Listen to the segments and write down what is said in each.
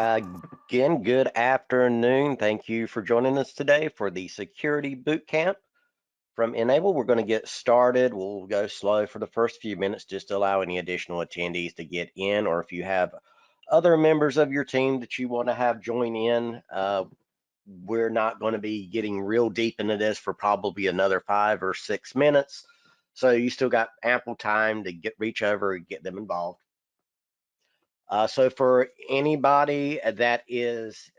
Again, good afternoon. Thank you for joining us today for the Security Boot Camp from Enable. We're going to get started. We'll go slow for the first few minutes just to allow any additional attendees to get in, or if you have other members of your team that you want to have join in. We're not going to be getting real deep into this for probably another 5 or 6 minutes. So you still got ample time to reach over and get them involved. So for anybody that is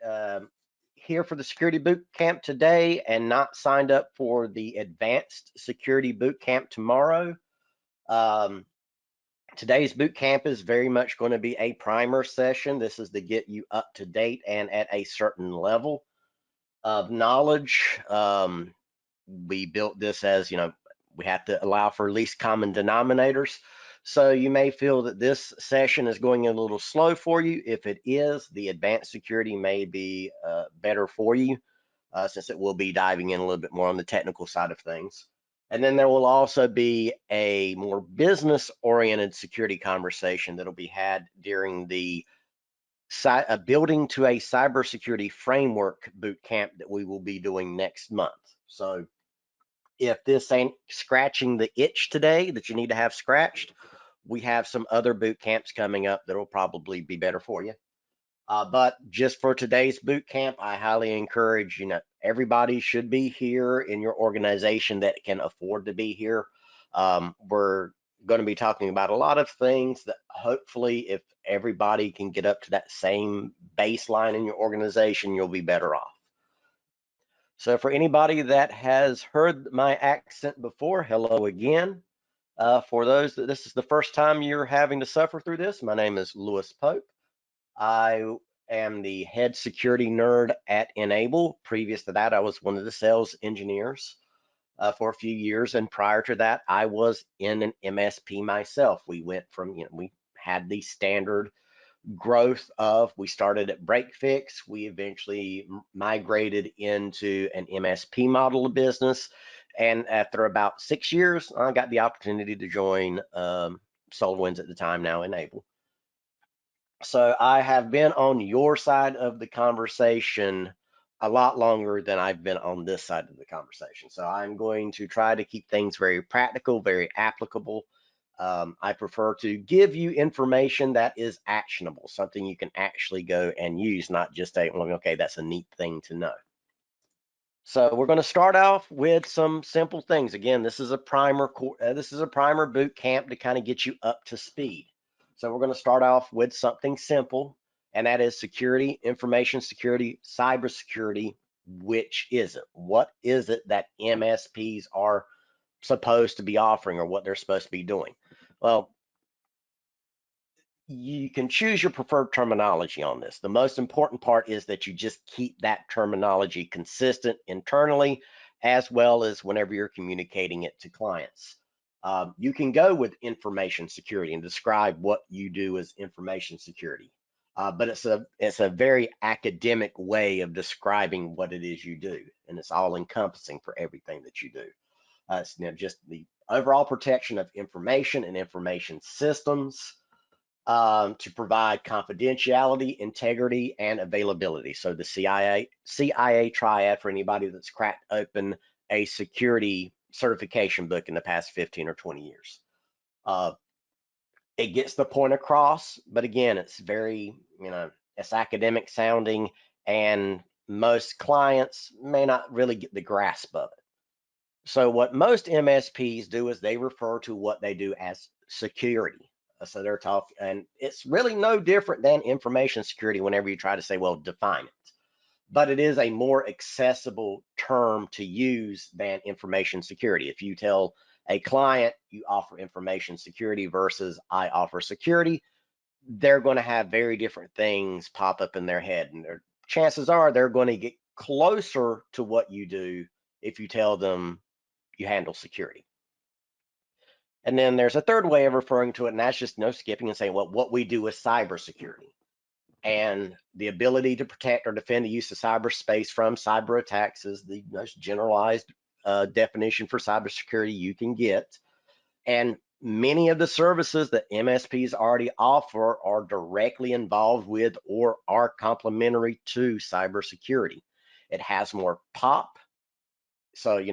here for the Security Boot Camp today and not signed up for the Advanced Security Boot Camp tomorrow, today's boot camp is very much going to be a primer session. This is to get you up to date and at a certain level of knowledge. We built this as, we have to allow for least common denominators. So you may feel that this session is going a little slow for you. If it is, the advanced security may be better for you, since it will be diving in a little bit more on the technical side of things. And then there will also be a more business-oriented security conversation that'll be had during the Building to a Cybersecurity Framework boot camp that we will be doing next month. So if this ain't scratching the itch today that you need to have scratched, we have some other boot camps coming up that will probably be better for you. But just for today's boot camp, I highly encourage, everybody should be here in your organization that can afford to be here. We're going to be talking about a lot of things that hopefully if everybody can get up to that same baseline in your organization, you'll be better off. So for anybody that has heard my accent before, hello again. For those that this is the first time you're having to suffer through this, my name is Lewis Pope. I am the head security nerd at Enable. Previous to that, I was one of the sales engineers for a few years. And prior to that, I was in an MSP myself. We went from, we had the standard growth of, we started at break fix, we eventually migrated into an MSP model of business, and after about 6 years I got the opportunity to join SolarWinds at the time, now Enable. So I have been on your side of the conversation a lot longer than I've been on this side of the conversation, so I'm going to try to keep things very practical, very applicable. I prefer to give you information that is actionable, something you can actually go and use, not just a, well, okay, that's a neat thing to know. So we're going to start off with some simple things. Again, this is a primer boot camp to kind of get you up to speed. So we're going to start off with something simple, and that is security, information security, cybersecurity. Which is it? What is it that MSPs are supposed to be offering, or what they're supposed to be doing? Well, you can choose your preferred terminology on this. The most important part is that you just keep that terminology consistent internally, as well as whenever you're communicating it to clients. You can go with information security and describe what you do as information security, but it's a very academic way of describing what it is you do, and it's all encompassing for everything that you do. It's just the overall protection of information and information systems, to provide confidentiality, integrity, and availability. So the CIA triad, for anybody that's cracked open a security certification book in the past 15 or 20 years. It gets the point across, but again, it's very, it's academic sounding, and most clients may not really get the grasp of it. So what most MSPs do is they refer to what they do as security. So they're talking, and it's really no different than information security whenever you try to say, well, define it. But it is a more accessible term to use than information security. If you tell a client you offer information security versus I offer security, they're going to have very different things pop up in their head, and chances are they're going to get closer to what you do if you tell them you handle security. And then there's a third way of referring to it, and that's just skipping and saying, well, what we do is cybersecurity, and the ability to protect or defend the use of cyberspace from cyber attacks is the most generalized definition for cybersecurity you can get. And Many of the services that MSPs already offer are directly involved with or are complementary to cybersecurity. It has more pop. So,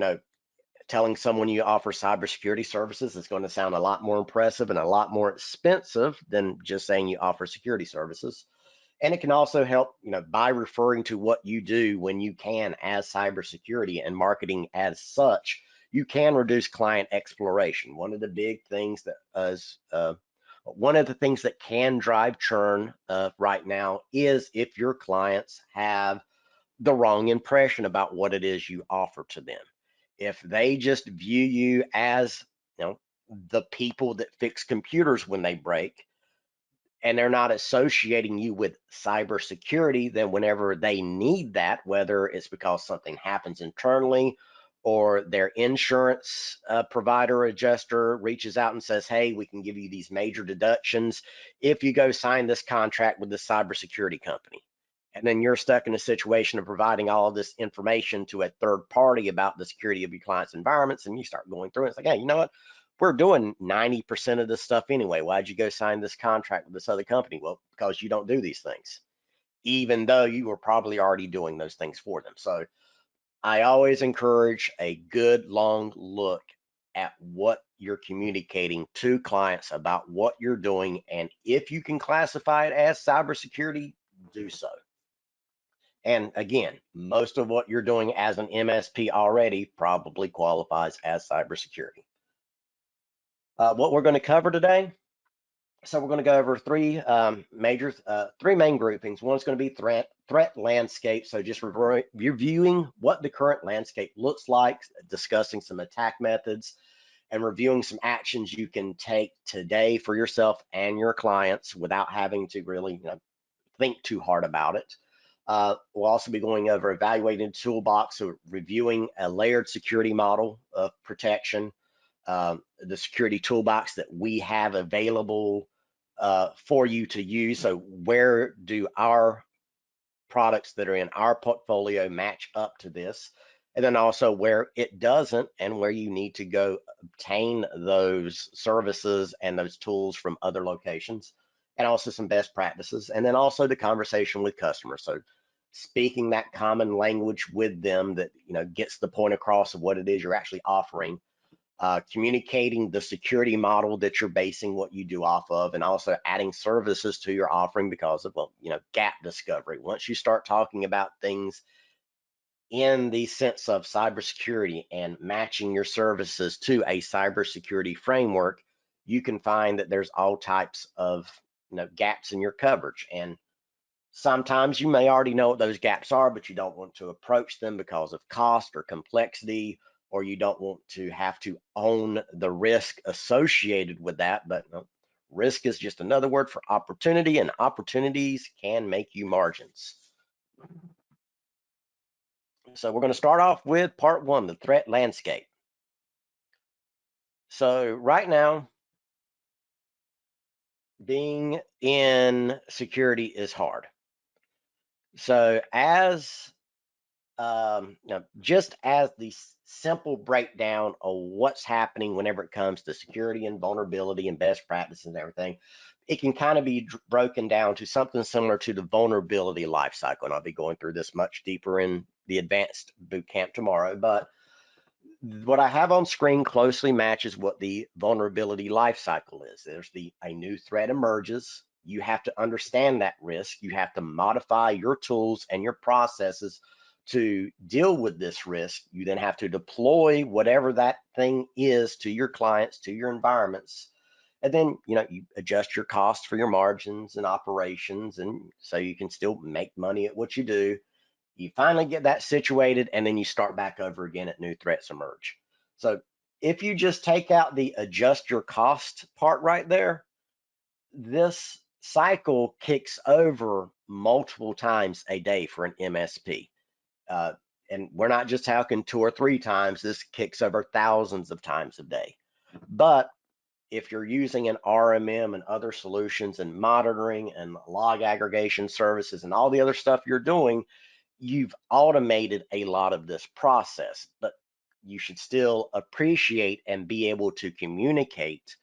telling someone you offer cybersecurity services is going to sound a lot more impressive and a lot more expensive than just saying you offer security services. And it can also help, by referring to what you do when you can as cybersecurity and marketing as such, you can reduce client exploration. One of the big things that one of the things that can drive churn right now is if your clients have the wrong impression about what it is you offer to them. If they just view you as, you know, the people that fix computers when they break, and they're not associating you with cybersecurity, then whenever they need that, whether it's because something happens internally or their insurance provider adjuster reaches out and says, hey, we can give you these major deductions if you go sign this contract with this cybersecurity company. And then you're stuck in a situation of providing all of this information to a third party about the security of your client's environments, and you start going through it. It's like, hey, you know what? We're doing 90% of this stuff anyway. Why'd you go sign this contract with this other company? Well, because you don't do these things, even though you were probably already doing those things for them. So I always encourage a good long look at what you're communicating to clients about what you're doing. And if you can classify it as cybersecurity, do so. And again, most of what you're doing as an MSP already probably qualifies as cybersecurity. What we're going to cover today. So we're going to go over three main groupings. One's going to be threat landscape. So just reviewing what the current landscape looks like, discussing some attack methods, and reviewing some actions you can take today for yourself and your clients without having to really think too hard about it. We'll also be going over evaluating the toolbox, so reviewing a layered security model of protection, the security toolbox that we have available for you to use. So where do our products that are in our portfolio match up to this? And then also where it doesn't and where you need to go obtain those services and those tools from other locations, and also some best practices. And then also the conversation with customers. So speaking that common language with them that gets the point across of what it is you're actually offering, communicating the security model that you're basing what you do off of, and also adding services to your offering because of, gap discovery. Once you start talking about things in the sense of cybersecurity and matching your services to a cybersecurity framework, you can find that there's all types of gaps in your coverage. And sometimes you may already know what those gaps are, but you don't want to approach them because of cost or complexity, or you don't want to have to own the risk associated with that. But risk is just another word for opportunity, and opportunities can make you margins. So we're going to start off with part one, the threat landscape. So right now, being in security is hard. So just as the simple breakdown of what's happening whenever it comes to security and vulnerability and best practices and everything, it can kind of be broken down to something similar to the vulnerability life cycle. And I'll be going through this much deeper in the advanced boot camp tomorrow. But what I have on screen closely matches what the vulnerability life cycle is. A new threat emerges. You have to understand that risk. You have to modify your tools and your processes to deal with this risk. You then have to deploy whatever that thing is to your clients, to your environments. And then, you adjust your costs for your margins and operations, and so you can still make money at what you do. You finally get that situated, and then you start back over again at new threats emerge. So if you just take out the adjust your cost part right there, this cycle kicks over multiple times a day for an MSP. And we're not just talking 2 or 3 times, this kicks over thousands of times a day. But if you're using an RMM and other solutions and monitoring and log aggregation services and all the other stuff you're doing, you've automated a lot of this process. But you should still appreciate and be able to communicate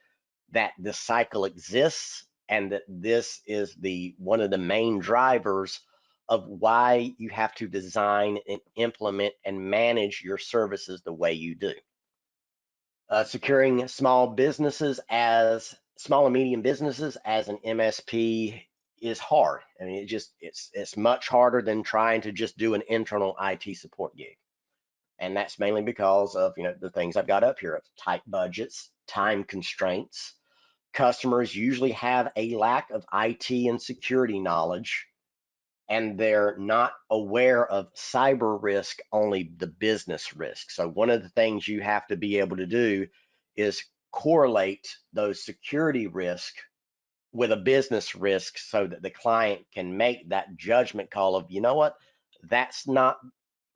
that this cycle exists, and that this is one of the main drivers of why you have to design and implement and manage your services the way you do. Securing small and medium businesses as an MSP is hard. I mean, it's much harder than trying to just do an internal IT support gig. And that's mainly because of, the things I've got up here of tight budgets, time constraints. Customers usually have a lack of IT and security knowledge, and they're not aware of cyber risk, only the business risk. So one of the things you have to be able to do is correlate those security risk with a business risk so that the client can make that judgment call of, you know what, that's not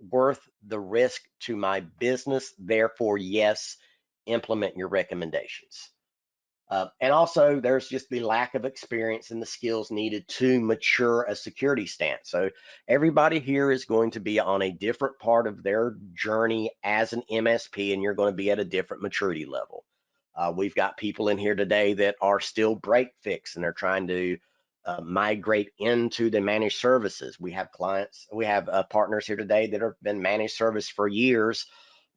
worth the risk to my business. Therefore, yes, implement your recommendations. And also, there's just the lack of experience and the skills needed to mature a security stance. So everybody here is going to be on a different part of their journey as an MSP, and you're going to be at a different maturity level. We've got people in here today that are still break fix, and they're trying to migrate into the managed services. We have partners here today that have been managed service for years,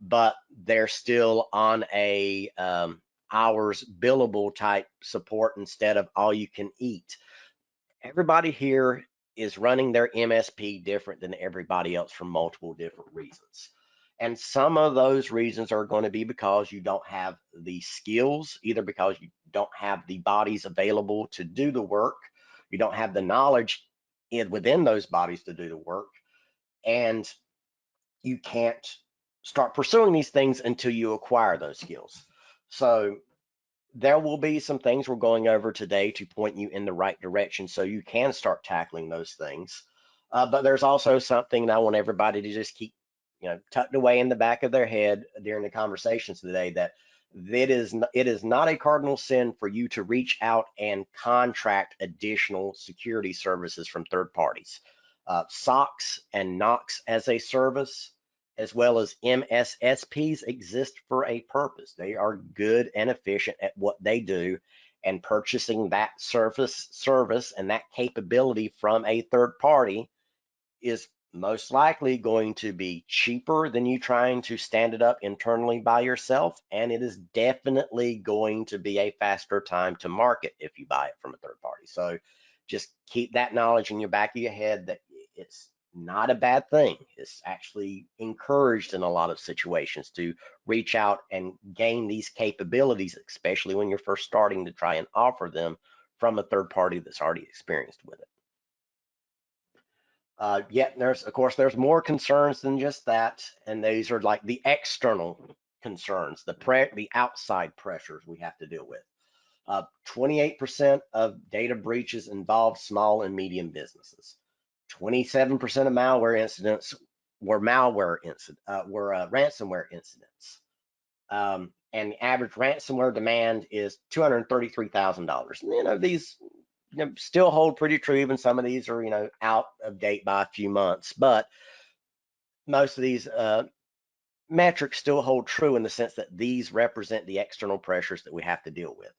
but they're still on a hours billable type support instead of all you can eat. Everybody here is running their MSP different than everybody else for multiple different reasons. And some of those reasons are going to be because you don't have the skills, either because you don't have the bodies available to do the work, you don't have the knowledge within those bodies to do the work, and you can't start pursuing these things until you acquire those skills. So there will be some things we're going over today to point you in the right direction so you can start tackling those things. But there's also something that I want everybody to just keep, tucked away in the back of their head during the conversations today, that it is not a cardinal sin for you to reach out and contract additional security services from third parties. SOCs and NOCs as a service, as well as MSSPs, exist for a purpose. They are good and efficient at what they do, and purchasing that service and that capability from a third party is most likely going to be cheaper than you trying to stand it up internally by yourself, and it is definitely going to be a faster time to market if you buy it from a third party. So just keep that knowledge in your back of your head that it's not a bad thing. It's actually encouraged in a lot of situations to reach out and gain these capabilities, especially when you're first starting to try and offer them from a third party that's already experienced with it. Yet there's more concerns than just that, and these are like the external concerns, the outside pressures we have to deal with. 28% of data breaches involve small and medium businesses. 27% of malware incidents were ransomware incidents. And the average ransomware demand is $233,000. These still hold pretty true. Even some of these are out of date by a few months, but most of these metrics still hold true in the sense that these represent the external pressures that we have to deal with.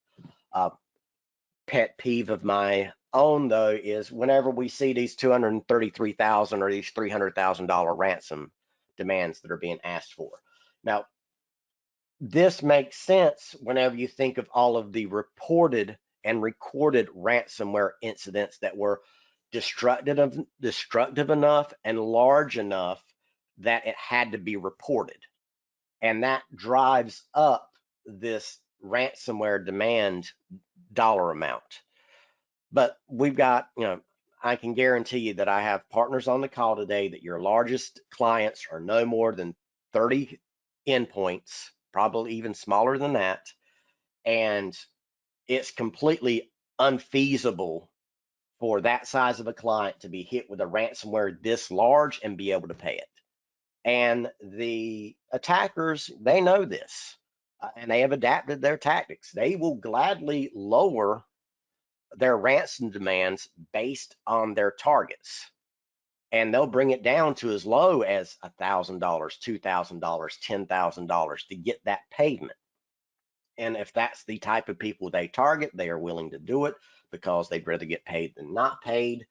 Pet peeve of my own, though, is whenever we see these 233,000 or these $300,000 ransom demands that are being asked for. Now, this makes sense whenever you think of all of the reported and recorded ransomware incidents that were destructive enough and large enough that it had to be reported. And that drives up this ransomware demand dollar amount. But we've got, I can guarantee you that I have partners on the call today that your largest clients are no more than 30 endpoints, probably even smaller than that. And it's completely unfeasible for that size of a client to be hit with a ransomware this large and be able to pay it. And the attackers, they know this, and they have adapted their tactics. They will gladly lower their ransom demands based on their targets, and they'll bring it down to as low as $1,000, $2,000, $10,000 to get that payment. And if that's the type of people they target, they are willing to do it because they'd rather get paid than not paid.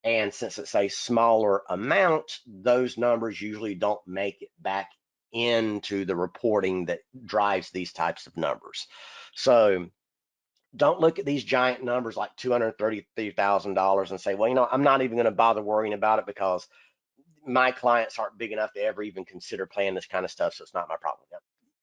And since it's a smaller amount, those numbers usually don't make it back into the reporting that drives these types of numbers. So don't look at these giant numbers like $233,000 and say, well, I'm not even going to bother worrying about it because my clients aren't big enough to ever even consider paying this kind of stuff, so it's not my problem.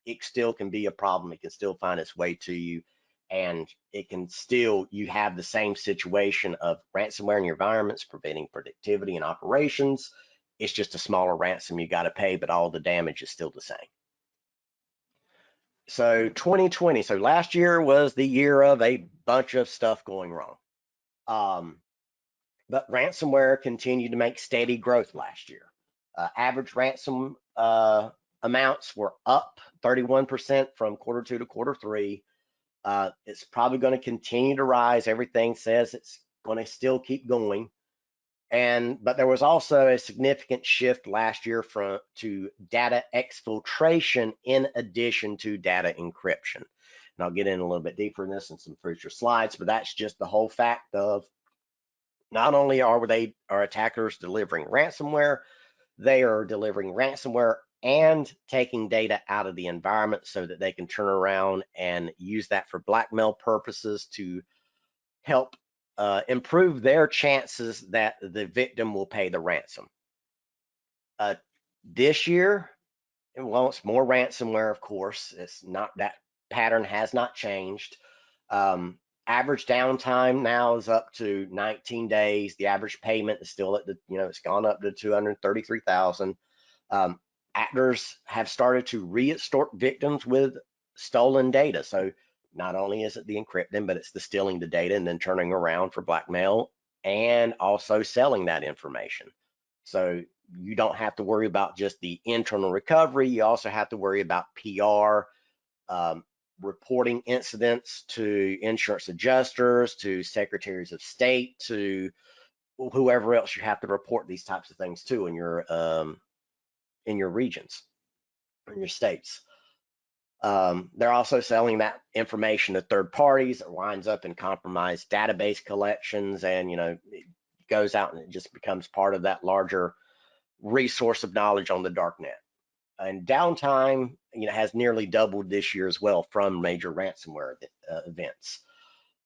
It still can be a problem. It can still find its way to you, and it can still, you have the same situation of ransomware in your environments preventing productivity and operations. It's just a smaller ransom you got to pay, but all the damage is still the same. So 2020, so last year was the year of a bunch of stuff going wrong. But ransomware continued to make steady growth last year. Average ransom amounts were up 31% from quarter two to quarter three. It's probably going to continue to rise. Everything says it's going to still keep going. But there was also a significant shift last year to data exfiltration in addition to data encryption. And I'll get in a little bit deeper in this in some future slides, but that's just the whole fact of not only are attackers delivering ransomware, they are delivering ransomware and taking data out of the environment so that they can turn around and use that for blackmail purposes to help improve their chances that the victim will pay the ransom. This year, well, it's more ransomware, of course. It's not, that pattern has not changed. Average downtime now is up to 19 days. The average payment is still at it's gone up to 233,000. Actors have started to re-extort victims with stolen data. So not only is it the encrypting, but it's the stealing the data and then turning around for blackmail and also selling that information. So you don't have to worry about just the internal recovery. You also have to worry about PR, reporting incidents to insurance adjusters, to secretaries of state, to whoever else you have to report these types of things to in your regions, in your states. They're also selling that information to third parties. It winds up in compromised database collections, and it goes out and it just becomes part of that larger resource of knowledge on the dark net. And downtime, has nearly doubled this year as well from major ransomware events.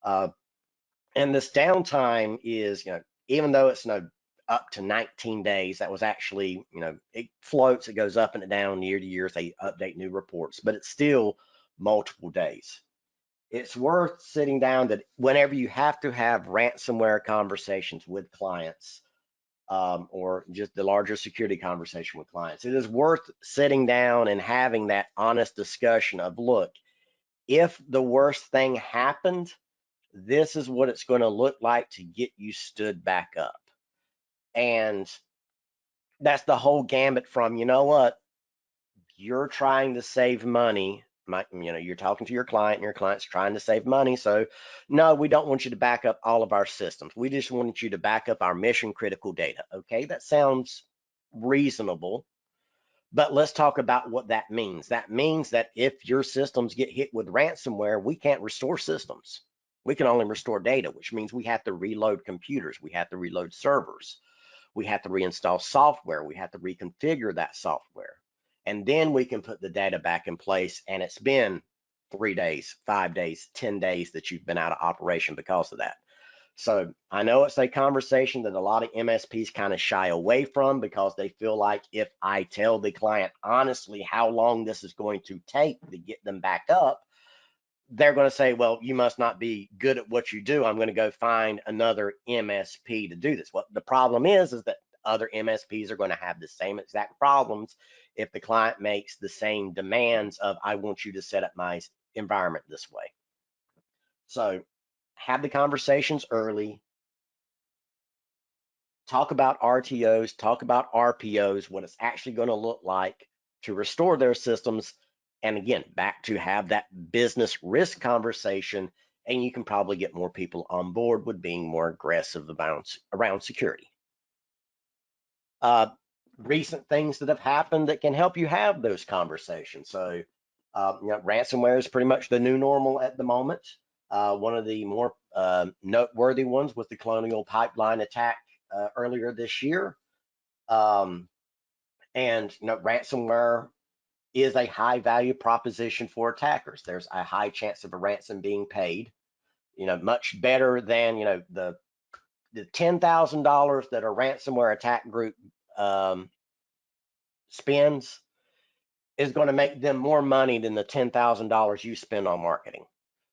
And this downtime is, even though it's up to 19 days, that was actually, it floats, it goes up and down year to year as they update new reports, but it's still multiple days. It's worth sitting down that whenever you have to have ransomware conversations with clients, or just the larger security conversation with clients, it is worth sitting down and having that honest discussion of, look, if the worst thing happened, this is what it's going to look like to get you stood back up. And that's the whole gambit from, what, you're trying to save money. You're talking to your client and your client's trying to save money. So no, we don't want you to back up all of our systems. We just want you to back up our mission critical data. Okay, that sounds reasonable, but let's talk about what that means. That means that if your systems get hit with ransomware, we can't restore systems. We can only restore data, which means we have to reload computers. We have to reload servers. We have to reinstall software. We have to reconfigure that software. And then we can put the data back in place. And it's been 3 days, 5 days, 10 days that you've been out of operation because of that. So I know it's a conversation that a lot of MSPs kind of shy away from because they feel like if I tell the client honestly how long this is going to take to get them back up, they're going to say, well, you must not be good at what you do. I'm going to go find another MSP to do this. What the problem is that other MSPs are going to have the same exact problems if the client makes the same demands of, I want you to set up my environment this way. So have the conversations early. Talk about RTOs, talk about RPOs, what it's actually going to look like to restore their systems. And again, back to have that business risk conversation, and you can probably get more people on board with being more aggressive around security. Recent things that have happened that can help you have those conversations. So Ransomware is pretty much the new normal at the moment. One of the more noteworthy ones was the Colonial Pipeline attack earlier this year. And ransomware is a high value proposition for attackers. There's a high chance of a ransom being paid, much better than, the $10,000 that a ransomware attack group spends is going to make them more money than the $10,000 you spend on marketing.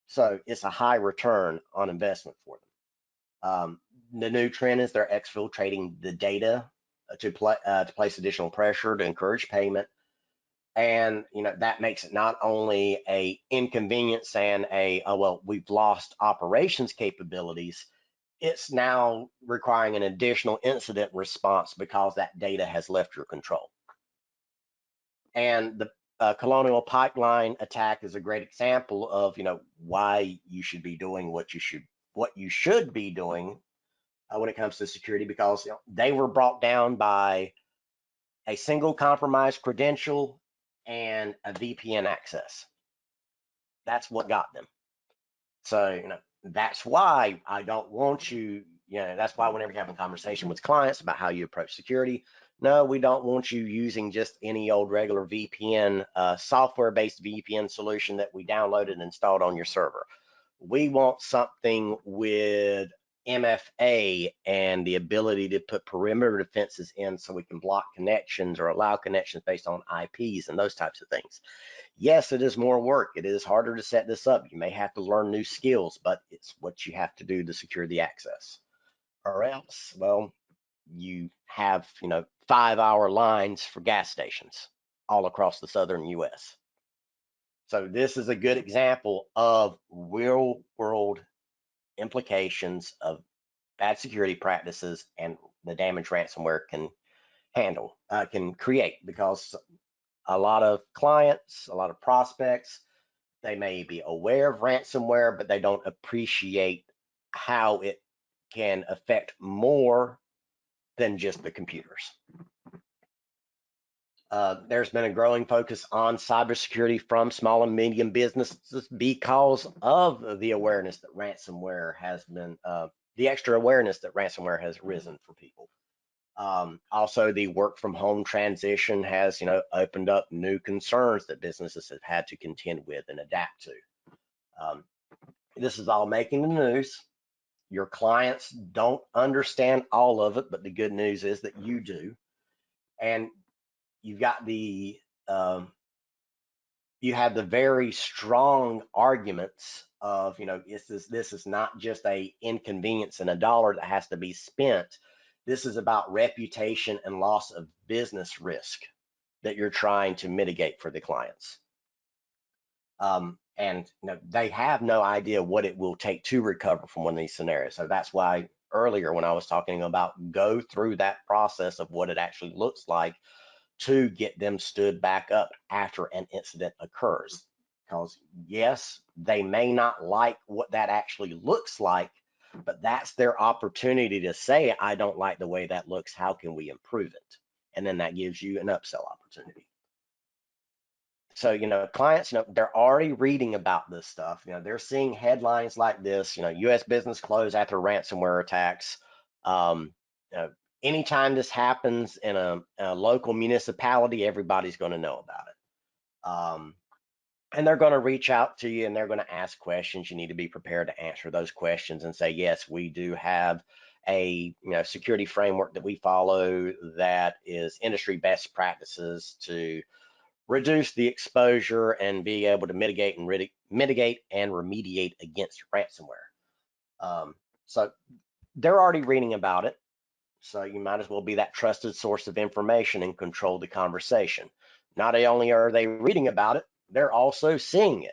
So it's a high return on investment for them. The new trend is they're exfiltrating the data to place additional pressure to encourage payment. And that makes it not only a inconvenience and we've lost operations capabilities, it's now requiring an additional incident response because that data has left your control. And the Colonial Pipeline attack is a great example of why you should be doing what you should be doing when it comes to security, because they were brought down by a single compromised credential and a VPN access. That's what got them. So that's why I don't want you. That's why whenever you have a conversation with clients about how you approach security, no, we don't want you using just any old regular VPN, software-based VPN solution that we downloaded and installed on your server. We want something with MFA and the ability to put perimeter defenses in so we can block connections or allow connections based on IPs and those types of things. Yes, it is more work. It is harder to set this up. You may have to learn new skills, but it's what you have to do to secure the access. Or else, well, you have, 5-hour lines for gas stations all across the southern US. So this is a good example of real world implications of bad security practices and the damage ransomware can can create, because a lot of clients, a lot of prospects, they may be aware of ransomware, but they don't appreciate how it can affect more than just the computers. There's been a growing focus on cybersecurity from small and medium businesses because of the awareness that ransomware has been, the extra awareness that ransomware has risen for people. Also, the work from home transition has, opened up new concerns that businesses have had to contend with and adapt to. This is all making the news. Your clients don't understand all of it, but the good news is that you do. And you've got you have the very strong arguments of, this is not just a inconvenience and a dollar that has to be spent. This is about reputation and loss of business risk that you're trying to mitigate for the clients. And they have no idea what it will take to recover from one of these scenarios. So that's why earlier when I was talking about go through that process of what it actually looks like to get them stood back up after an incident occurs. Because yes, they may not like what that actually looks like, but that's their opportunity to say, I don't like the way that looks. How can we improve it? And then that gives you an upsell opportunity. So, clients, they're already reading about this stuff. They're seeing headlines like this, US business closed after ransomware attacks. Anytime this happens in a local municipality, everybody's going to know about it. And they're going to reach out to you and they're going to ask questions. You need to be prepared to answer those questions and say, yes, we do have a security framework that we follow that is industry best practices to reduce the exposure and be able to mitigate and remediate against ransomware. So they're already reading about it. So you might as well be that trusted source of information and control the conversation. Not only are they reading about it, they're also seeing it.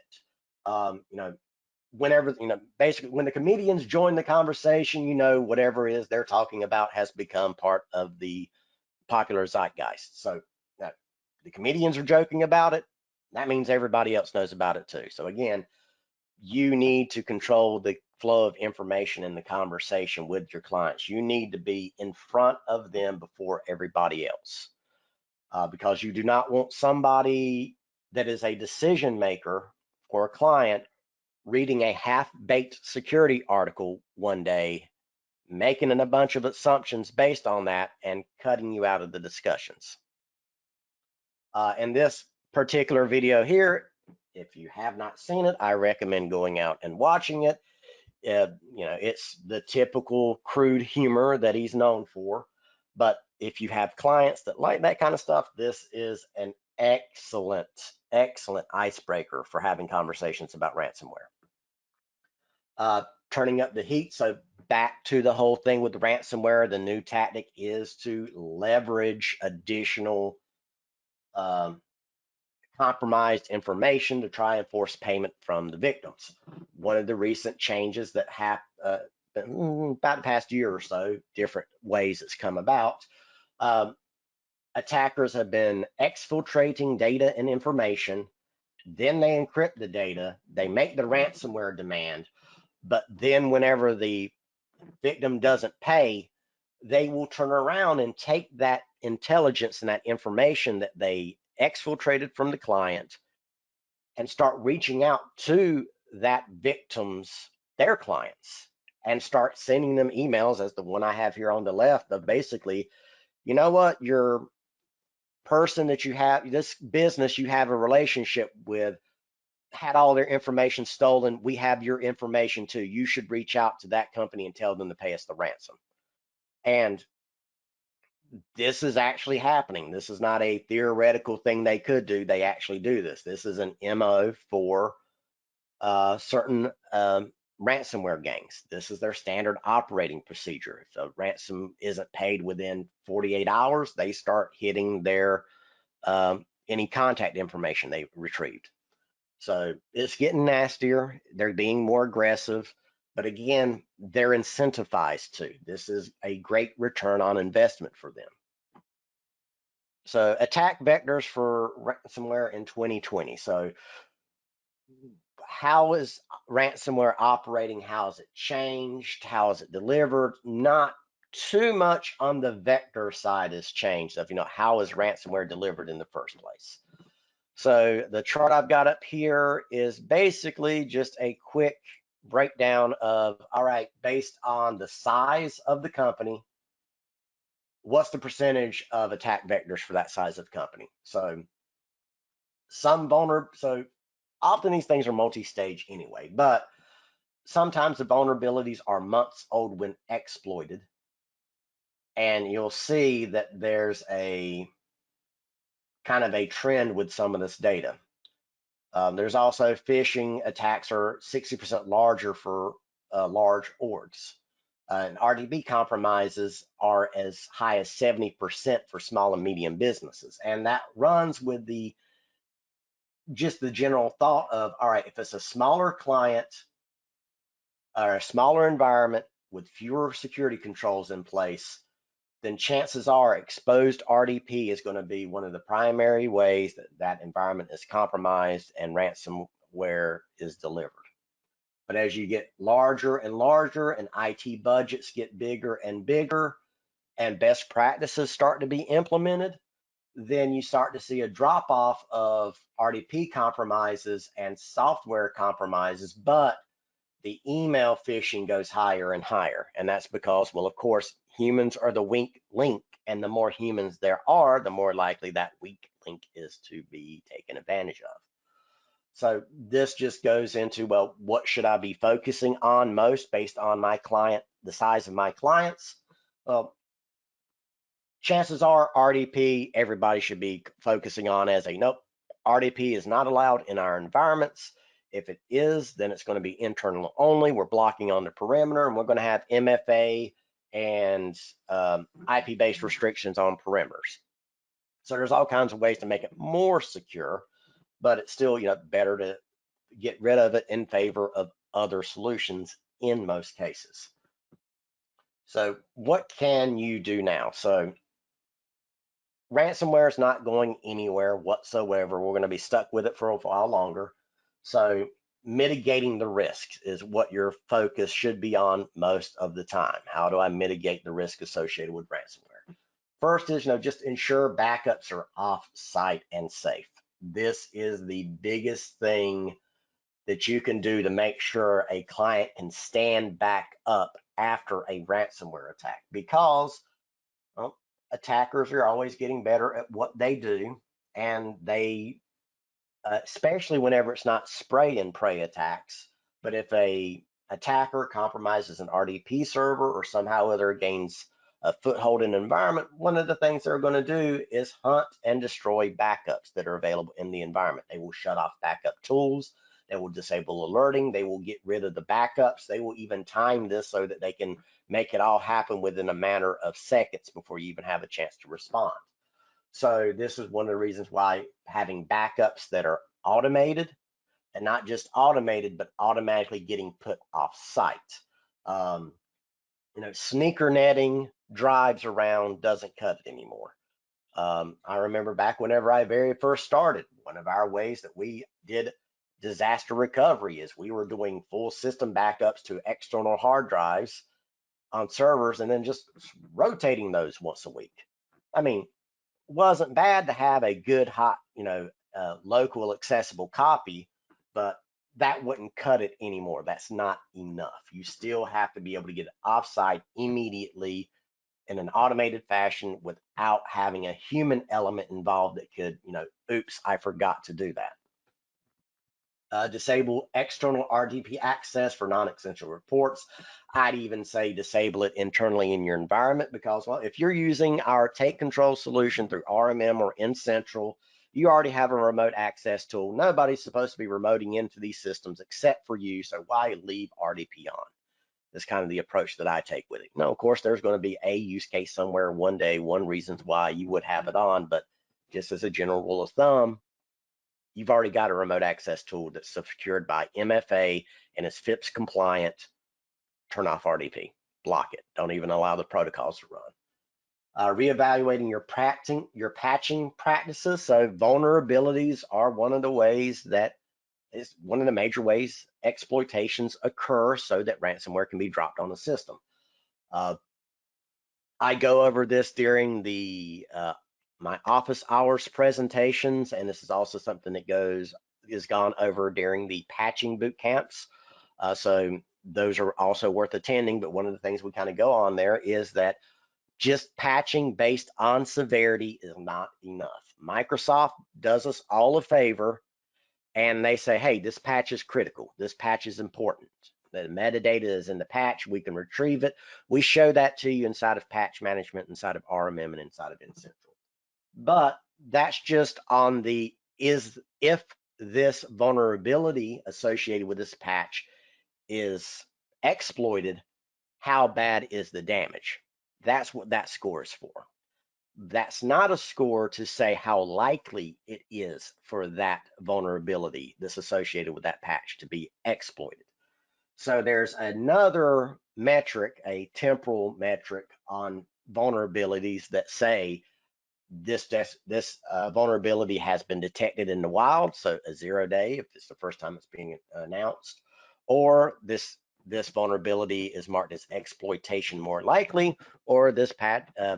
Whenever, basically when the comedians join the conversation, whatever it is they're talking about has become part of the popular zeitgeist. So the comedians are joking about it. That means everybody else knows about it too. So again, you need to control the flow of information in the conversation with your clients. You need to be in front of them before everybody else, because you do not want somebody that is a decision maker for a client reading a half-baked security article one day, making a bunch of assumptions based on that, and cutting you out of the discussions. In this particular video here, if you have not seen it, I recommend going out and watching it. It's the typical crude humor that he's known for. But if you have clients that like that kind of stuff, this is an excellent icebreaker for having conversations about ransomware. Turning up the heat. So back to the whole thing with the ransomware, the new tactic is to leverage additional compromised information to try and force payment from the victims. One of the recent changes that happened about the past year or so, different ways it's come about. Attackers have been exfiltrating data and information, then they encrypt the data, they make the ransomware demand, but then whenever the victim doesn't pay, they will turn around and take that intelligence and that information that they exfiltrated from the client and start reaching out to that their clients, and start sending them emails, as the one I have here on the left, of basically, you know what, your person that you have, this business you have a relationship with, had all their information stolen. We have your information too. You should reach out to that company and tell them to pay us the ransom. And this is actually happening. This is not a theoretical thing they could do. They actually do this. This is an MO for certain ransomware gangs. This is their standard operating procedure. If a ransom isn't paid within 48 hours, they start hitting their any contact information they retrieved. So it's getting nastier. They're being more aggressive. But again, they're incentivized to. This is a great return on investment for them. So attack vectors for ransomware in 2020. So how is ransomware operating? How has it changed? How is it delivered? Not too much on the vector side has changed of, how is ransomware delivered in the first place? So the chart I've got up here is basically just a quick breakdown of, all right, based on the size of the company, what's the percentage of attack vectors for that size of company? So so often these things are multi-stage anyway, but sometimes the vulnerabilities are months old when exploited. And you'll see that there's a kind of a trend with some of this data. There's also phishing attacks are 60% larger for large orgs. And RDB compromises are as high as 70% for small and medium businesses. And that runs with just the general thought of, all right, if it's a smaller client or a smaller environment with fewer security controls in place, then chances are exposed RDP is going to be one of the primary ways that that environment is compromised and ransomware is delivered. But as you get larger and larger and IT budgets get bigger and bigger and best practices start to be implemented, then you start to see a drop off of RDP compromises and software compromises, but the email phishing goes higher and higher. And that's because, well, of course, humans are the weak link, and the more humans there are, the more likely that weak link is to be taken advantage of. So this just goes into, well, what should I be focusing on most based on my client, the size of my clients? Well, chances are RDP, everybody should be focusing on as a nope, RDP is not allowed in our environments. If it is, then it's going to be internal only. We're blocking on the perimeter, and we're going to have MFA and IP-based restrictions on perimeters. So there's all kinds of ways to make it more secure, but it's still, better to get rid of it in favor of other solutions in most cases. So what can you do now? So ransomware is not going anywhere whatsoever. We're going to be stuck with it for a while longer. So mitigating the risks is what your focus should be on most of the time. How do I mitigate the risk associated with ransomware? First is, just ensure backups are off-site and safe. This is the biggest thing that you can do to make sure a client can stand back up after a ransomware attack, because well, attackers are always getting better at what they do, and they especially whenever it's not spray and pray attacks. But if a attacker compromises an RDP server or somehow or other gains a foothold in an environment, one of the things they're going to do is hunt and destroy backups that are available in the environment. They will shut off backup tools. They will disable alerting. They will get rid of the backups. They will even time this so that they can make it all happen within a matter of seconds before you even have a chance to respond. So this is one of the reasons why having backups that are automated, and not just automated, but automatically getting put off site. Um, sneaker netting drives around doesn't cut it anymore. I remember back whenever I very first started, one of our ways that we did disaster recovery is we were doing full system backups to external hard drives on servers and then just rotating those once a week. I mean, wasn't bad to have a good hot, local accessible copy, but that wouldn't cut it anymore. That's not enough. You still have to be able to get it offsite immediately in an automated fashion without having a human element involved that could, oops, I forgot to do that. Disable external RDP access for non-essential reports. I'd even say disable it internally in your environment, because, well, if you're using our take control solution through RMM or N-Central, you already have a remote access tool. Nobody's supposed to be remoting into these systems except for you, so why leave RDP on? That's kind of the approach that I take with it. Now, of course, there's going to be a use case somewhere one day, one reasons why you would have it on, but just as a general rule of thumb, you've already got a remote access tool that's secured by MFA and is FIPS compliant. Turn off RDP, block it. Don't even allow the protocols to run. Reevaluating your patching practices. So vulnerabilities are one of the ways that is one of the major ways exploitations occur so that ransomware can be dropped on the system. I go over this during the my office hours presentations, and this is also something that is gone over during the patching boot camps. So those are also worth attending. But one of the things we kind of go on there is that just patching based on severity is not enough. Microsoft does us all a favor, and they say, hey, this patch is critical. This patch is important. The metadata is in the patch. We can retrieve it. We show that to you inside of patch management, inside of RMM, and inside of N-Central. But that's just on the if this vulnerability associated with this patch is exploited, how bad is the damage? That's what that score is for. That's not a score to say how likely it is for that vulnerability that's associated with that patch to be exploited. So there's another metric, a temporal metric on vulnerabilities that say this vulnerability has been detected in the wild, so a 0 day if it's the first time it's being announced, or this vulnerability is marked as exploitation more likely, or this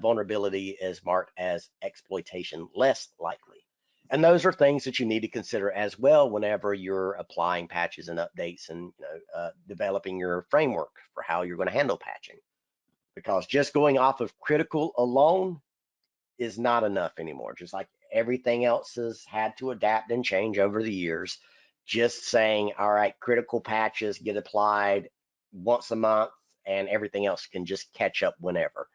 vulnerability is marked as exploitation less likely. And those are things that you need to consider as well whenever you're applying patches and updates and developing your framework for how you're going to handle patching. Because just going off of critical alone is not enough anymore. Just like everything else has had to adapt and change over the years, just saying, all right, critical patches get applied once a month and everything else can just catch up whenever.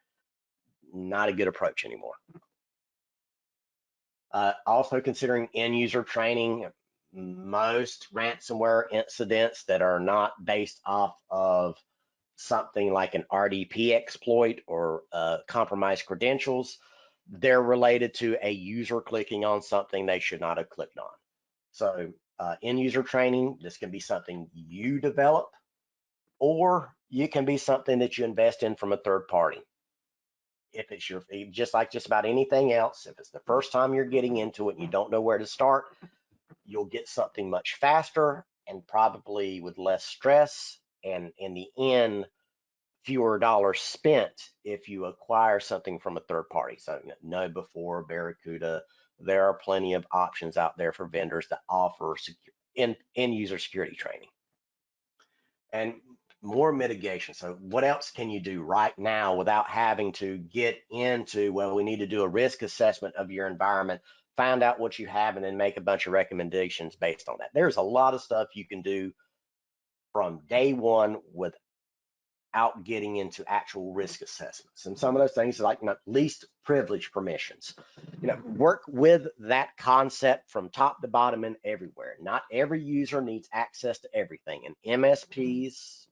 Not a good approach anymore. Also considering end user training, most ransomware incidents that are not based off of something like an RDP exploit or compromised credentials, they're related to a user clicking on something they should not have clicked on. So end user training, this can be something you develop, or you can be something that you invest in from a third party. If it's just like just about anything else, if it's the first time you're getting into it and you don't know where to start, you'll get something much faster and probably with less stress, and in the end, fewer dollars spent if you acquire something from a third party. So KnowBe4, Barracuda, there are plenty of options out there for vendors that offer end user security training. And more mitigation. So what else can you do right now without having to get into, well, we need to do a risk assessment of your environment, find out what you have, and then make a bunch of recommendations based on that. There's a lot of stuff you can do from day one without getting into actual risk assessments. And some of those things like least privilege permissions. Work with that concept from top to bottom and everywhere. Not every user needs access to everything, and MSPs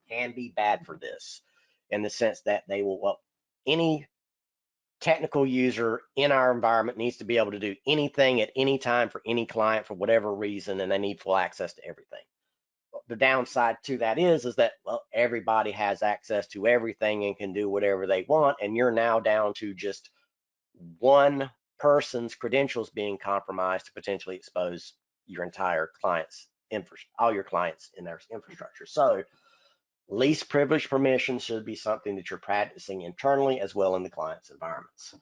can be bad for this in the sense that they will, well, any technical user in our environment needs to be able to do anything at any time for any client for whatever reason, and they need full access to everything. The downside to that is that, well, everybody has access to everything and can do whatever they want, and you're now down to just one person's credentials being compromised to potentially expose your entire client's all your clients in their infrastructure. So least privilege permissions should be something that you're practicing internally as well in the client's environments.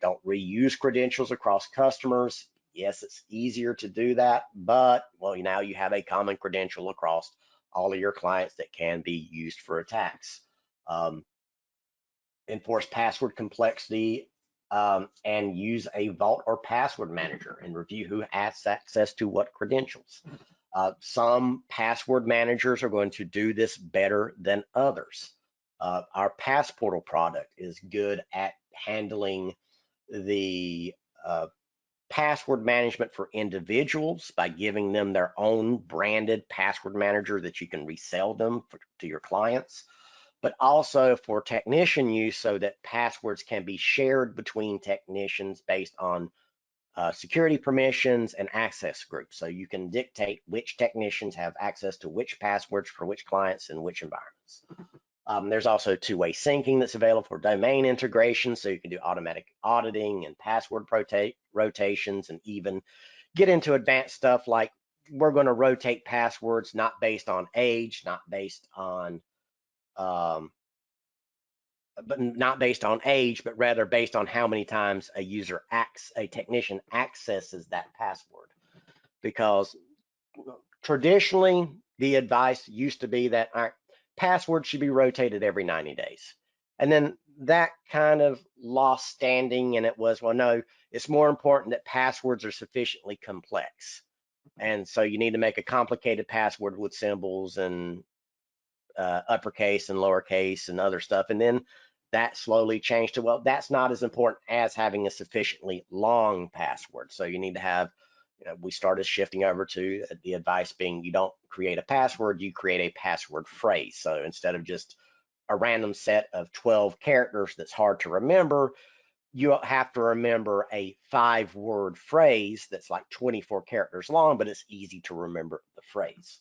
Don't reuse credentials across customers. Yes, it's easier to do that, but well, now you have a common credential across all of your clients that can be used for attacks. Enforce password complexity and use a vault or password manager and review who has access to what credentials. Some password managers are going to do this better than others. Our Passportal product is good at handling the password management for individuals by giving them their own branded password manager that you can resell them to your clients, but also for technician use so that passwords can be shared between technicians based on security permissions and access groups. So you can dictate which technicians have access to which passwords for which clients and which environments. There's also two-way syncing that's available for domain integration, so you can do automatic auditing and password rotations, and even get into advanced stuff like we're going to rotate passwords not based on age, not based on but rather based on how many times a technician accesses that password. Because traditionally, the advice used to be that our passwords should be rotated every 90 days. And then that kind of lost standing, and it was, well, no, it's more important that passwords are sufficiently complex. And so you need to make a complicated password with symbols and uppercase and lowercase and other stuff. And then that slowly changed to, well, that's not as important as having a sufficiently long password. So you need to have, we started shifting over to the advice being, you don't create a password, you create a password phrase. So instead of just a random set of 12 characters that's hard to remember, you have to remember a 5-word phrase that's like 24 characters long, but it's easy to remember the phrase.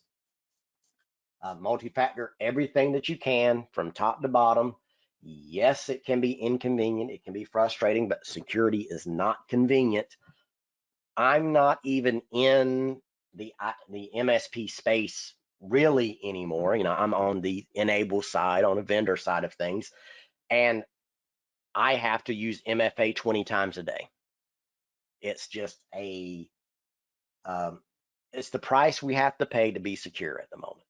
Multi-factor everything that you can from top to bottom. Yes, it can be inconvenient, it can be frustrating, but security is not convenient. I'm not even in the MSP space really anymore. I'm on the enable side, on a vendor side of things, and I have to use MFA 20 times a day. It's just it's the price we have to pay to be secure at the moment.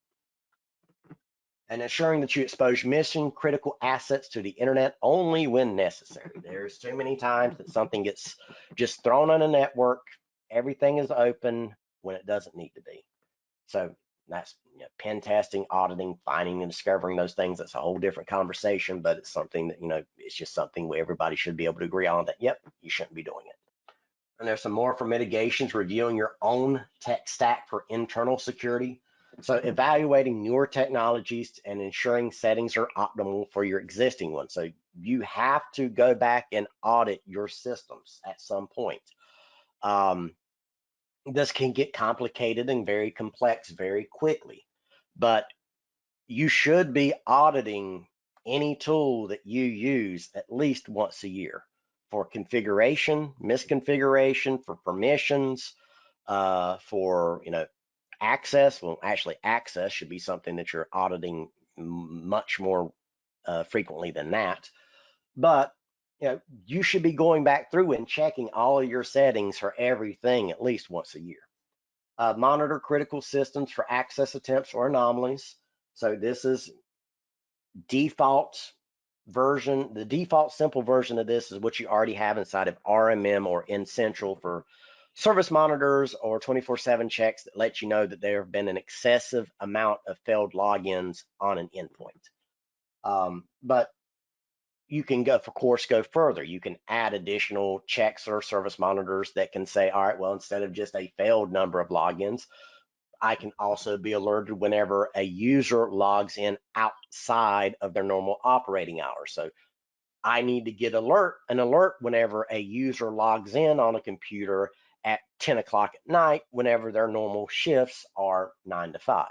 And ensuring that you expose mission critical assets to the internet only when necessary. There's too many times that something gets just thrown on a network, everything is open when it doesn't need to be. So that's pen testing, auditing, finding and discovering those things. That's a whole different conversation, but it's something that, it's just something where everybody should be able to agree on that, yep, you shouldn't be doing it. And there's some more for mitigations, reviewing your own tech stack for internal security. So evaluating newer technologies and ensuring settings are optimal for your existing ones. So you have to go back and audit your systems at some point. This can get complicated and very complex very quickly, but you should be auditing any tool that you use at least once a year for configuration, misconfiguration, for permissions, for access. Well, actually, access should be something that you're auditing much more frequently than that. But you should be going back through and checking all of your settings for everything at least once a year. Monitor critical systems for access attempts or anomalies. So this is default version. The default simple version of this is what you already have inside of RMM or N-Central for service monitors or 24/7 checks that let you know that there have been an excessive amount of failed logins on an endpoint. But you can go, of course, go further. You can add additional checks or service monitors that can say, all right, well, instead of just a failed number of logins, I can also be alerted whenever a user logs in outside of their normal operating hours. So I need to get an alert whenever a user logs in on a computer at 10 o'clock at night, whenever their normal shifts are 9 to 5.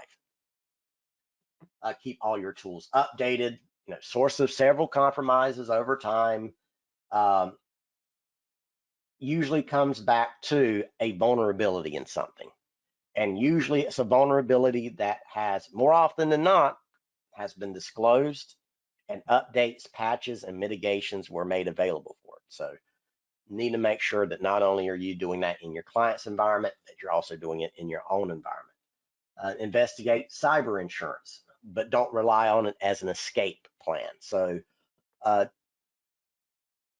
Keep all your tools updated. Source of several compromises over time usually comes back to a vulnerability in something. And usually it's a vulnerability that has, more often than not, has been disclosed, and updates, patches, and mitigations were made available for it. So you need to make sure that not only are you doing that in your client's environment, that you're also doing it in your own environment. Investigate cyber insurance, but don't rely on it as an escape plan. So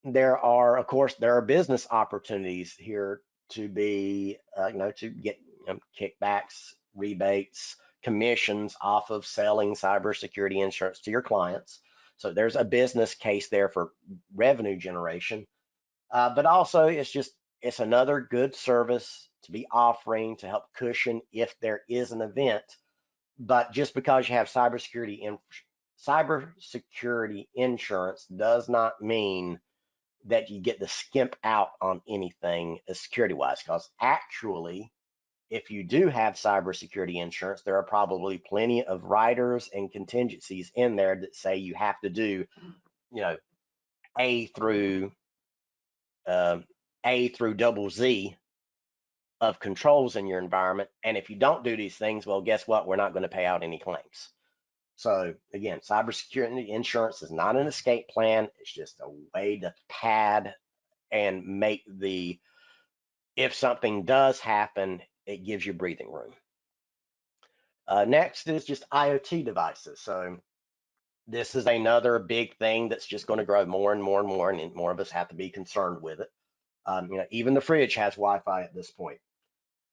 there are business opportunities here to be, to get kickbacks, rebates, commissions off of selling cybersecurity insurance to your clients. So there's a business case there for revenue generation, but also it's another good service to be offering to help cushion if there is an event. But just because you have cybersecurity insurance does not mean that you get to skimp out on anything security wise, because actually, if you do have cybersecurity insurance, there are probably plenty of riders and contingencies in there that say you have to do, A through double Z of controls in your environment. And if you don't do these things, well, guess what? We're not going to pay out any claims. So again, cybersecurity insurance is not an escape plan. It's just a way to pad and make if something does happen, it gives you breathing room. Next is just IoT devices. So this is another big thing that's just going to grow more and more and more, and more of us have to be concerned with it. Even the fridge has Wi-Fi at this point.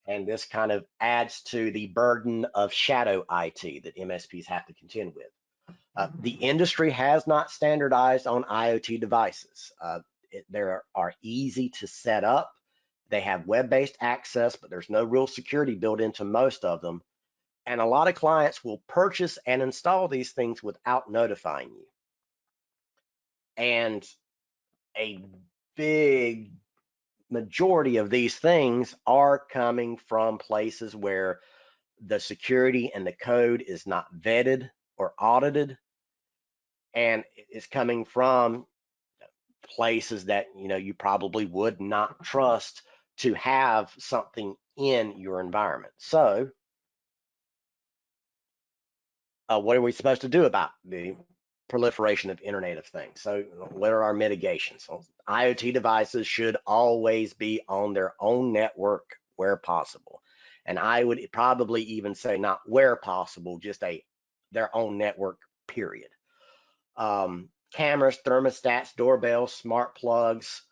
And this kind of adds to the burden of shadow IT that MSPs have to contend with. The industry has not standardized on IoT devices. They are easy to set up. They have web-based access, but there's no real security built into most of them. And a lot of clients will purchase and install these things without notifying you. And a big majority of these things are coming from places where the security and the code is not vetted or audited, and it's coming from places that you probably would not trust to have something in your environment. So what are we supposed to do about the proliferation of Internet of Things? So what are our mitigations? Well, IoT devices should always be on their own network where possible. And I would probably even say not where possible, just their own network, period. Cameras, thermostats, doorbells, smart plugs,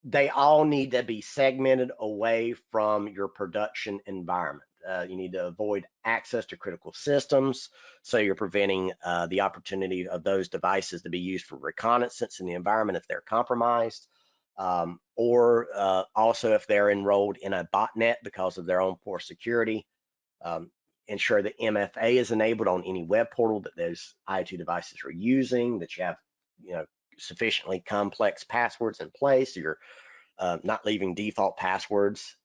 they all need to be segmented away from your production environment. You need to avoid access to critical systems, so you're preventing the opportunity of those devices to be used for reconnaissance in the environment if they're compromised, or also if they're enrolled in a botnet because of their own poor security. Ensure that MFA is enabled on any web portal that those IoT devices are using, that you have sufficiently complex passwords in place, so you're not leaving default passwords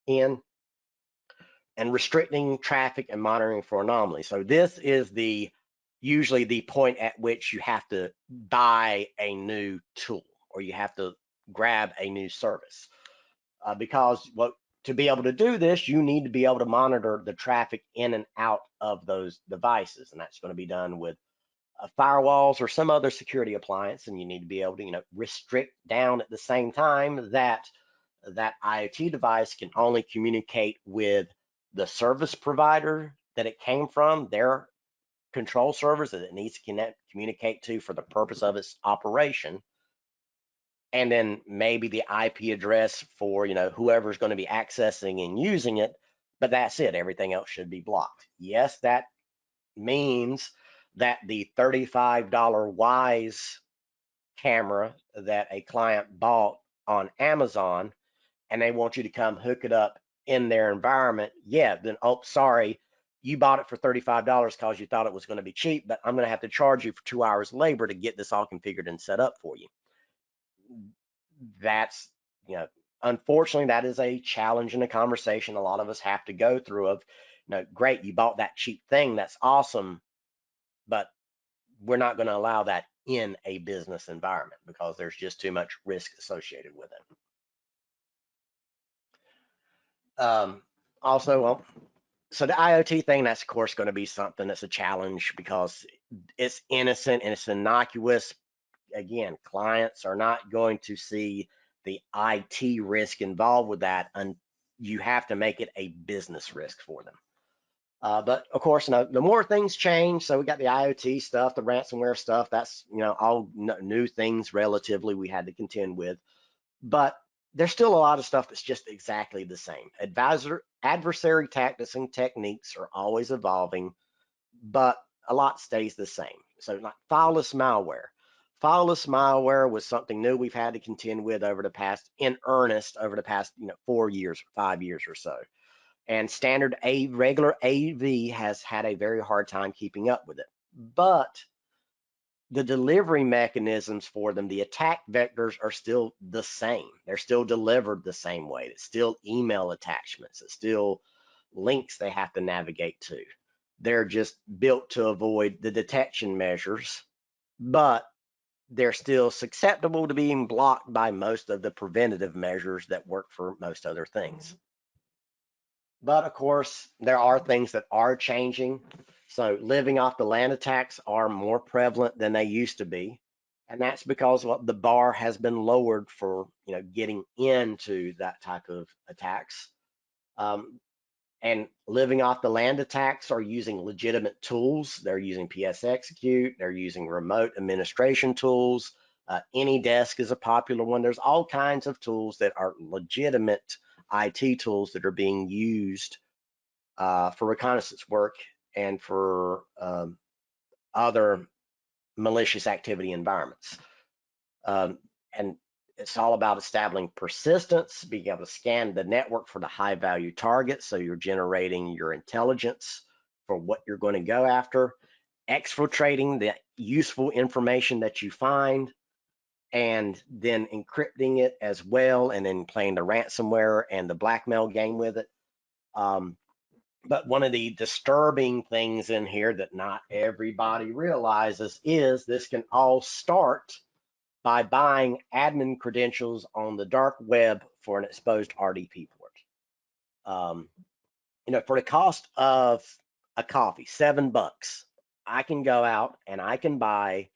in, and restricting traffic and monitoring for anomalies. So this is usually the point at which you have to buy a new tool, or you have to grab a new service, because to be able to do this, you need to be able to monitor the traffic in and out of those devices, and that's going to be done with firewalls or some other security appliance, and you need to be able to, restrict down at the same time that that IoT device can only communicate with the service provider that it came from, their control servers that it needs to communicate to for the purpose of its operation, and then maybe the IP address for whoever's going to be accessing and using it. But that's it. Everything else should be blocked. Yes, that means that the $35 Wise camera that a client bought on Amazon and they want you to come hook it up in their environment, yeah, then, oh, sorry, you bought it for $35 because you thought it was going to be cheap, but I'm going to have to charge you for 2 hours labor to get this all configured and set up for you. That's, unfortunately, that is a challenge and a conversation a lot of us have to go through of, great, you bought that cheap thing, that's awesome, but we're not going to allow that in a business environment because there's just too much risk associated with it. Also, well, so the IoT thing, that's of course going to be something that's a challenge because it's innocent and it's innocuous. Again, clients are not going to see the IT risk involved with that, and you have to make it a business risk for them. But of course, the more things change, so we got the IoT stuff, the ransomware stuff, that's all new things relatively we had to contend with. But there's still a lot of stuff that's just exactly the same. Adversary tactics and techniques are always evolving, but a lot stays the same. So like fileless malware. Fileless malware was something new we've had to contend with in earnest over the past 4 years, 5 years or so. And regular AV has had a very hard time keeping up with it. But the delivery mechanisms for them, the attack vectors are still the same. They're still delivered the same way. It's still email attachments. It's still links they have to navigate to. They're just built to avoid the detection measures, but they're still susceptible to being blocked by most of the preventative measures that work for most other things. But of course, there are things that are changing. So living off the land attacks are more prevalent than they used to be. And that's because the bar has been lowered for getting into that type of attacks. And living off the land attacks are using legitimate tools. They're using PS Execute. They're using remote administration tools. AnyDesk is a popular one. There's all kinds of tools that are legitimate IT tools that are being used for reconnaissance work and for other malicious activity environments. And it's all about establishing persistence, being able to scan the network for the high value targets. So you're generating your intelligence for what you're going to go after, exfiltrating the useful information that you find, and then encrypting it as well, and then playing the ransomware and the blackmail game with it. But one of the disturbing things in here that not everybody realizes is this can all start by buying admin credentials on the dark web for an exposed RDP port. For the cost of a coffee, $7, I can go out and I can buy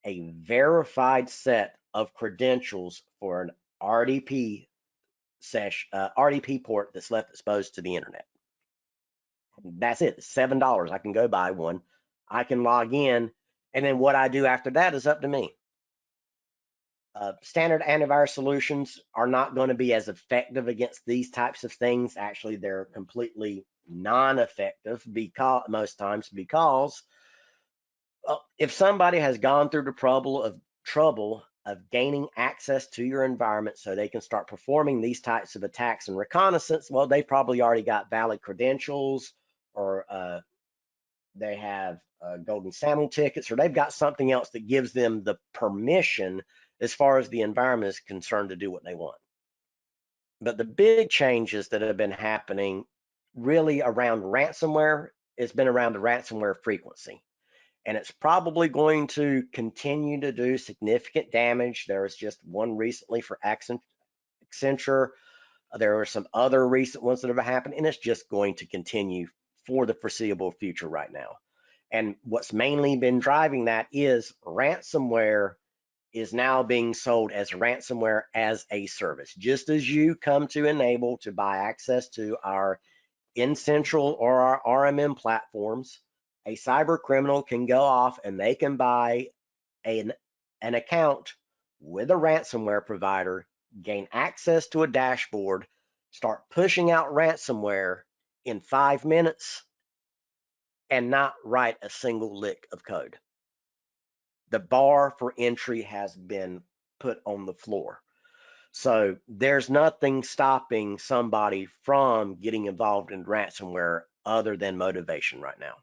a verified set of credentials for an RDP RDP port that's left exposed to the internet. That's it. $7. I can go buy one. I can log in, and then what I do after that is up to me. Standard antivirus solutions are not going to be as effective against these types of things. Actually, they're completely non-effective most times because if somebody has gone through the trouble of gaining access to your environment so they can start performing these types of attacks and reconnaissance, well, they probably already got valid credentials, or they have golden SAML tickets, or they've got something else that gives them the permission as far as the environment is concerned to do what they want. But the big changes that have been happening really around ransomware has been around the ransomware frequency. And it's probably going to continue to do significant damage. There was just one recently for Accenture. There are some other recent ones that have happened, and it's just going to continue for the foreseeable future right now. And what's mainly been driving that is ransomware is now being sold as ransomware as a service. Just as you come to enable to buy access to our N-Central or our RMM platforms, a cyber criminal can go off and they can buy an account with a ransomware provider, gain access to a dashboard, start pushing out ransomware in 5 minutes, and not write a single lick of code. The bar for entry has been put on the floor. So there's nothing stopping somebody from getting involved in ransomware other than motivation right now.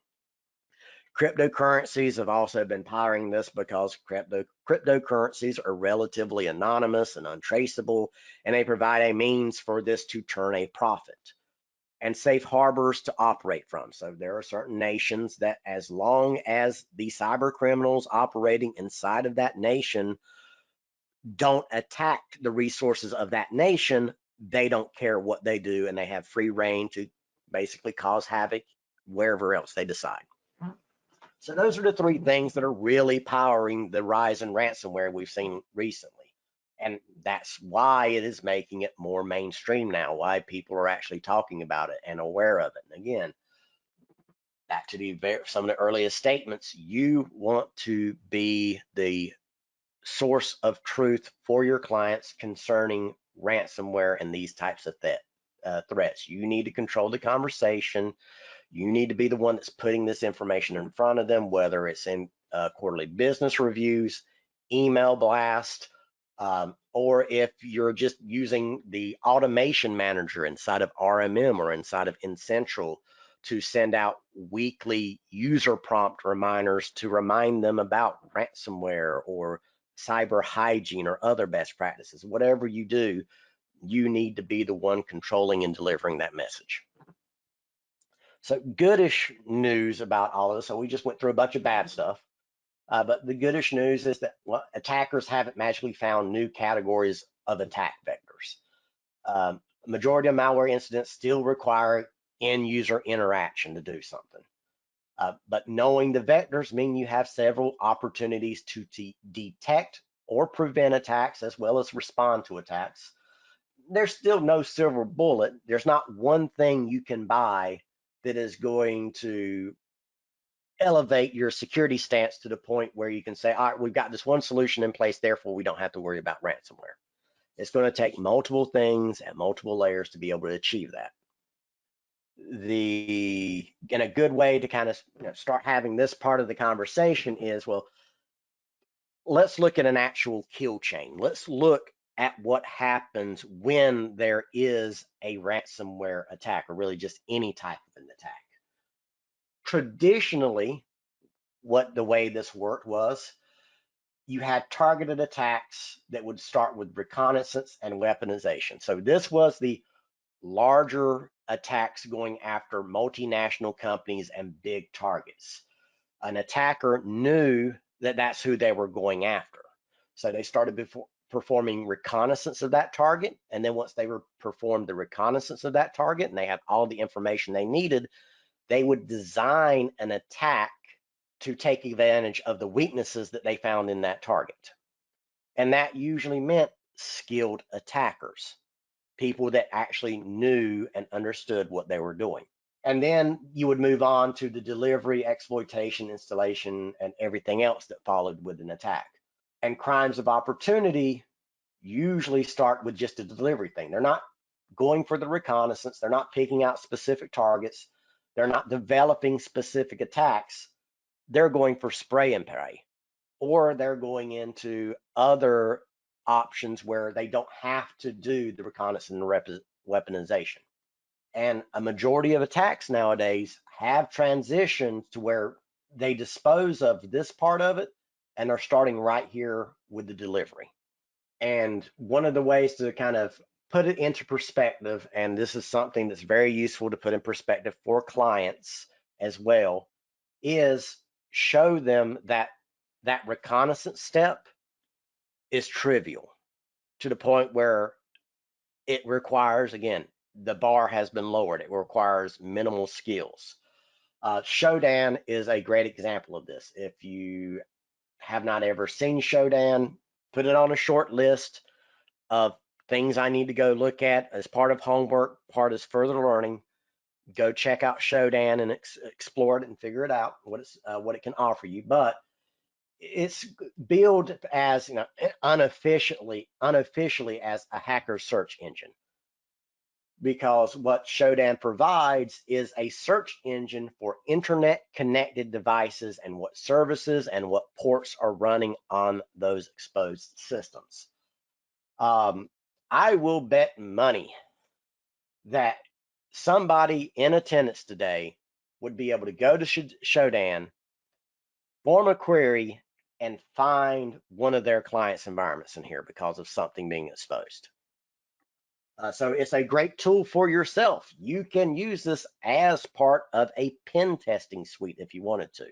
Cryptocurrencies have also been powering this because cryptocurrencies are relatively anonymous and untraceable, and they provide a means for this to turn a profit and safe harbors to operate from. So there are certain nations that, as long as the cyber criminals operating inside of that nation don't attack the resources of that nation, they don't care what they do, and they have free reign to basically cause havoc wherever else they decide. So those are the three things that are really powering the rise in ransomware we've seen recently. And that's why it is making it more mainstream now, why people are actually talking about it and aware of it. And again, back to some of the earliest statements, you want to be the source of truth for your clients concerning ransomware and these types of threats. You need to control the conversation. You need to be the one that's putting this information in front of them, whether it's in quarterly business reviews, email blast, or if you're just using the automation manager inside of RMM or inside of N-Central to send out weekly user prompt reminders to remind them about ransomware or cyber hygiene or other best practices. Whatever you do, you need to be the one controlling and delivering that message. So goodish news about all of this. So we just went through a bunch of bad stuff, but the goodish news is that attackers haven't magically found new categories of attack vectors. Majority of malware incidents still require end user interaction to do something. But knowing the vectors mean you have several opportunities to detect or prevent attacks as well as respond to attacks. There's still no silver bullet. There's not one thing you can buy that is going to elevate your security stance to the point where you can say, all right, we've got this one solution in place, therefore we don't have to worry about ransomware. It's going to take multiple things at multiple layers to be able to achieve that. And a good way to kind of start having this part of the conversation is, well, let's look at an actual kill chain. Let's look at what happens when there is a ransomware attack, or really just any type of an attack. Traditionally, the way this worked was you had targeted attacks that would start with reconnaissance and weaponization. So this was the larger attacks going after multinational companies and big targets. An attacker knew that that's who they were going after. So they started performing reconnaissance of that target. And then once they performed the reconnaissance of that target and they had all the information they needed, they would design an attack to take advantage of the weaknesses that they found in that target. And that usually meant skilled attackers, people that actually knew and understood what they were doing. And then you would move on to the delivery, exploitation, installation, and everything else that followed with an attack. And crimes of opportunity usually start with just a delivery thing. They're not going for the reconnaissance. They're not picking out specific targets. They're not developing specific attacks. They're going for spray and pray, or they're going into other options where they don't have to do the reconnaissance and weaponization. And a majority of attacks nowadays have transitioned to where they dispose of this part of it and are starting right here with the delivery. And one of the ways to kind of put it into perspective, and this is something that's very useful to put in perspective for clients as well, is show them that that reconnaissance step is trivial to the point where it requires, again, the bar has been lowered. It requires minimal skills. Shodan is a great example of this. If you have not ever seen Shodan, put it on a short list of things I need to go look at as part of homework, part is further learning. Go check out Shodan and explore it and figure it out what it can offer you. But it's billed as, you know, unofficially as a hacker search engine, because what Shodan provides is a search engine for internet connected devices and what services and what ports are running on those exposed systems. I will bet money that somebody in attendance today would be able to go to Shodan, form a query, and find one of their clients' environments in here because of something being exposed. So it's a great tool for yourself. You can use this as part of a pen testing suite if you wanted to.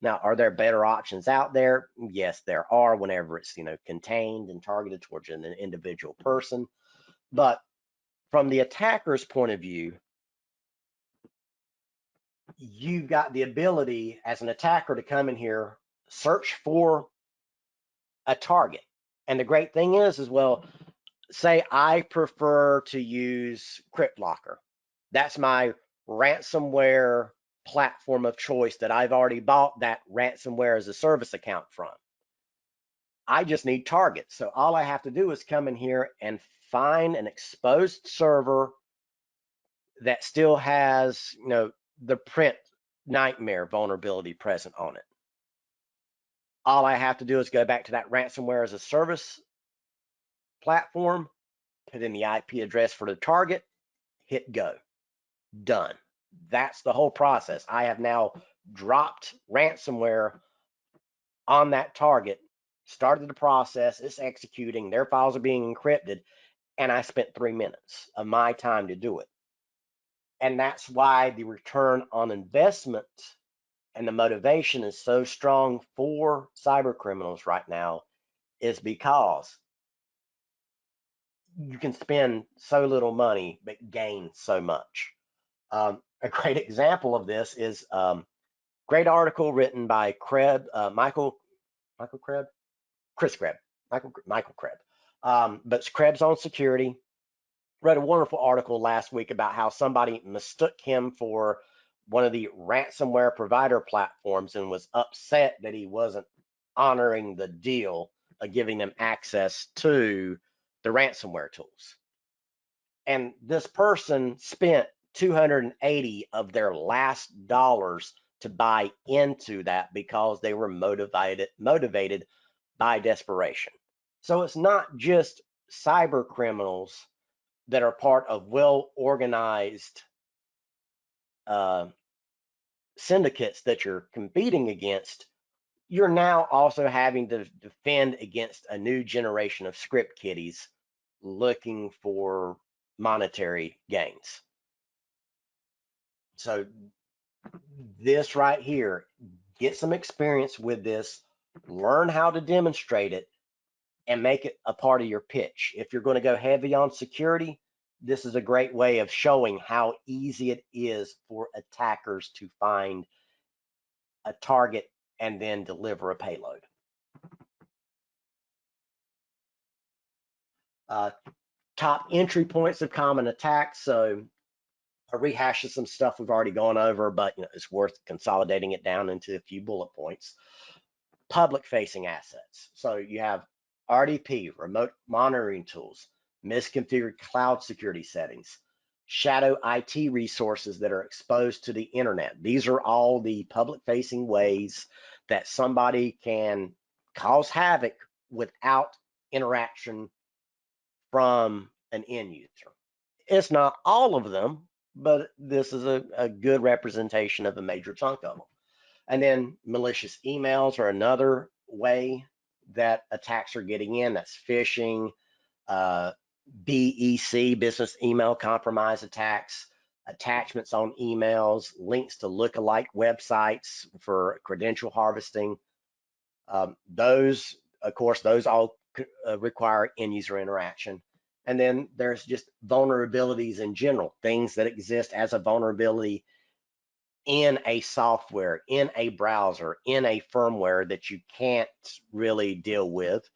Now, are there better options out there? Yes, there are, whenever it's, you know, contained and targeted towards an individual person. But from the attacker's point of view, you've got the ability as an attacker to come in here, search for a target. And the great thing is well, say I prefer to use BitLocker. That's my ransomware platform of choice that I've already bought that ransomware as a service account from. I just need targets. So all I have to do is come in here and find an exposed server that still has, you know, the print nightmare vulnerability present on it. All I have to do is go back to that ransomware as a service platform, put in the IP address for the target, hit go, done. That's the whole process. I have now dropped ransomware on that target, started the process, it's executing, their files are being encrypted, and I spent 3 minutes of my time to do it. And that's why the return on investment and the motivation is so strong for cyber criminals right now, is because you can spend so little money but gain so much. A great example of this is great article written by Michael Krebs, Chris Krebs, Michael Krebs. But it's Krebs on security. Read a wonderful article last week about how somebody mistook him for one of the ransomware provider platforms and was upset that he wasn't honoring the deal of giving them access to the ransomware tools. And this person spent 280 of their last dollars to buy into that because they were motivated by desperation. So it's not just cyber criminals that are part of well-organized syndicates that you're competing against. You're now also having to defend against a new generation of script kiddies looking for monetary gains. So this right here, get some experience with this, learn how to demonstrate it, and make it a part of your pitch. If you're going to go heavy on security, this is a great way of showing how easy it is for attackers to find a target and then deliver a payload. Top entry points of common attacks. So I rehashed some stuff we've already gone over, but you know, it's worth consolidating it down into a few bullet points. Public facing assets. So you have RDP, remote monitoring tools, misconfigured cloud security settings, shadow IT resources that are exposed to the internet. These are all the public facing ways that somebody can cause havoc without interaction from an end user. It's not all of them, but this is a good representation of a major chunk of them. And then malicious emails are another way that attacks are getting in. That's phishing, BEC, business email compromise attacks, attachments on emails, links to lookalike websites for credential harvesting. Those, of course, those all require end user interaction. And then there's just vulnerabilities in general, things that exist as a vulnerability in a software, in a browser, in a firmware that you can't really deal with,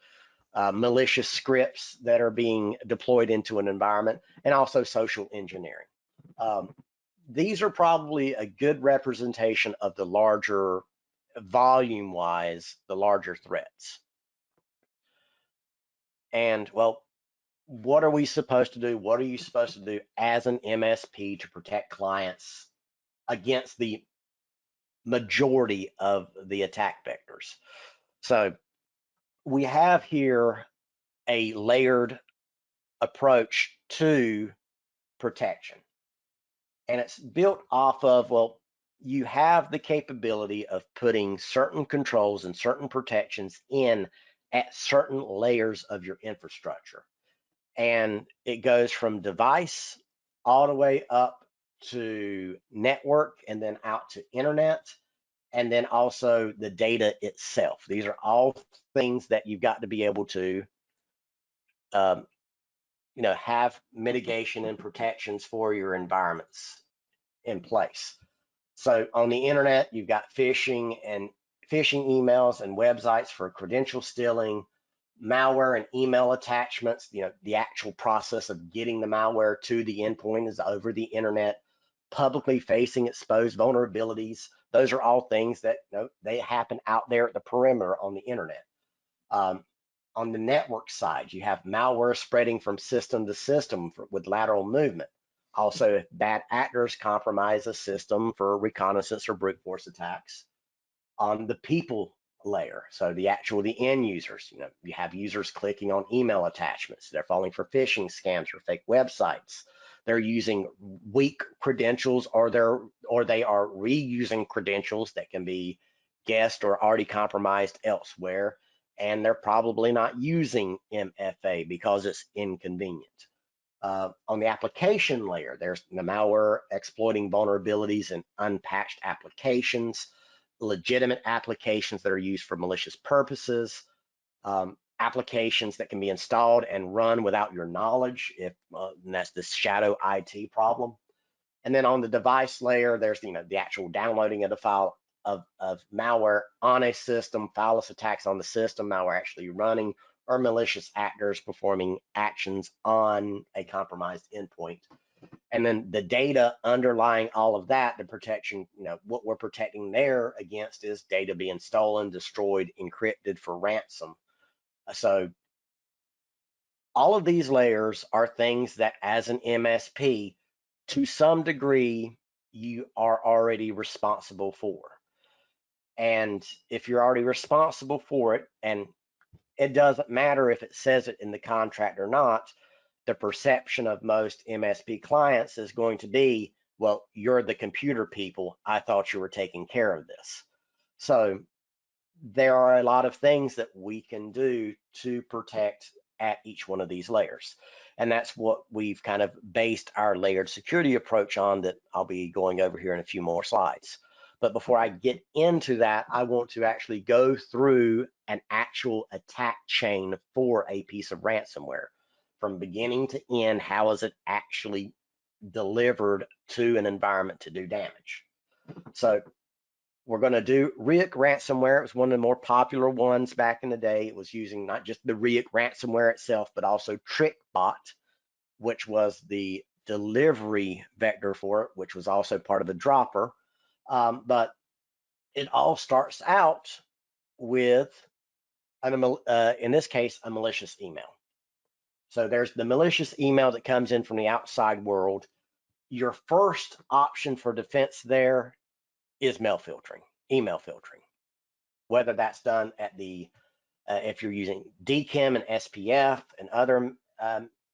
malicious scripts that are being deployed into an environment, and also social engineering. These are probably a good representation of the larger, volume-wise, the larger threats. And well, what are we supposed to do? What are you supposed to do as an MSP to protect clients against the majority of the attack vectors? So we have here a layered approach to protection. And it's built off of, well, you have the capability of putting certain controls and certain protections in at certain layers of your infrastructure. And it goes from device all the way up to network and then out to internet, and then also the data itself. These are all things that you've got to be able to um, have mitigation and protections for your environments in place. So on the internet, you've got phishing emails and websites for credential stealing, malware and email attachments. The actual process of getting the malware to the endpoint is over the internet. Publicly facing exposed vulnerabilities. Those are all things that they happen out there at the perimeter on the internet. On the network side, you have malware spreading from system to system with lateral movement. Also, if bad actors compromise a system for reconnaissance or brute force attacks. On the people layer, so the end users, you have users clicking on email attachments. They're falling for phishing scams or fake websites. They're using weak credentials, or they are reusing credentials that can be guessed or already compromised elsewhere, and they're probably not using MFA because it's inconvenient. On the application layer, there's the malware exploiting vulnerabilities in unpatched applications, legitimate applications that are used for malicious purposes, applications that can be installed and run without your knowledge, and that's the shadow IT problem. And then on the device layer, there's the actual downloading of the file of malware on a system, fileless attacks on the system, malware actually running, or malicious actors performing actions on a compromised endpoint. And then the data underlying all of that, the protection, what we're protecting there against is data being stolen, destroyed, encrypted for ransom. So all of these layers are things that as an MSP, to some degree, you are already responsible for. And if you're already responsible for it, and it doesn't matter if it says it in the contract or not, the perception of most MSP clients is going to be, well, you're the computer people. I thought you were taking care of this. So there are a lot of things that we can do to protect at each one of these layers. And that's what we've kind of based our layered security approach on, that I'll be going over here in a few more slides. But before I get into that, I want to actually go through an actual attack chain for a piece of ransomware. From beginning to end, how is it actually delivered to an environment to do damage? So we're going to do RIC ransomware. It was one of the more popular ones back in the day. It was using not just the RIC ransomware itself, but also TrickBot, which was the delivery vector for it, which was also part of the dropper. But it all starts out with, in this case, a malicious email. So there's the malicious email that comes in from the outside world. Your first option for defense there is email filtering, whether that's done at the, if you're using DKIM and SPF and other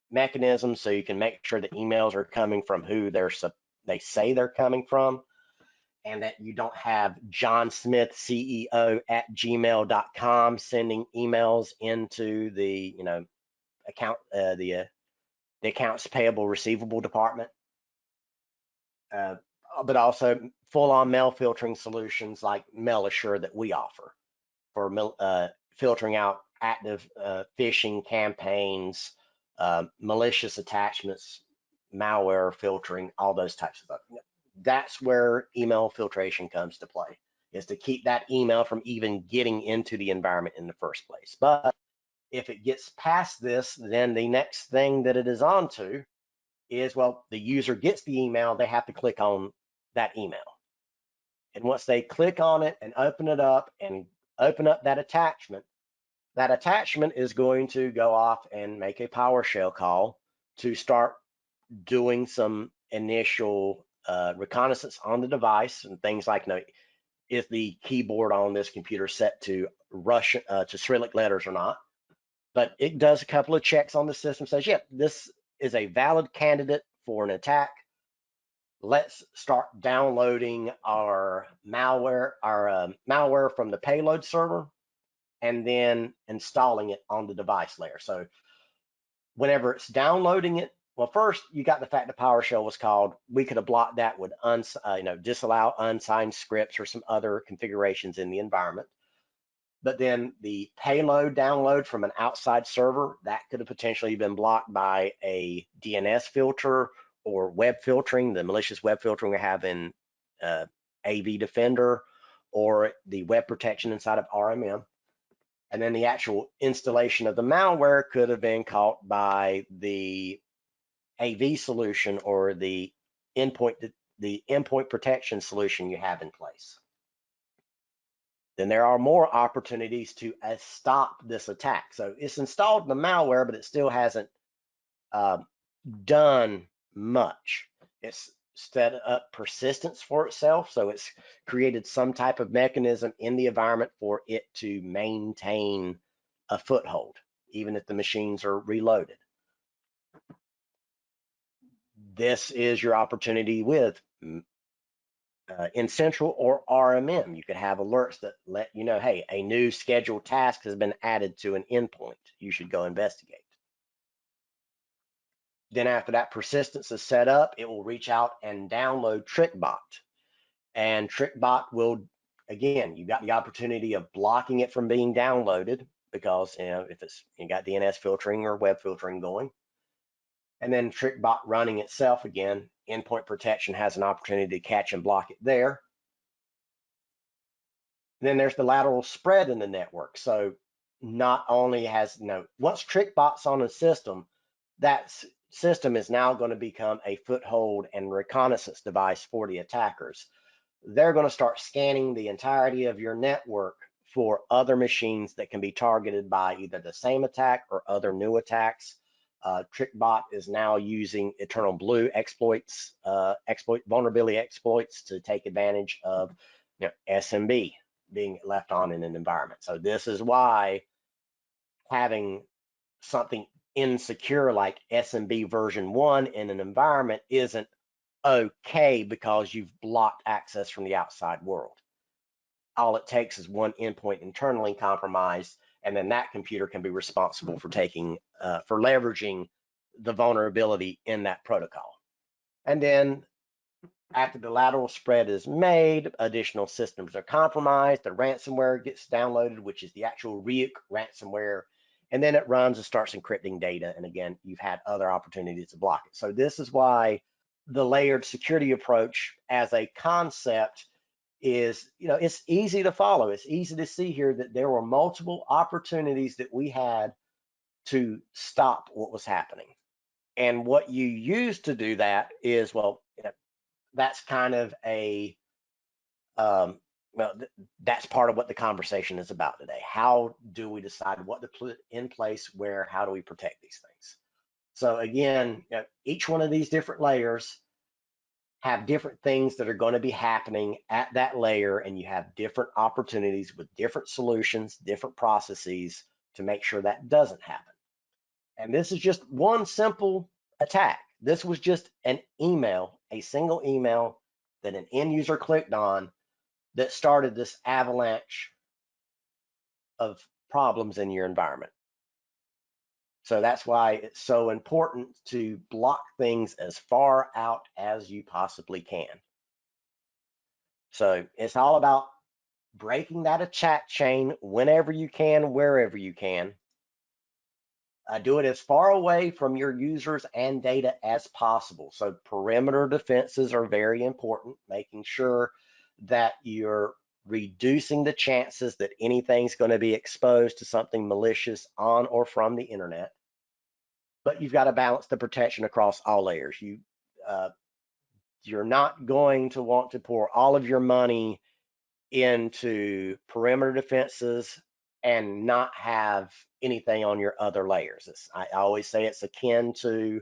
mechanisms, so you can make sure that emails are coming from who they say they're coming from, and that you don't have John Smith, CEO at gmail.com sending emails into the, account, the accounts payable receivable department. But also full-on mail filtering solutions like MailAssure that we offer for filtering out active phishing campaigns, malicious attachments, malware filtering, all those types of stuff. that's where email filtration comes to play, is to keep that email from even getting into the environment in the first place. But if it gets past this, then the next thing that it is on to is, well, the user gets the email, they have to click on that email. And once they click on it and open it up and open up that attachment is going to go off and make a PowerShell call to start doing some initial reconnaissance on the device and things like, is the keyboard on this computer set to Russian to Cyrillic letters or not? But it does a couple of checks on the system, says, yep, this is a valid candidate for an attack. Let's start downloading our malware from the payload server and then installing it on the device layer. So whenever it's downloading it, well, first you got the fact that PowerShell was called. We could have blocked that with disallow unsigned scripts or some other configurations in the environment. But then the payload download from an outside server, that could have potentially been blocked by a DNS filter or web filtering, the malicious web filtering we have in AV Defender, or the web protection inside of RMM. And then the actual installation of the malware could have been caught by the AV solution or the endpoint protection solution you have in place. Then there are more opportunities to stop this attack. So it's installed the malware, but it still hasn't done much. It's set up persistence for itself. So it's created some type of mechanism in the environment for it to maintain a foothold, even if the machines are reloaded. This is your opportunity with in Central or RMM. You could have alerts that let you know, hey, a new scheduled task has been added to an endpoint. You should go investigate. Then after that persistence is set up, it will reach out and download TrickBot. And TrickBot will, again, you got the opportunity of blocking it from being downloaded because, if you got DNS filtering or web filtering going. And then TrickBot running itself again, endpoint protection has an opportunity to catch and block it there. Then there's the lateral spread in the network. So not only has, once TrickBot's on a system, that system is now going to become a foothold and reconnaissance device for the attackers. They're going to start scanning the entirety of your network for other machines that can be targeted by either the same attack or other new attacks. TrickBot is now using Eternal Blue exploits, vulnerability exploits to take advantage of SMB being left on in an environment. So this is why having something insecure like SMB version 1 in an environment isn't okay because you've blocked access from the outside world. All it takes is one endpoint internally compromised, and then that computer can be responsible for leveraging the vulnerability in that protocol. And then after the lateral spread is made, additional systems are compromised, the ransomware gets downloaded, which is the actual Ryuk ransomware, and then it runs and starts encrypting data. And again, you've had other opportunities to block it. So this is why the layered security approach as a concept is, it's easy to follow. It's easy to see here that there were multiple opportunities that we had to stop what was happening. And what you use to do that is, that's kind of that's part of what the conversation is about today. How do we decide what to put in place where? How do we protect these things? So again, each one of these different layers have different things that are going to be happening at that layer, and you have different opportunities with different solutions, different processes to make sure that doesn't happen. And this is just one simple attack. This was just an email, a single email that an end user clicked on that started this avalanche of problems in your environment. So that's why it's so important to block things as far out as you possibly can. So it's all about breaking that attack chain whenever you can, wherever you can. Do it as far away from your users and data as possible. So perimeter defenses are very important, making sure that you're reducing the chances that anything's going to be exposed to something malicious on or from the internet. But you've got to balance the protection across all layers. You're not going to want to pour all of your money into perimeter defenses and not have anything on your other layers. I always say it's akin to,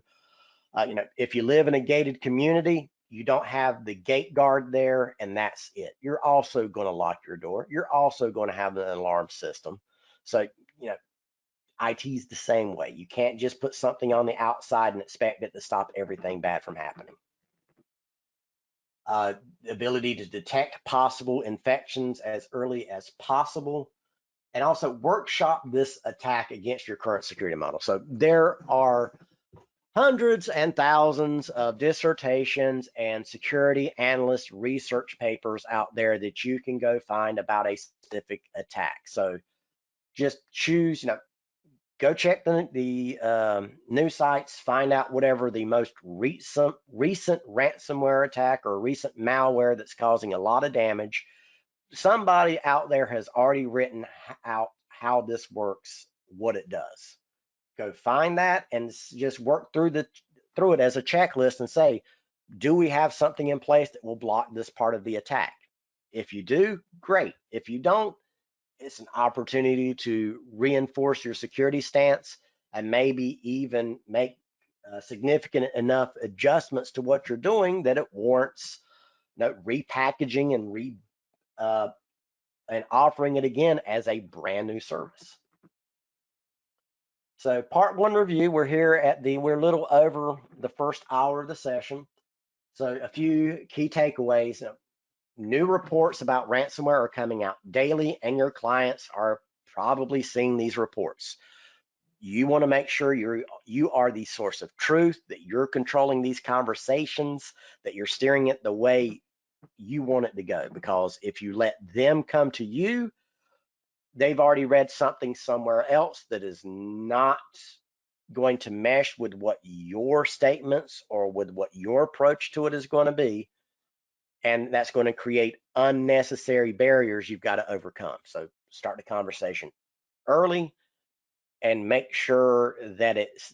if you live in a gated community, you don't have the gate guard there, and that's it. You're also going to lock your door. You're also going to have an alarm system. So, IT's the same way. You can't just put something on the outside and expect it to stop everything bad from happening. The ability to detect possible infections as early as possible, and also workshop this attack against your current security model. So there are hundreds and thousands of dissertations and security analyst research papers out there that you can go find about a specific attack. So just choose, go check the news sites, find out whatever the most recent ransomware attack or recent malware that's causing a lot of damage. Somebody out there has already written out how this works, what it does. Go find that and just work through it as a checklist and say, do we have something in place that will block this part of the attack? If you do, great. If you don't, it's an opportunity to reinforce your security stance and maybe even make significant enough adjustments to what you're doing that it warrants repackaging and offering it again as a brand new service. So part one review, we're a little over the first hour of the session. So a few key takeaways. New reports about ransomware are coming out daily, and your clients are probably seeing these reports. You want to make sure you are the source of truth, that you're controlling these conversations, that you're steering it the way you want it to go. Because if you let them come to you, they've already read something somewhere else that is not going to mesh with what your statements or with what your approach to it is going to be. And that's going to create unnecessary barriers you've got to overcome. So start the conversation early and make sure that it's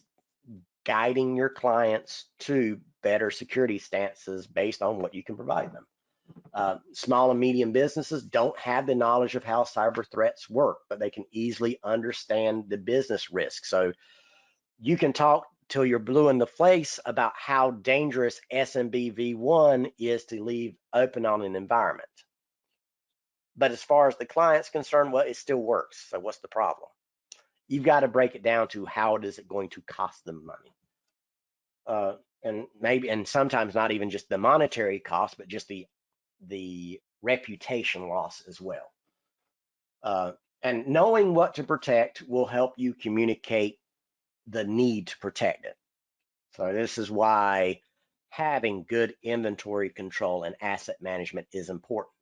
guiding your clients to better security stances based on what you can provide them. Small and medium businesses don't have the knowledge of how cyber threats work, but they can easily understand the business risk. So you can talk till you're blue in the face about how dangerous SMB v1 is to leave open on an environment. But as far as the client's concerned, well, it still works. So what's the problem? You've got to break it down to how is it going to cost them money. And sometimes not even just the monetary cost, but just the reputation loss as well. And knowing what to protect will help you communicate the need to protect it. So this is why having good inventory control and asset management is important.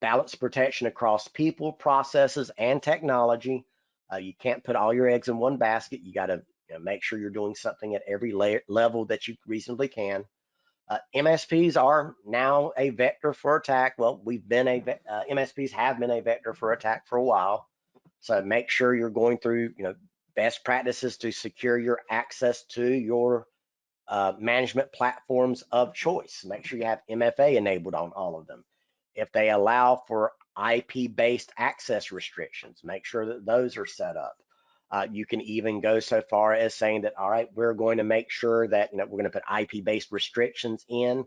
Balanced protection across people, processes, and technology. You can't put all your eggs in one basket. You got to make sure you're doing something at every level that you reasonably can. MSPs are now a vector for attack. Well, MSPs have been a vector for attack for a while. So make sure you're going through, best practices to secure your access to your management platforms of choice. Make sure you have MFA enabled on all of them. If they allow for IP-based access restrictions, make sure that those are set up. You can even go so far as saying that, all right, we're going to make sure that we're going to put IP-based restrictions in,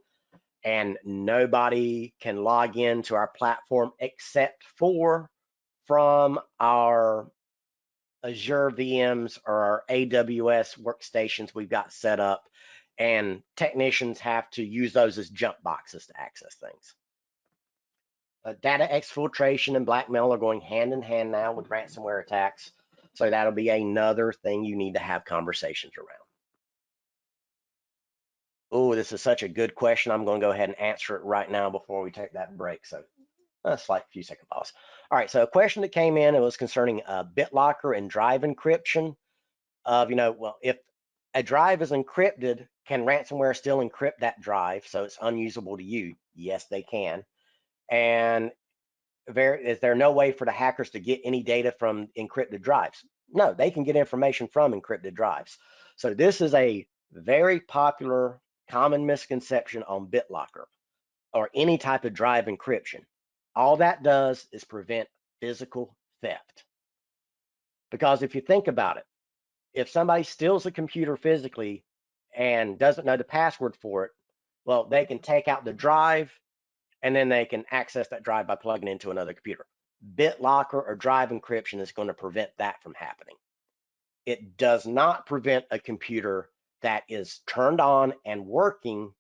and nobody can log into our platform except for from our Azure VMs or our AWS workstations we've got set up, and technicians have to use those as jump boxes to access things. Data exfiltration and blackmail are going hand in hand now with ransomware attacks. So that'll be another thing you need to have conversations around. Oh, this is such a good question. I'm going to go ahead and answer it right now before we take that break. So a slight few second pause. All right, so a question that came in, it was concerning BitLocker and drive encryption. of, well, if a drive is encrypted, can ransomware still encrypt that drive so it's unusable to you? Yes, they can. And is there no way for the hackers to get any data from encrypted drives? No, they can get information from encrypted drives. So this is a very popular, common misconception on BitLocker or any type of drive encryption. All that does is prevent physical theft. Because if you think about it, if somebody steals a computer physically and doesn't know the password for it, well, they can take out the drive and then they can access that drive by plugging into another computer. BitLocker or drive encryption is going to prevent that from happening. It does not prevent a computer that is turned on and working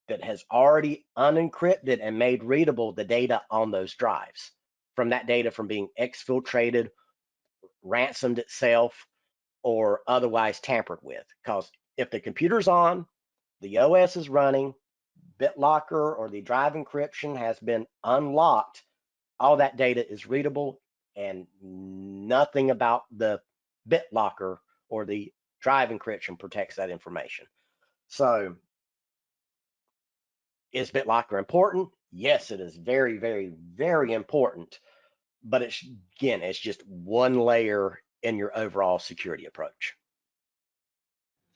that has already unencrypted and made readable the data on those drives from that data from being exfiltrated, ransomed itself, or otherwise tampered with. Because if the computer's on, the OS is running, BitLocker or the drive encryption has been unlocked, all that data is readable and nothing about the BitLocker or the drive encryption protects that information. So is BitLocker important? Yes, it is very, very, very important. But it's just one layer in your overall security approach.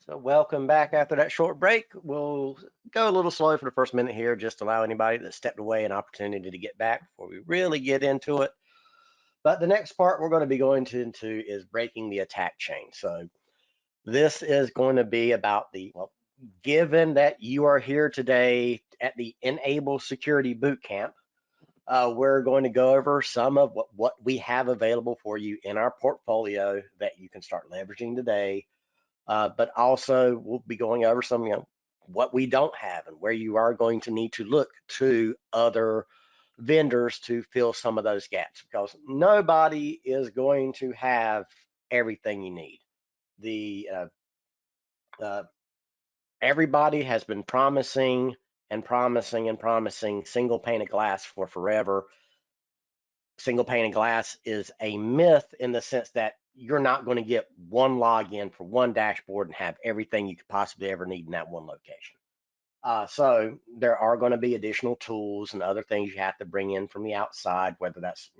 So welcome back after that short break. We'll go a little slow for the first minute here, just allow anybody that stepped away an opportunity to get back before we really get into it. But the next part we're going to be going into is breaking the attack chain. So this is going to be about well, given that you are here today at the Enable Security Bootcamp, we're going to go over some of what we have available for you in our portfolio that you can start leveraging today. But also we'll be going over some, what we don't have and where you are going to need to look to other vendors to fill some of those gaps, because nobody is going to have everything you need. Everybody has been promising and promising and promising single pane of glass for forever. Single pane of glass is a myth in the sense that you're not going to get one login for one dashboard and have everything you could possibly ever need in that one location. So there are going to be additional tools and other things you have to bring in from the outside, whether that's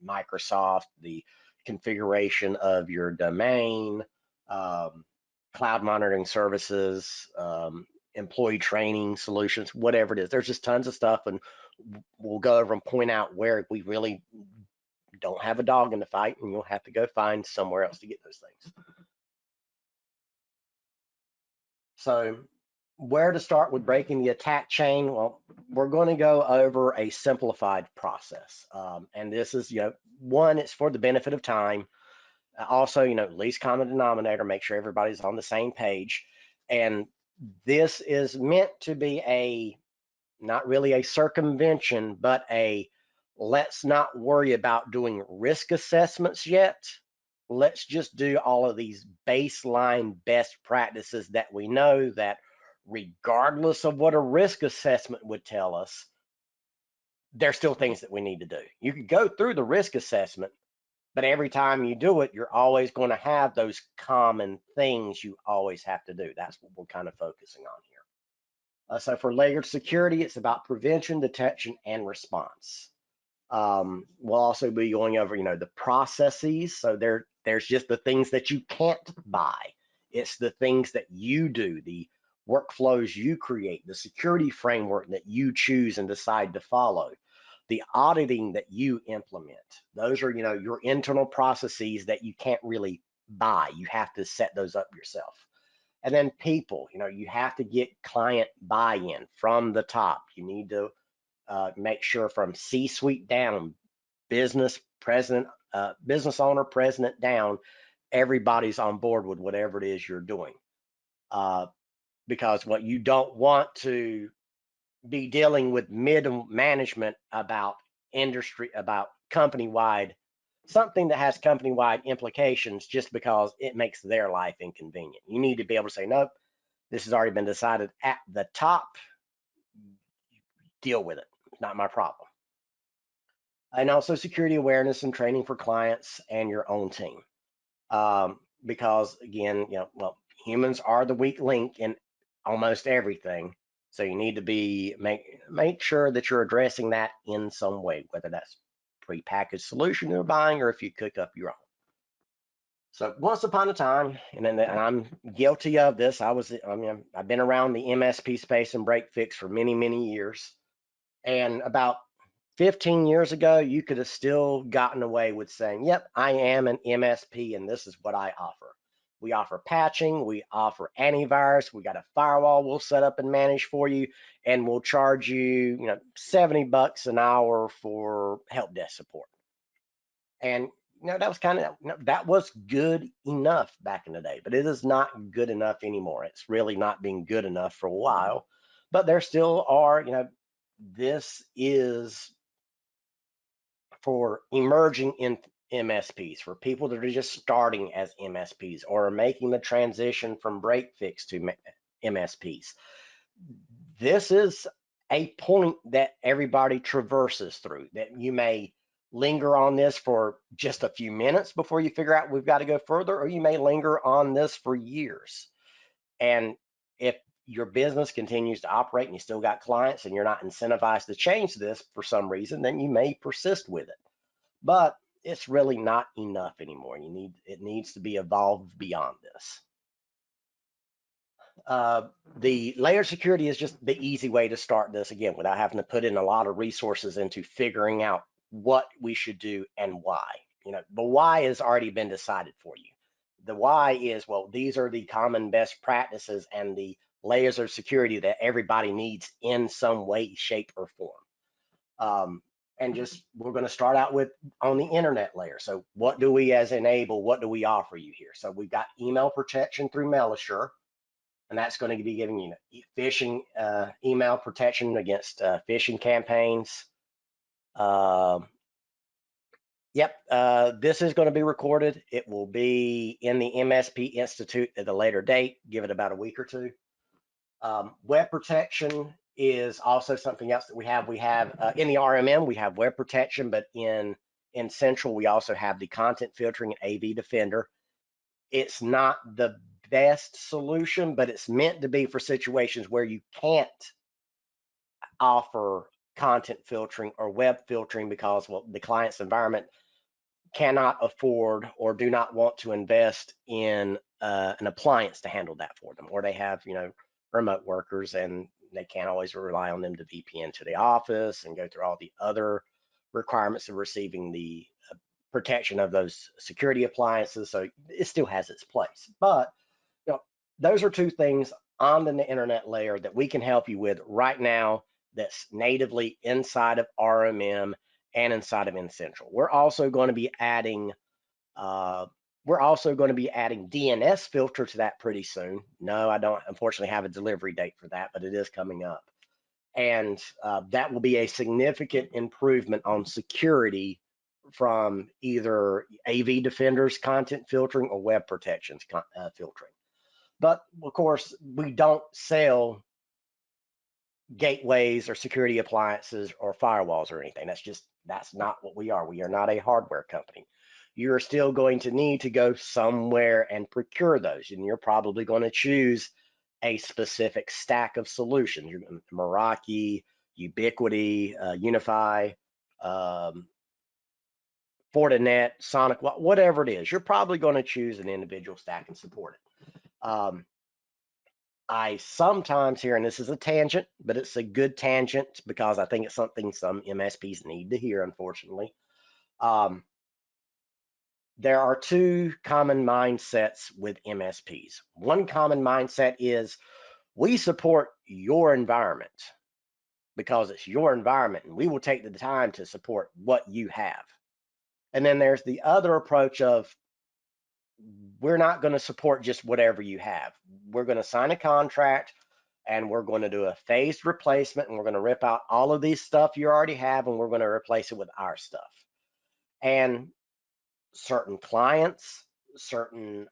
Microsoft, the configuration of your domain, cloud monitoring services, employee training solutions, whatever it is. There's just tons of stuff, and we'll go over and point out where we really don't have a dog in the fight, and you'll have to go find somewhere else to get those things. So where to start with breaking the attack chain? Well, we're going to go over a simplified process. And this is, one, it's for the benefit of time. Also, least common denominator, make sure everybody's on the same page. And this is meant to be not really a circumvention, but let's not worry about doing risk assessments yet. Let's just do all of these baseline best practices that we know that regardless of what a risk assessment would tell us, there's still things that we need to do. You could go through the risk assessment, but every time you do it, you're always going to have those common things you always have to do. That's what we're kind of focusing on here. So for layered security, it's about prevention, detection, and response. We'll also be going over, the processes. So there's just the things that you can't buy. It's the things that you do, the workflows you create, the security framework that you choose and decide to follow, the auditing that you implement. Those are, your internal processes that you can't really buy. You have to set those up yourself. And then people, you have to get client buy-in from the top. You need to make sure from C-suite down, business owner, president down, everybody's on board with whatever it is you're doing. Because what you don't want to be dealing with mid management about industry, about company-wide, something that has company-wide implications just because it makes their life inconvenient. You need to be able to say, nope, this has already been decided at the top, deal with it, it's not my problem. And also security awareness and training for clients and your own team. because again, well, humans are the weak link in almost everything. So you need to make sure that you're addressing that in some way, whether that's prepackaged solution you're buying or if you cook up your own. So once upon a time, and I'm guilty of this. I've been around the MSP space and break fix for many, many years. And about 15 years ago, you could have still gotten away with saying, yep, I am an MSP and this is what I offer. We offer patching, we offer antivirus, we got a firewall we'll set up and manage for you, and we'll charge you, $70 an hour for help desk support. And that was that was good enough back in the day, but it is not good enough anymore. It's really not been good enough for a while. But there still are, this is for emerging in MSPs, for people that are just starting as MSPs or are making the transition from break fix to MSPs. This is a point that everybody traverses through, that you may linger on this for just a few minutes before you figure out we've got to go further, or you may linger on this for years. And if your business continues to operate and you still got clients and you're not incentivized to change this for some reason, then you may persist with it. But it's really not enough anymore. It needs to be evolved beyond this. The layer security is just the easy way to start this again without having to put in a lot of resources into figuring out what we should do and why. The why has already been decided for you. The why is, well, these are the common best practices and the layers of security that everybody needs in some way, shape, or form. And just we're going to start out with on the internet layer. So what do we as enable? What do we offer you here? So we've got email protection through MailerSure, and that's going to be giving you phishing email protection against phishing campaigns. This is going to be recorded. It will be in the MSP Institute at a later date. Give it about a week or two. Web protection is also something else that we have. We have in the RMM, we have web protection, but in Central, we also have the content filtering and AV Defender. It's not the best solution, but it's meant to be for situations where you can't offer content filtering or web filtering because, well, the client's environment cannot afford or do not want to invest in an appliance to handle that for them, or they have, remote workers and they can't always rely on them to VPN to the office and go through all the other requirements of receiving the protection of those security appliances. So it still has its place. But those are two things on the internet layer that we can help you with right now that's natively inside of RMM and inside of N-Central. We're also going to be adding DNS filter to that pretty soon. No, I don't unfortunately have a delivery date for that, but it is coming up. And that will be a significant improvement on security from either AV Defender's content filtering or web protections filtering. But of course, we don't sell gateways or security appliances or firewalls or anything. That's not what we are. We are not a hardware company. You're still going to need to go somewhere and procure those, and you're probably going to choose a specific stack of solutions. You're Meraki, Ubiquity, Unify, Fortinet, Sonic, whatever it is. You're probably going to choose an individual stack and support it. I sometimes hear, and this is a tangent, but it's a good tangent because I think it's something some MSPs need to hear, unfortunately. There are two common mindsets with MSPs. One common mindset is we support your environment because it's your environment and we will take the time to support what you have. And then there's the other approach of we're not going to support just whatever you have. We're going to sign a contract and we're going to do a phased replacement and we're going to rip out all of these stuff you already have and we're going to replace it with our stuff. And certain clients, certain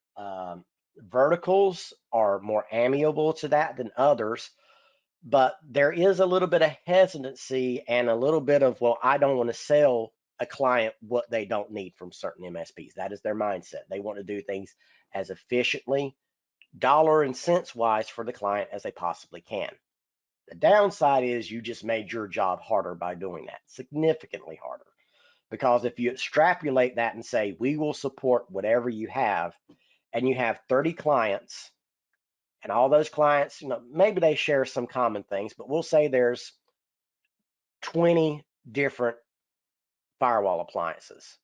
verticals are more amiable to that than others, but there is a little bit of hesitancy and a little bit of, well, I don't want to sell a client what they don't need from certain MSPs. That is their mindset. They want to do things as efficiently, dollar and cents wise, for the client as they possibly can. The downside is you just made your job harder by doing that, significantly harder. Because if you extrapolate that and say, we will support whatever you have, and you have 30 clients, and all those clients, maybe they share some common things, but we'll say there's 20 different firewall appliances.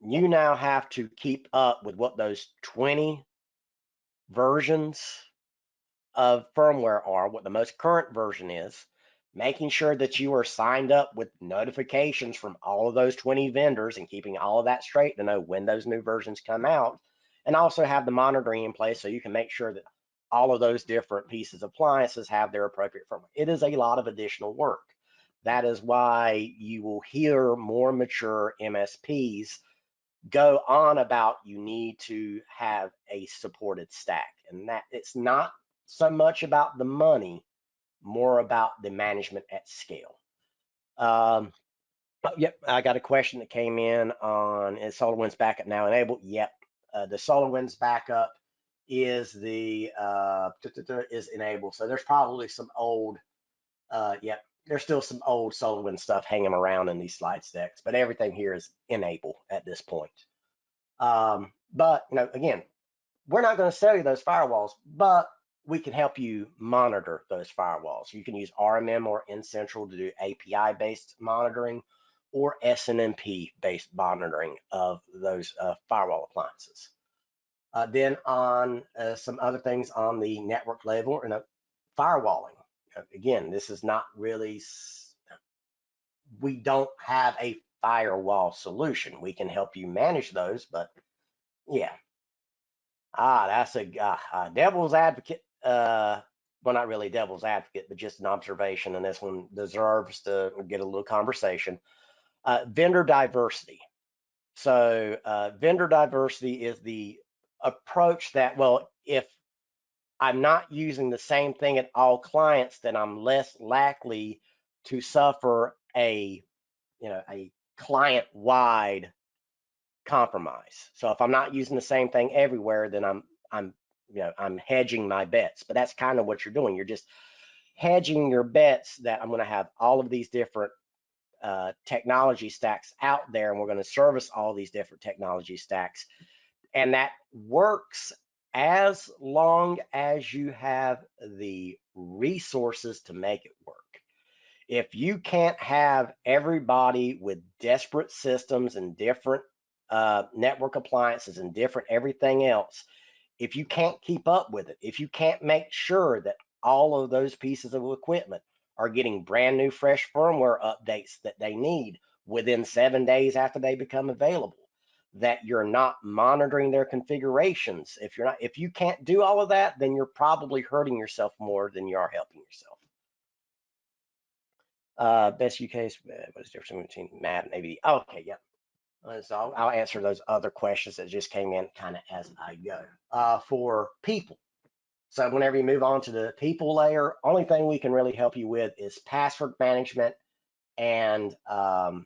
You now have to keep up with what those 20 versions of firmware are, what the most current version is, making sure that you are signed up with notifications from all of those 20 vendors and keeping all of that straight to know when those new versions come out, and also have the monitoring in place so you can make sure that all of those different pieces of appliances have their appropriate firmware. It is a lot of additional work. That is why you will hear more mature MSPs go on about you need to have a supported stack, and that it's not so much about the money, more about the management at scale. Yep, I got a question that came in on, is SolarWinds backup now enabled? Yep, the SolarWinds backup is is enabled. So there's probably some old, yep, there's still some old SolarWinds stuff hanging around in these slide decks, but everything here is enabled at this point. But again, we're not going to sell you those firewalls, but we can help you monitor those firewalls. You can use RMM or N-Central to do API-based monitoring, or SNMP-based monitoring of those firewall appliances. Then on some other things on the network level, firewalling. Again, this is not really, we don't have a firewall solution. We can help you manage those, but yeah. That's a devil's advocate. Well, not really devil's advocate, but just an observation, and this one deserves to get a little conversation. Vendor diversity. So vendor diversity is the approach that, well, if I'm not using the same thing at all clients, then I'm less likely to suffer a client-wide compromise. So if I'm not using the same thing everywhere, then I'm hedging my bets. But that's kind of what you're doing. You're just hedging your bets that I'm going to have all of these different technology stacks out there, and we're going to service all these different technology stacks. And that works as long as you have the resources to make it work. If you can't have everybody with disparate systems and different network appliances and different everything else, if you can't keep up with it, if you can't make sure that all of those pieces of equipment are getting brand new fresh firmware updates that they need within 7 days after they become available, that you're not monitoring their configurations, if you can't do all of that, then you're probably hurting yourself more than you are helping yourself. Best UK's, what is the difference between MAD and AVD? Okay, yeah. So I'll answer those other questions that just came in kind of as I go. For people, so whenever you move on to the people layer, only thing we can really help you with is password management and MFA.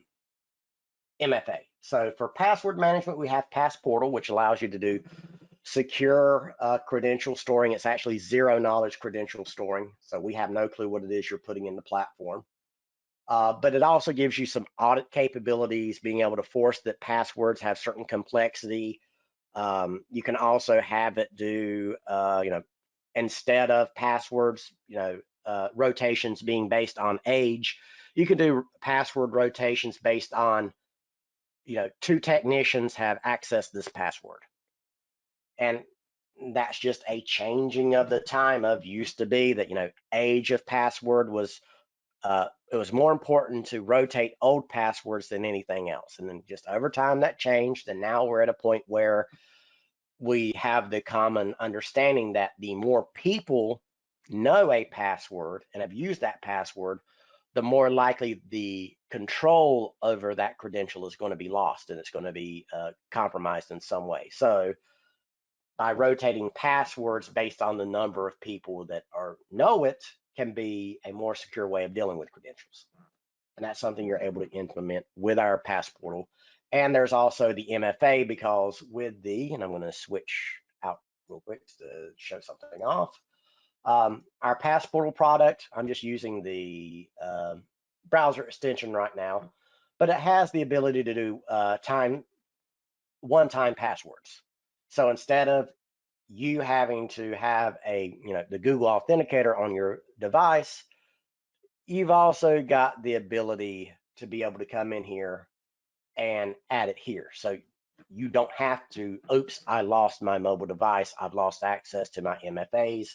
So for password management, we have Passportal, which allows you to do secure credential storing. It's actually zero knowledge credential storing. So we have no clue what it is you're putting in the platform. But it also gives you some audit capabilities, being able to force that passwords have certain complexity. You can also have it do, instead of passwords, rotations being based on age, you can do password rotations based on, 2 technicians have accessed this password. And that's just a changing of the time of, used to be that, age of password was, it was more important to rotate old passwords than anything else. And then just over time that changed. And now we're at a point where we have the common understanding that the more people know a password and have used that password, the more likely the control over that credential is going to be lost, and it's going to be compromised in some way. So by rotating passwords based on the number of people that know it, can be a more secure way of dealing with credentials. And that's something you're able to implement with our Passportal. And there's also the MFA, because with the, and I'm going to switch out real quick to show something off. Our Passportal product, I'm just using the browser extension right now, but it has the ability to do one-time passwords. So instead of you having to have the Google Authenticator on your device, you've also got the ability to be able to come in here and add it here. So you don't have to, oops, I lost my mobile device, I've lost access to my MFAs.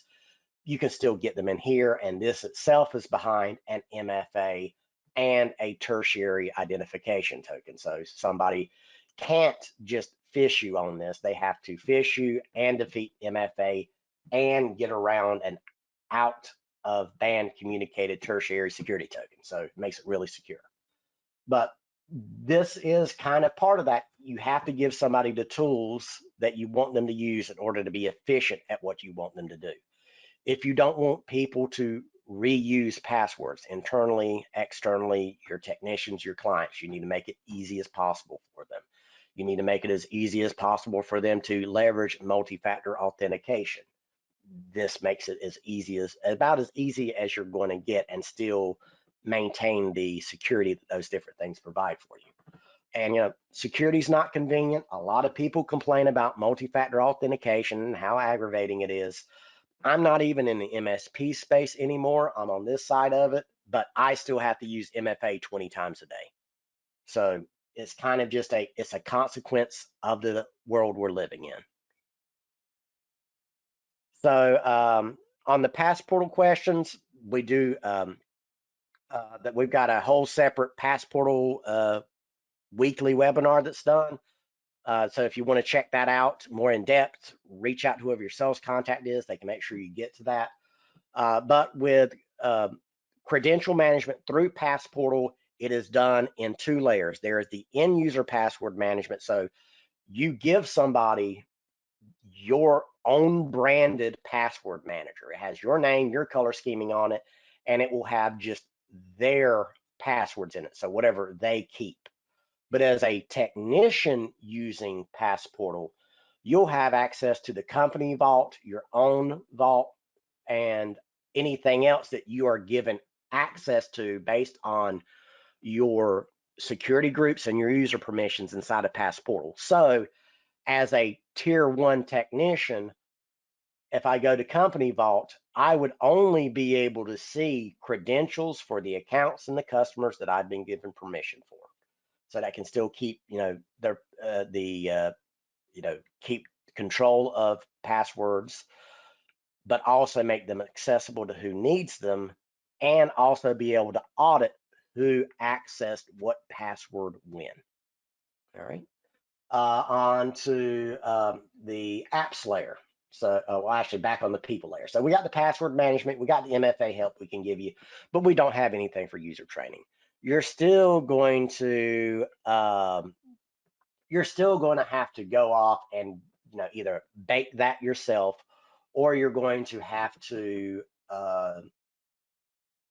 You can still get them in here, and this itself is behind an MFA and a tertiary identification token. So somebody can't just phish you on this. They have to phish you and defeat MFA and get around an out of band communicated tertiary security token. So it makes it really secure. But this is kind of part of that. You have to give somebody the tools that you want them to use in order to be efficient at what you want them to do. If you don't want people to reuse passwords internally, externally, your technicians, your clients, you need to make it easy as possible for them. You need to make it as easy as possible for them to leverage multi-factor authentication. This makes it about as easy as you're going to get, and still maintain the security that those different things provide for you. And security is not convenient. A lot of people complain about multi-factor authentication and how aggravating it is. I'm not even in the MSP space anymore. I'm on this side of it, but I still have to use MFA 20 times a day. So it's kind of just it's a consequence of the world we're living in. So on the Passportal questions, we do that. We've got a whole separate Passportal weekly webinar that's done. So if you want to check that out more in depth, reach out to whoever your sales contact is. They can make sure you get to that. But with credential management through Passportal, it is done in 2 layers. There is the end user password management. So you give somebody your own branded password manager. It has your name, your color scheming on it, and it will have just their passwords in it. So whatever they keep. But as a technician using Passportal, you'll have access to the company vault, your own vault, and anything else that you are given access to based on your security groups and your user permissions inside of Passportal. So as a tier 1 technician, if I go to company vault, I would only be able to see credentials for the accounts and the customers that I've been given permission for. So that I can still keep, keep control of passwords, but also make them accessible to who needs them, and also be able to audit who accessed what password when. All right. On to the apps layer. So, actually, back on the people layer. So we got the password management, we got the MFA help we can give you, but we don't have anything for user training. You're still going to have to go off and either bake that yourself, or you're going to have to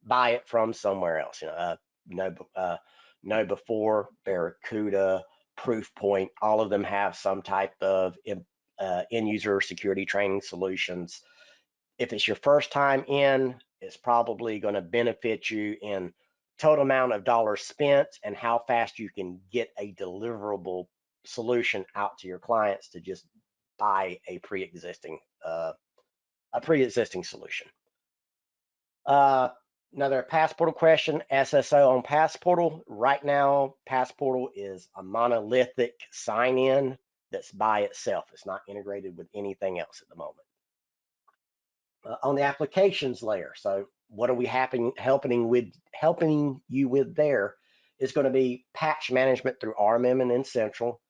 buy it from somewhere else. Know Before, Barracuda, Proofpoint, all of them have some type of end user security training solutions. If it's your first time in, it's probably going to benefit you in total amount of dollars spent and how fast you can get a deliverable solution out to your clients to just buy a pre-existing solution. Another Passportal question, SSO on Passportal. Right now, Passportal is a monolithic sign-in that's by itself. It's not integrated with anything else at the moment. On the applications layer, so what are we helping you with there is going to be patch management through RMM and N-Central.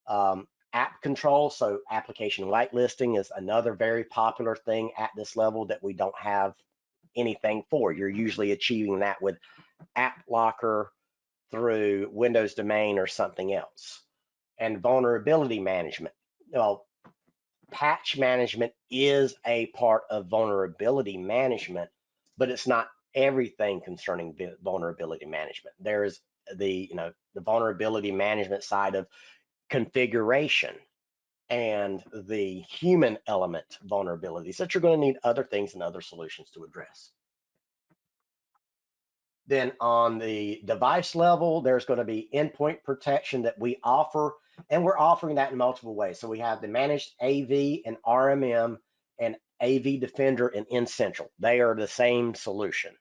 App control, so application whitelisting is another very popular thing at this level that we don't have anything for. You're usually achieving that with BitLocker through Windows Domain or something else. And vulnerability management. Well, patch management is a part of vulnerability management, but it's not everything concerning vulnerability management. There's the the vulnerability management side of configuration and the human element vulnerabilities that you're going to need other things and other solutions to address. Then on the device level, there's going to be endpoint protection that we offer, and we're offering that in multiple ways. So we have the managed AV and RMM and AV Defender and N-Central. They are the same solution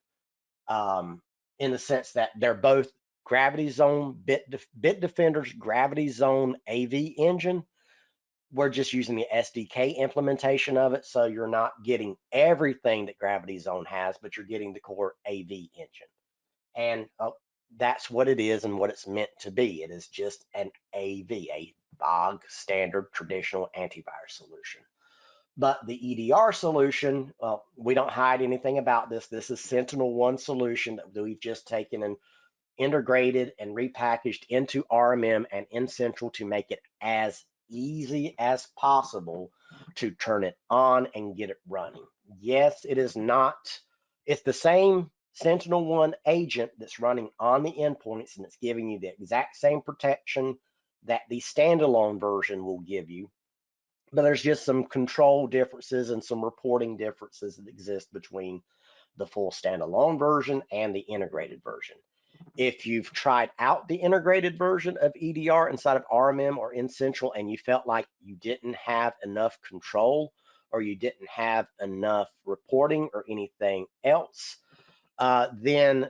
in the sense that they're both gravity zone, Bitdefender's gravity zone AV engine. We're just using the SDK implementation of it. So you're not getting everything that Gravity Zone has, but you're getting the core AV engine. And that's what it is and what it's meant to be. It is just an AV, a bog standard traditional antivirus solution. But the EDR solution, well, we don't hide anything about this. This is SentinelOne solution that we've just taken and integrated and repackaged into RMM and N-Central to make it as easy as possible to turn it on and get it running. Yes, it is not, it's the same SentinelOne agent that's running on the endpoints, and it's giving you the exact same protection that the standalone version will give you. But there's just some control differences and some reporting differences that exist between the full standalone version and the integrated version. If you've tried out the integrated version of EDR inside of RMM or N-Central and you felt like you didn't have enough control or you didn't have enough reporting or anything else, then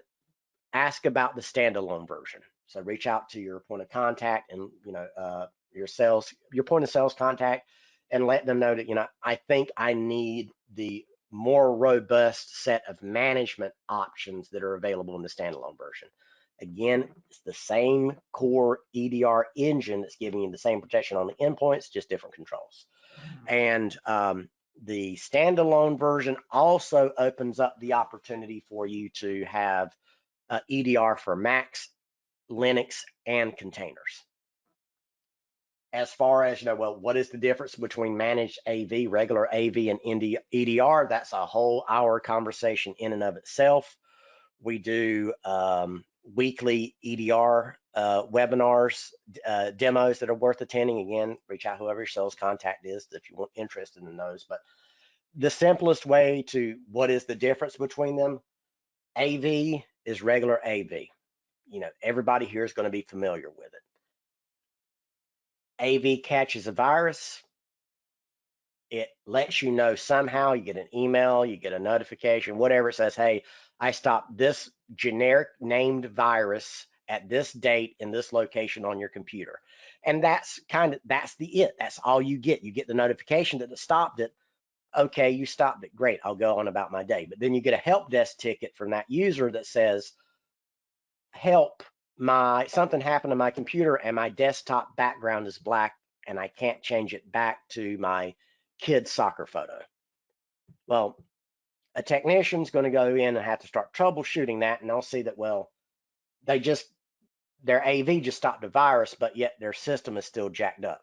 ask about the standalone version. So reach out to your point of contact and your point of sales contact and let them know that I think I need the more robust set of management options that are available in the standalone version. Again, it's the same core EDR engine that's giving you the same protection on the endpoints, just different controls. And the standalone version also opens up the opportunity for you to have EDR for Macs, Linux, and containers. As far as, well, what is the difference between managed AV, regular AV, and EDR? That's a whole hour conversation in and of itself. We do weekly EDR webinars, demos that are worth attending. Again, reach out whoever your sales contact is if you want interested in those. But the simplest way to what is the difference between them? AV is regular AV. Everybody here is going to be familiar with it. AV catches a virus. It lets you know somehow, you get an email, you get a notification, whatever, it says, hey, I stopped this generic named virus at this date in this location on your computer. And that's it. That's all you get. You get the notification that it stopped it. Okay, you stopped it. Great, I'll go on about my day. But then you get a help desk ticket from that user that says, help, something happened to my computer and my desktop background is black and I can't change it back to my kid's soccer photo. Well, a technician's going to go in and have to start troubleshooting that, and they'll see that, well, their AV just stopped a virus, but yet their system is still jacked up.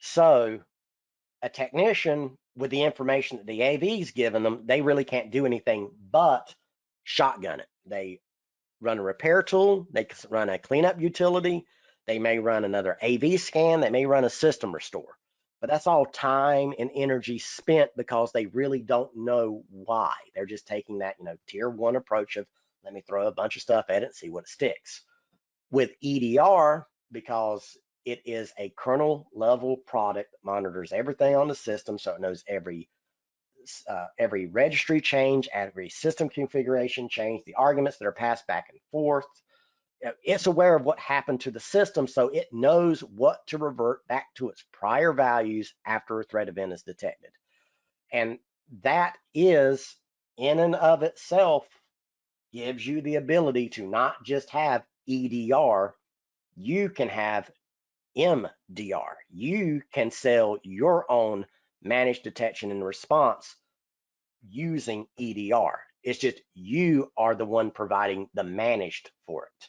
So a technician, with the information that the AV's given them, they really can't do anything but shotgun it. They run a repair tool, they can run a cleanup utility, they may run another AV scan, they may run a system restore. But that's all time and energy spent because they really don't know why. They're just taking that, tier one approach of, let me throw a bunch of stuff at it and see what sticks. With EDR, because it is a kernel level product that monitors everything on the system, so it knows every registry change, every system configuration change, the arguments that are passed back and forth. It's aware of what happened to the system, so it knows what to revert back to its prior values after a threat event is detected. And that is, in and of itself, gives you the ability to not just have EDR, you can have MDR. You can sell your own managed detection and response using EDR. It's just you are the one providing the managed for it.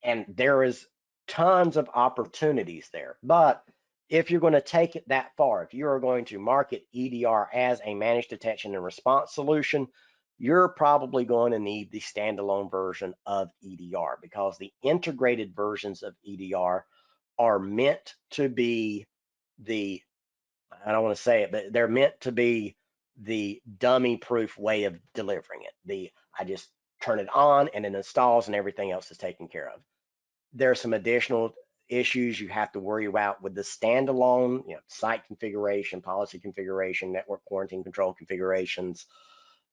And there is tons of opportunities there. But if you're going to take it that far, if you are going to market EDR as a managed detection and response solution, you're probably going to need the standalone version of EDR, because the integrated versions of EDR are meant to be the, I don't want to say it, but they're meant to be the dummy proof way of delivering it. I just turn it on and it installs and everything else is taken care of. There's some additional issues you have to worry about with the standalone, site configuration, policy configuration, network quarantine control configurations,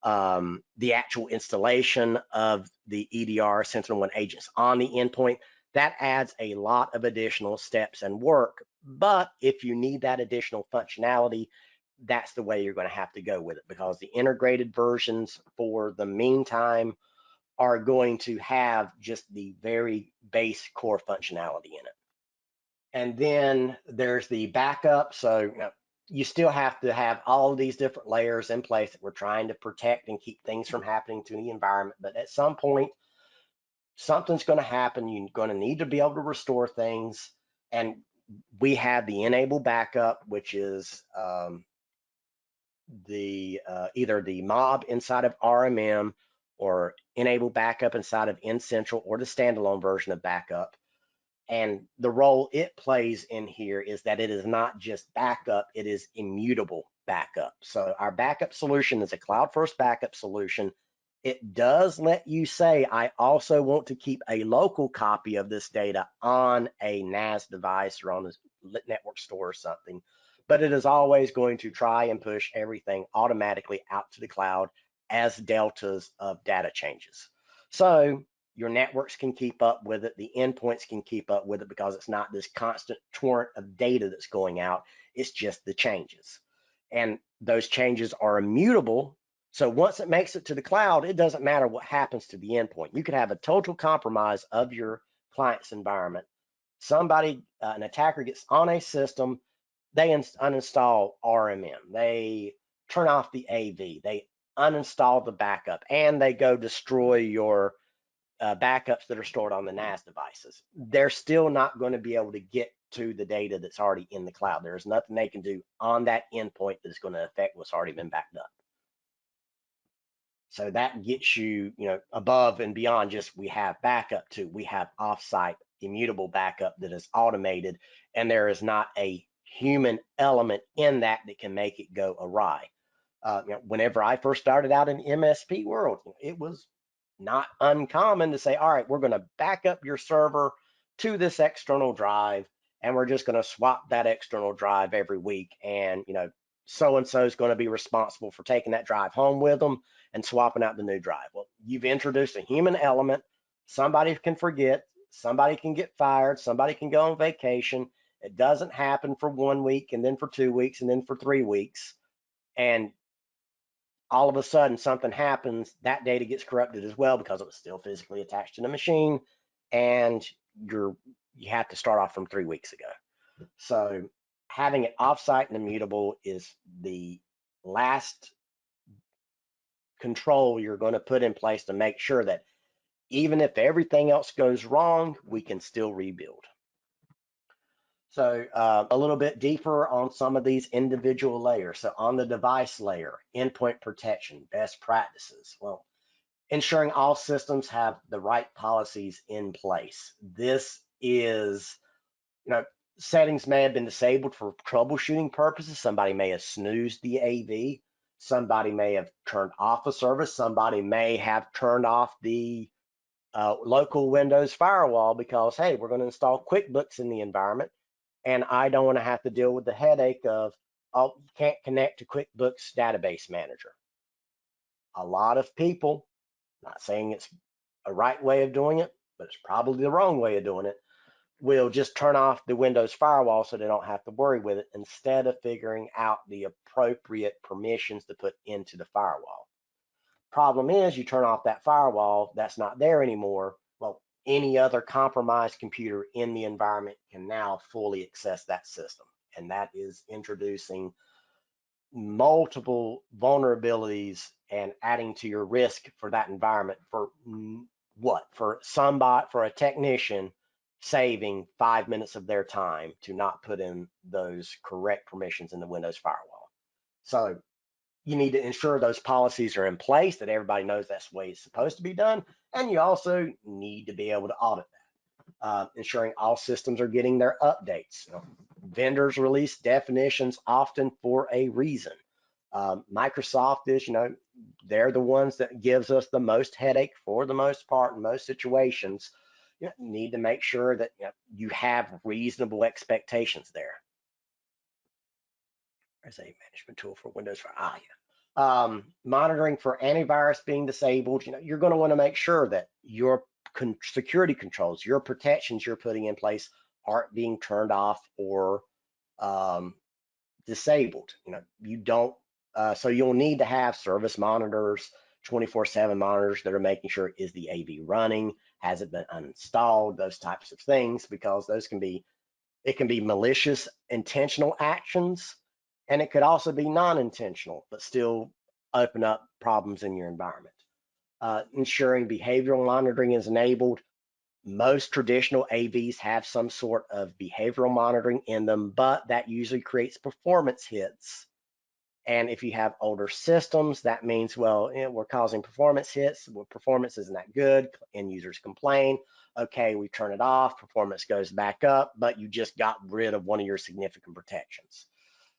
the actual installation of the EDR SentinelOne agents on the endpoint. That adds a lot of additional steps and work. But if you need that additional functionality, that's the way you're going to have to go with it, because the integrated versions for the meantime are going to have just the very base core functionality in it. And then there's the backup. So you still have to have all of these different layers in place that we're trying to protect and keep things from happening to the environment. But at some point, something's going to happen. You're going to need to be able to restore things. And we have the enable backup, which is either the mob inside of RMM, or enable backup inside of N-Central, or the standalone version of backup. And the role it plays in here is that it is not just backup, it is immutable backup. So our backup solution is a cloud-first backup solution. It does let you say, I also want to keep a local copy of this data on a NAS device or on a network store or something, but it is always going to try and push everything automatically out to the cloud as deltas of data changes. So your networks can keep up with it, the endpoints can keep up with it, because it's not this constant torrent of data that's going out, it's just the changes. And those changes are immutable. So once it makes it to the cloud, it doesn't matter what happens to the endpoint. You could have a total compromise of your client's environment. Somebody, an attacker gets on a system, they uninstall RMM, they turn off the AV, they uninstall the backup, and they go destroy your backups that are stored on the NAS devices. They're still not going to be able to get to the data that's already in the cloud. There's nothing they can do on that endpoint that's going to affect what's already been backed up. So that gets you, above and beyond just we have backup to we have offsite immutable backup that is automated, and there is not a human element in that can make it go awry. Whenever I first started out in MSP world, it was not uncommon to say, all right, we're going to back up your server to this external drive, and we're just going to swap that external drive every week. And, so-and-so is going to be responsible for taking that drive home with them and swapping out the new drive. Well, you've introduced a human element. Somebody can forget, somebody can get fired, somebody can go on vacation. It doesn't happen for 1 week, and then for 2 weeks, and then for 3 weeks. And all of a sudden something happens, that data gets corrupted as well because it was still physically attached to the machine, and you have to start off from 3 weeks ago. So having it offsite and immutable is the last control you're going to put in place to make sure that even if everything else goes wrong, we can still rebuild. So a little bit deeper on some of these individual layers. So on the device layer, endpoint protection, best practices. Well, ensuring all systems have the right policies in place. This is, settings may have been disabled for troubleshooting purposes. Somebody may have snoozed the AV. Somebody may have turned off a service. Somebody may have turned off the local Windows firewall because, hey, we're going to install QuickBooks in the environment, and I don't want to have to deal with the headache of, oh, you can't connect to QuickBooks Database Manager. A lot of people, not saying it's a right way of doing it, but it's probably the wrong way of doing it, will just turn off the Windows firewall so they don't have to worry with it, instead of figuring out the appropriate permissions to put into the firewall. Problem is, you turn off that firewall, that's not there anymore. Well, any other compromised computer in the environment can now fully access that system. And that is introducing multiple vulnerabilities and adding to your risk for that environment. For what? For somebody, for a technician saving 5 minutes of their time to not put in those correct permissions in the Windows firewall. So you need to ensure those policies are in place, that everybody knows that's the way it's supposed to be done. And you also need to be able to audit that, ensuring all systems are getting their updates. Vendors release definitions often for a reason. Microsoft is, they're the ones that gives us the most headache for the most part in most situations. You need to make sure that you have reasonable expectations there. There's a management tool for Windows for monitoring for antivirus being disabled. You're going to want to make sure that your security controls, your protections you're putting in place aren't being turned off or disabled. You don't. So you'll need to have service monitors, 24/7 monitors that are making sure is the AV running, has it been uninstalled, those types of things, because those can be malicious, intentional actions, and it could also be non-intentional, but still open up problems in your environment. Ensuring behavioral monitoring is enabled. Most traditional AVs have some sort of behavioral monitoring in them, but that usually creates performance hits. And if you have older systems, that means, well, we're causing performance hits. Well, performance isn't that good. End users complain. Okay, we turn it off. Performance goes back up, but you just got rid of one of your significant protections.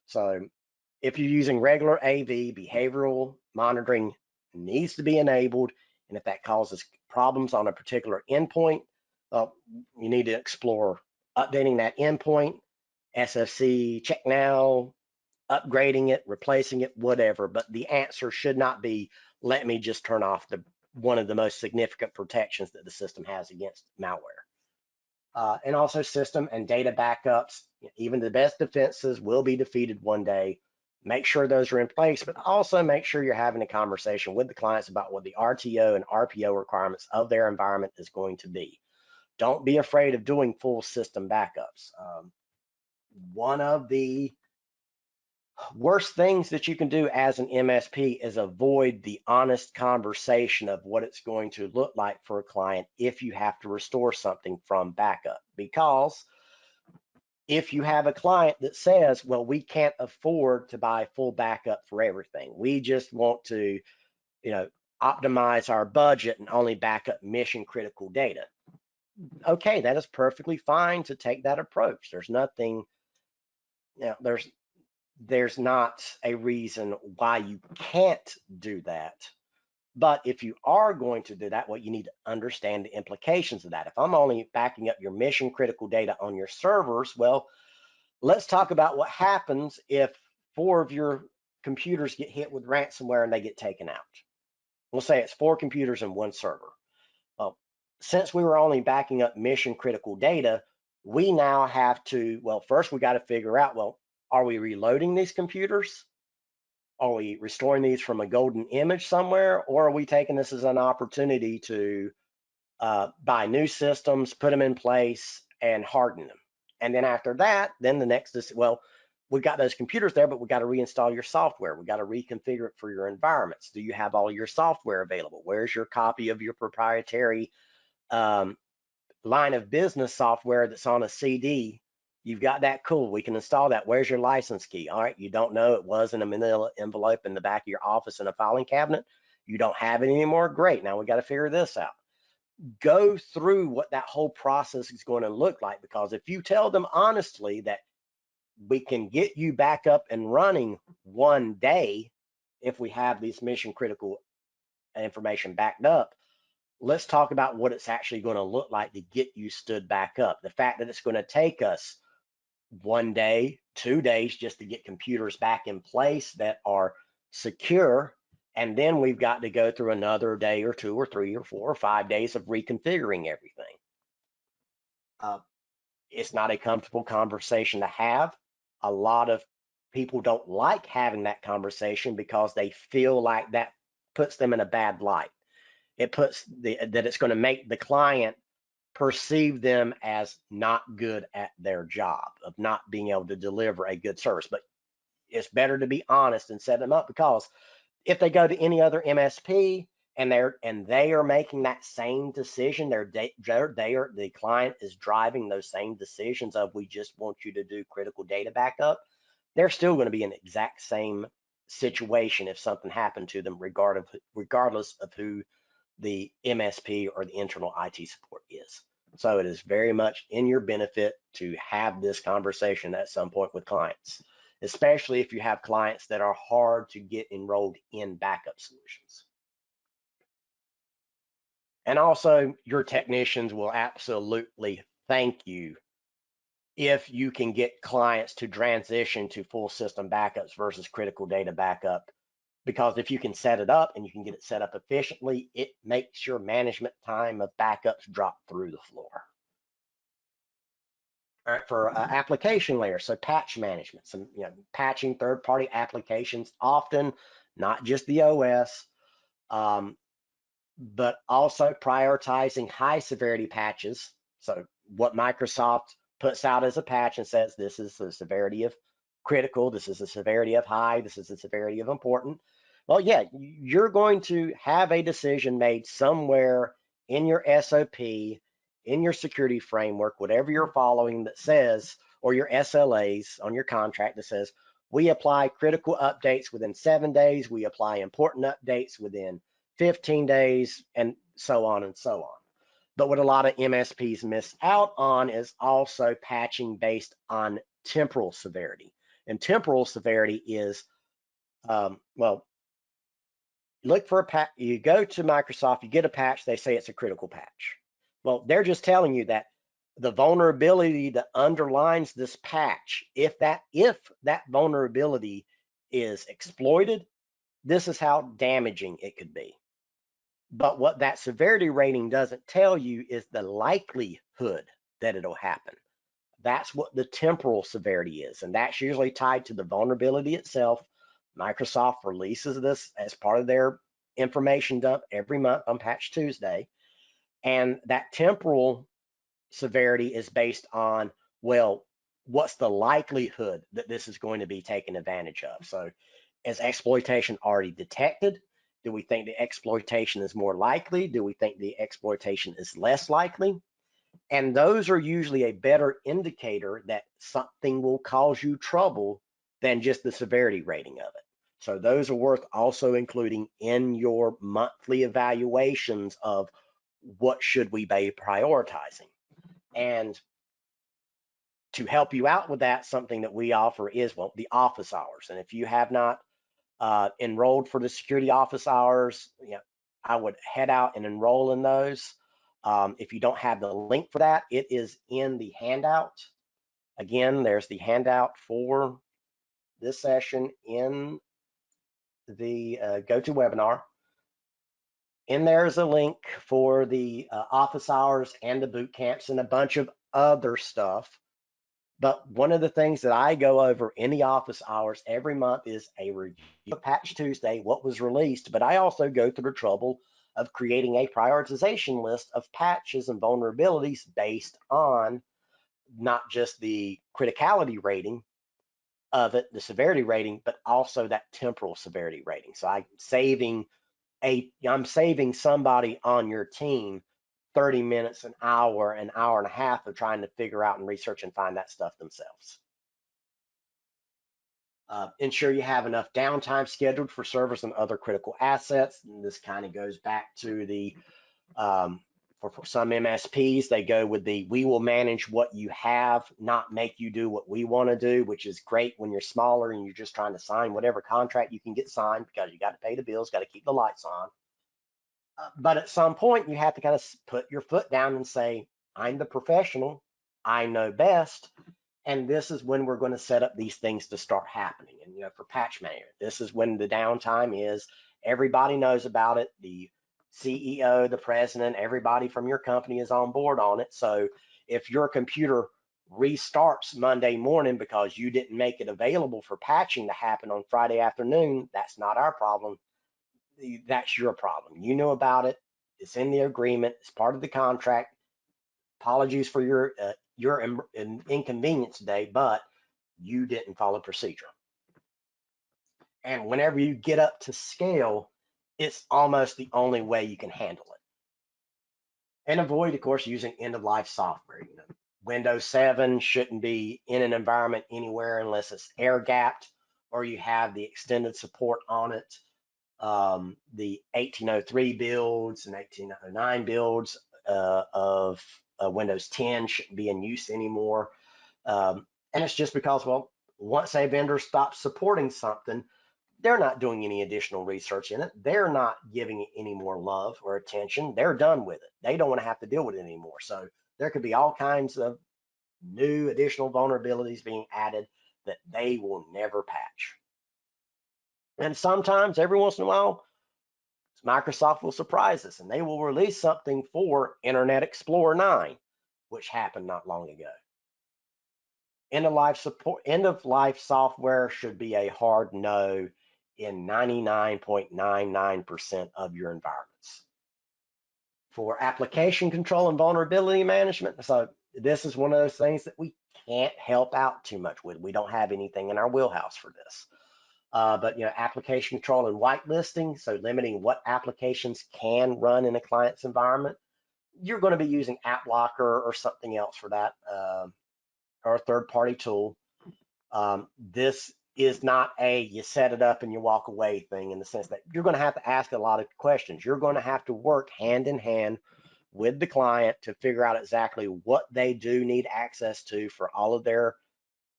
So if you're using regular AV, behavioral monitoring needs to be enabled. And if that causes problems on a particular endpoint, you need to explore updating that endpoint, SFC, check now, upgrading it, replacing it, whatever. But the answer should not be, let me just turn off one of the most significant protections that the system has against malware. And also system and data backups. Even the best defenses will be defeated one day. Make sure those are in place, but also make sure you're having a conversation with the clients about what the RTO and RPO requirements of their environment is going to be. Don't be afraid of doing full system backups. One of the worst things that you can do as an MSP is avoid the honest conversation of what it's going to look like for a client if you have to restore something from backup. Because if you have a client that says, well, we can't afford to buy full backup for everything, we just want to, optimize our budget and only back up mission critical data. Okay, that is perfectly fine to take that approach. There's nothing, there's not a reason why you can't do that. But if you are going to do that, well, you need to understand the implications of that. If I'm only backing up your mission critical data on your servers, well, let's talk about what happens if 4 of your computers get hit with ransomware and they get taken out. We'll say it's 4 computers and 1 server. Well, since we were only backing up mission critical data, we now have to, well, first we got to figure out, well, are we reloading these computers? Are we restoring these from a golden image somewhere? Or are we taking this as an opportunity to buy new systems, put them in place, and harden them? And then after that, then the next is, well, we've got those computers there, but we got to reinstall your software. We got to reconfigure it for your environments. Do you have all your software available? Where's your copy of your proprietary line of business software that's on a CD? You've got that, cool, we can install that. Where's your license key? All right, you don't know, it was in a manila envelope in the back of your office in a filing cabinet. You don't have it anymore, great, now we got to figure this out. Go through what that whole process is going to look like, because if you tell them honestly that we can get you back up and running one day if we have these mission critical information backed up, let's talk about what it's actually going to look like to get you stood back up. The fact that it's going to take us 1 day, 2 days just to get computers back in place that are secure, and then we've got to go through another day or 2 or 3 or 4 or 5 days of reconfiguring everything. It's not a comfortable conversation to have. A lot of people don't like having that conversation because they feel like that puts them in a bad light. It puts that it's going to make the client perceive them as not good at their job, of not being able to deliver a good service. But it's better to be honest and set them up, because if they go to any other MSP, and they are making that same decision. The client is driving those same decisions of, we just want you to do critical data backup. They're still going to be in the exact same situation if something happened to them, regardless of who the MSP or the internal IT support is. So it is very much in your benefit to have this conversation at some point with clients, especially if you have clients that are hard to get enrolled in backup solutions. And also, your technicians will absolutely thank you if you can get clients to transition to full system backups versus critical data backup. Because if you can set it up and you can get it set up efficiently, it makes your management time of backups drop through the floor. All right, for application layer, so patch management, some patching third-party applications, often not just the OS, but also prioritizing high severity patches. So what Microsoft puts out as a patch and says, this is the severity of critical, this is the severity of high, this is the severity of important. Well, yeah, you're going to have a decision made somewhere in your SOP, in your security framework, whatever you're following, that says, or your SLAs on your contract that says, we apply critical updates within 7 days, we apply important updates within 15 days, and so on and so on. But what a lot of MSPs miss out on is also patching based on temporal severity. And temporal severity is, well, look for a patch. You go to Microsoft, you get a patch, they say it's a critical patch. Well, they're just telling you that the vulnerability that underlines this patch, if that vulnerability is exploited, this is how damaging it could be. But what that severity rating doesn't tell you is the likelihood that it'll happen. That's what the temporal severity is, and that's usually tied to the vulnerability itself. Microsoft releases this as part of their information dump every month on Patch Tuesday, and that temporal severity is based on, well, what's the likelihood that this is going to be taken advantage of? So is exploitation already detected? Do we think the exploitation is more likely? Do we think the exploitation is less likely? And those are usually a better indicator that something will cause you trouble than just the severity rating of it. So those are worth also including in your monthly evaluations of what should we be prioritizing. And to help you out with that, something that we offer is, well, the office hours. And if you have not enrolled for the security office hours, I would head out and enroll in those. If you don't have the link for that, it is in the handout. Again, there's the handout for this session in the GoToWebinar. And there's a link for the office hours and the boot camps and a bunch of other stuff. But one of the things that I go over in the office hours every month is a review of Patch Tuesday, what was released, but I also go through the trouble of creating a prioritization list of patches and vulnerabilities based on not just the criticality rating of it, the severity rating, but also that temporal severity rating. So I'm saving somebody on your team 30 minutes, an hour and a half of trying to figure out and research and find that stuff themselves. Ensure you have enough downtime scheduled for servers and other critical assets. And this kind of goes back to the, for some MSPs, they go with the, we will manage what you have, not make you do what we want to do, which is great when you're smaller and you're just trying to sign whatever contract you can get signed because you got to pay the bills, got to keep the lights on. But at some point, you have to kind of put your foot down and say, I'm the professional, I know best, and this is when we're going to set up these things to start happening. And for patch management, this is when the downtime is. Everybody knows about it. The CEO, the president, everybody from your company is on board on it. So if your computer restarts Monday morning because you didn't make it available for patching to happen on Friday afternoon, that's not our problem. That's your problem. You know about it. It's in the agreement. It's part of the contract. Apologies for your inconvenience today, but you didn't follow procedure. And whenever you get up to scale, it's almost the only way you can handle it. And avoid, of course, using end-of-life software. Windows 7 shouldn't be in an environment anywhere unless it's air-gapped or you have the extended support on it. The 1803 builds and 1809 builds of Windows 10 shouldn't be in use anymore. And it's just because, well, once a vendor stops supporting something, they're not doing any additional research in it. They're not giving it any more love or attention. They're done with it. They don't want to have to deal with it anymore. So there could be all kinds of new additional vulnerabilities being added that they will never patch. And sometimes, every once in a while, Microsoft will surprise us and they will release something for Internet Explorer 9, which happened not long ago. End of life software should be a hard no in 99.99% of your environments. For application control and vulnerability management, so this is one of those things that we can't help out too much with. We don't have anything in our wheelhouse for this. But application control and whitelisting, so limiting what applications can run in a client's environment. You're going to be using BitLocker or something else for that, or a third-party tool. This is not a you set it up and you walk away thing, in the sense that you're going to have to ask a lot of questions. You're going to have to work hand in hand with the client to figure out exactly what they do need access to for all of their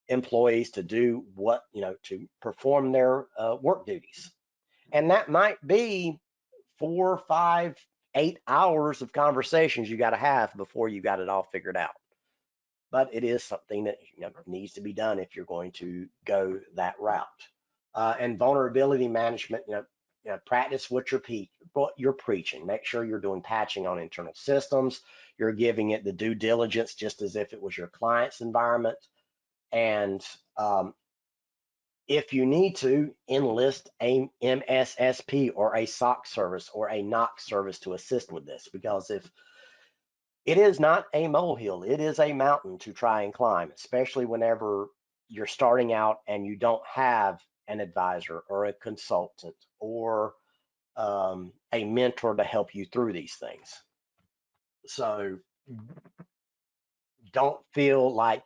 employees to do what, to perform their work duties. And that might be 4, 5, 8 hours of conversations you got to have before you got it all figured out. But it is something that needs to be done if you're going to go that route. And vulnerability management, practice what you're preaching. Make sure you're doing patching on internal systems. You're giving it the due diligence just as if it was your client's environment. And if you need to, enlist a MSSP or a SOC service or a NOC service to assist with this, because if it is not a molehill, it is a mountain to try and climb, especially whenever you're starting out and you don't have an advisor or a consultant or a mentor to help you through these things. So don't feel like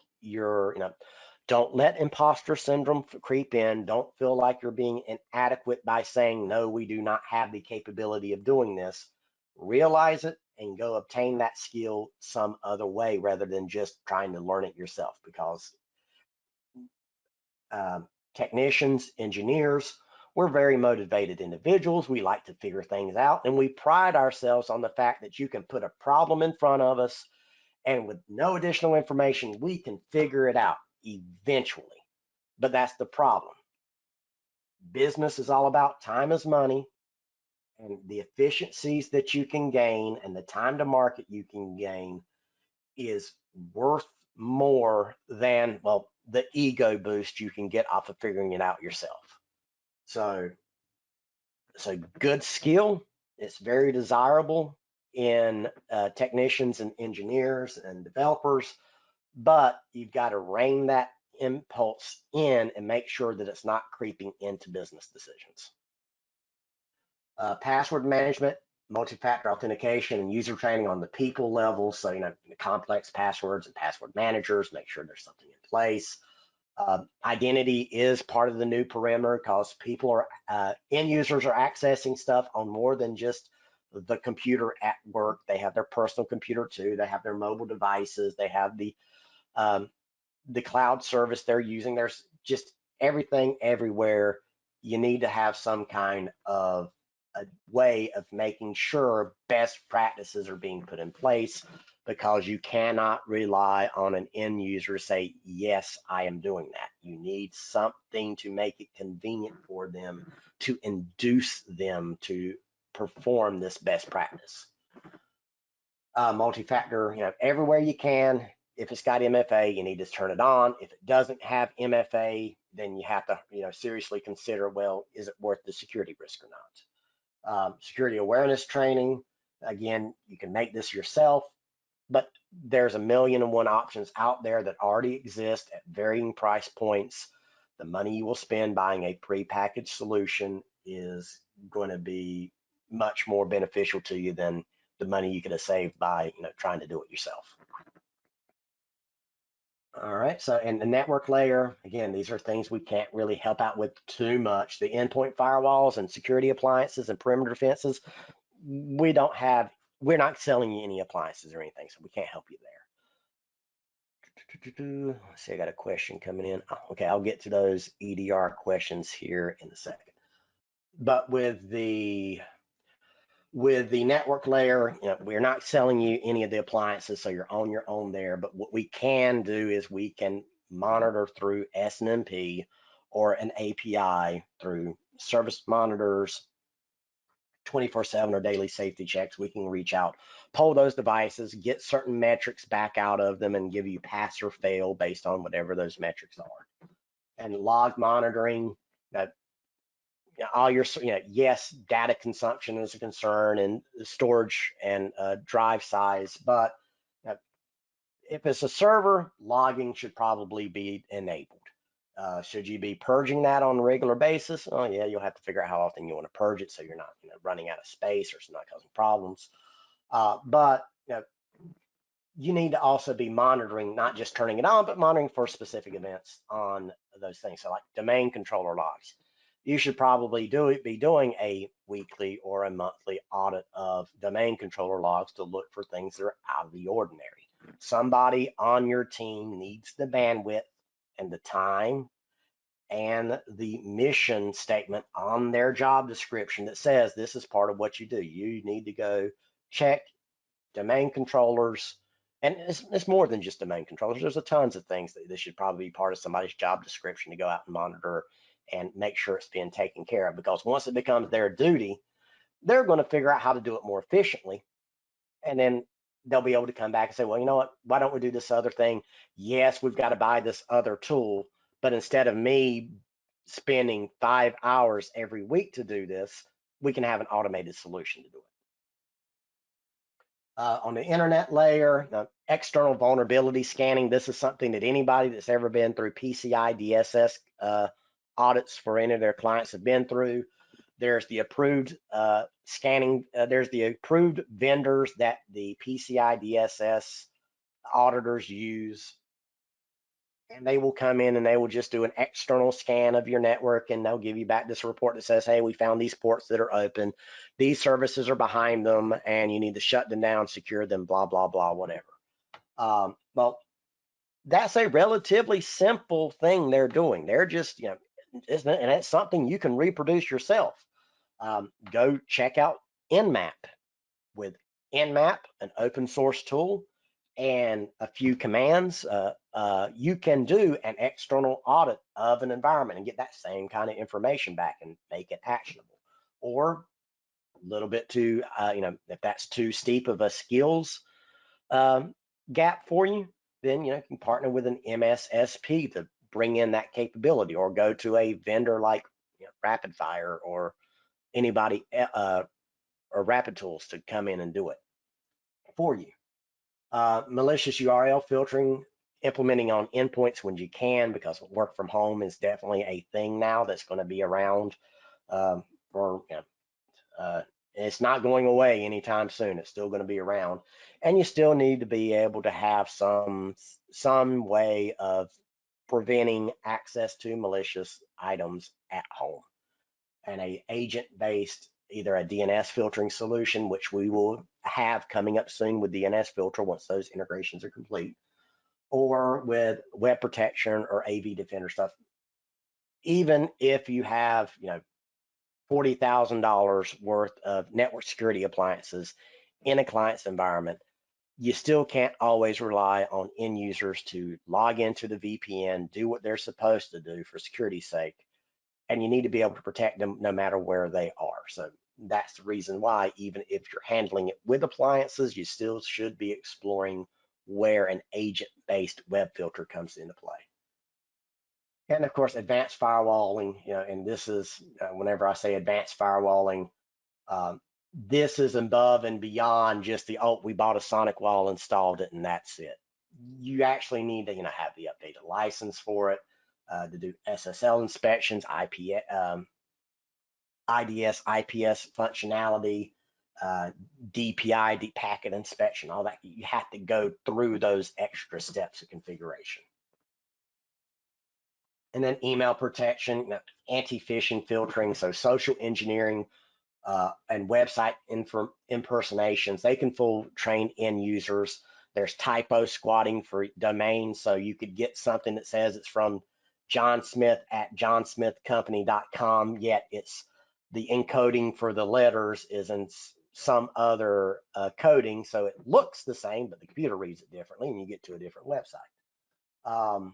don't let imposter syndrome creep in. Don't feel like you're being inadequate by saying, no, we do not have the capability of doing this. Realize it and go obtain that skill some other way rather than just trying to learn it yourself, because technicians, engineers, we're very motivated individuals. We like to figure things out, and we pride ourselves on the fact that you can put a problem in front of us and with no additional information, we can figure it out eventually. But that's the problem. Business is all about time is money, and the efficiencies that you can gain and the time to market you can gain is worth more than, well, the ego boost you can get off of figuring it out yourself. So it's a good skill. It's very desirable in technicians and engineers and developers, but you've got to rein that impulse in and make sure that it's not creeping into business decisions. Password management, multi-factor authentication, and user training on the people level. So, complex passwords and password managers, make sure there's something in place. Identity is part of the new perimeter, because people are, end users are accessing stuff on more than just the computer at work. They have their personal computer too. They have their mobile devices. They have the cloud service they're using. There's just everything everywhere. You need to have some kind of a way of making sure best practices are being put in place, because you cannot rely on an end user to say, yes, I am doing that. You need something to make it convenient for them to induce them to perform this best practice. Multi-factor, everywhere you can. If it's got MFA, you need to turn it on. If it doesn't have MFA, then you have to, seriously consider, well, is it worth the security risk or not? Security awareness training, again, you can make this yourself, but there's 1,000,001 options out there that already exist at varying price points. The money you will spend buying a prepackaged solution is going to be much more beneficial to you than the money you could have saved by trying to do it yourself. All right, so and the network layer, again, these are things we can't really help out with too much. The endpoint firewalls and security appliances and perimeter defenses, we're not selling you any appliances or anything, so we can't help you there. Let's see, I got a question coming in. Okay, I'll get to those EDR questions here in a second. But with the network layer, we're not selling you any of the appliances, so you're on your own there. But what we can do is we can monitor through SNMP or an API through service monitors, 24/7 or daily safety checks. We can reach out, pull those devices, get certain metrics back out of them, and give you pass or fail based on whatever those metrics are. And log monitoring, that all your, yes, data consumption is a concern and storage and drive size, but if it's a server, logging should probably be enabled. Should you be purging that on a regular basis? Oh yeah, you'll have to figure out how often you want to purge it so you're not running out of space or it's not causing problems. But you need to also be monitoring, not just turning it on, but monitoring for specific events on those things. So like domain controller logs. You should probably be doing a weekly or a monthly audit of domain controller logs to look for things that are out of the ordinary. Somebody on your team needs the bandwidth and the time and the mission statement on their job description that says this is part of what you do. You need to go check domain controllers, and it's more than just domain controllers. There's a tons of things that this should probably be part of somebody's job description to go out and monitor and make sure it's being taken care of, because once it becomes their duty, they're going to figure out how to do it more efficiently. And then they'll be able to come back and say, well, you know what, why don't we do this other thing? Yes, we've got to buy this other tool, but instead of me spending 5 hours every week to do this, we can have an automated solution to do it. On the internet layer, external vulnerability scanning. This is something that anybody that's ever been through PCI DSS audits for any of their clients have been through. There's the approved scanning. There's the approved vendors that the PCI DSS auditors use. And they will come in and they will just do an external scan of your network, and they'll give you back this report that says, hey, we found these ports that are open, these services are behind them, and you need to shut them down, secure them, blah, blah, blah, whatever. Well, that's a relatively simple thing they're doing. They're just, and it's something you can reproduce yourself. Go check out Nmap. With Nmap, an open source tool, and a few commands, you can do an external audit of an environment and get that same kind of information back and make it actionable. Or a little bit too, if that's too steep of a skills gap for you, then you can partner with an MSSP to bring in that capability, or go to a vendor like RapidFire or anybody or Rapid Tools to come in and do it for you. Malicious URL filtering, implementing on endpoints when you can, because work from home is definitely a thing now that's going to be around it's not going away anytime soon. It's still going to be around, and you still need to be able to have some way of preventing access to malicious items at home. And a agent-based, either a DNS filtering solution, which we will have coming up soon with DNS filter once those integrations are complete, or with web protection or AV Defender stuff. Even if you have, $40,000 worth of network security appliances in a client's environment, you still can't always rely on end users to log into the VPN, do what they're supposed to do for security's sake, and you need to be able to protect them no matter where they are. So that's the reason why, even if you're handling it with appliances, you still should be exploring where an agent-based web filter comes into play. And of course, advanced firewalling, and this is, whenever I say advanced firewalling, this is above and beyond just the, oh, we bought a sonic wall, installed it, and that's it. You actually need to, have the updated license for it, to do SSL inspections, IDS, IPS functionality, DPI, deep packet inspection, all that. You have to go through those extra steps of configuration. And then email protection, anti-phishing filtering, so social engineering and website impersonations. They can fool trained end users. There's typo squatting for domains, so you could get something that says it's from John Smith at johnsmithcompany.com, yet it's the encoding for the letters is in some other coding, so it looks the same, but the computer reads it differently, and you get to a different website.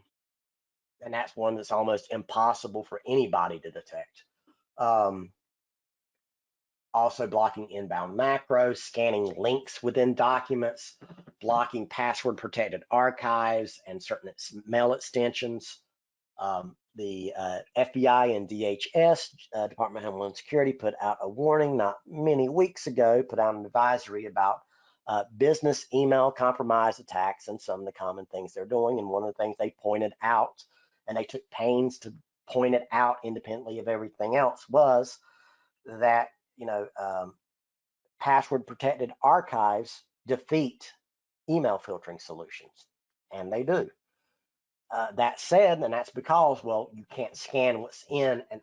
And that's one that's almost impossible for anybody to detect. Also blocking inbound macros, scanning links within documents, blocking password protected archives and certain mail extensions. The FBI and DHS, Department of Homeland Security, put out a warning not many weeks ago, put out an advisory about business email compromise attacks and some of the common things they're doing. And one of the things they pointed out, and they took pains to point it out independently of everything else, was that password protected archives defeat email filtering solutions, and they do. That said, and that's because, well, you can't scan what's in an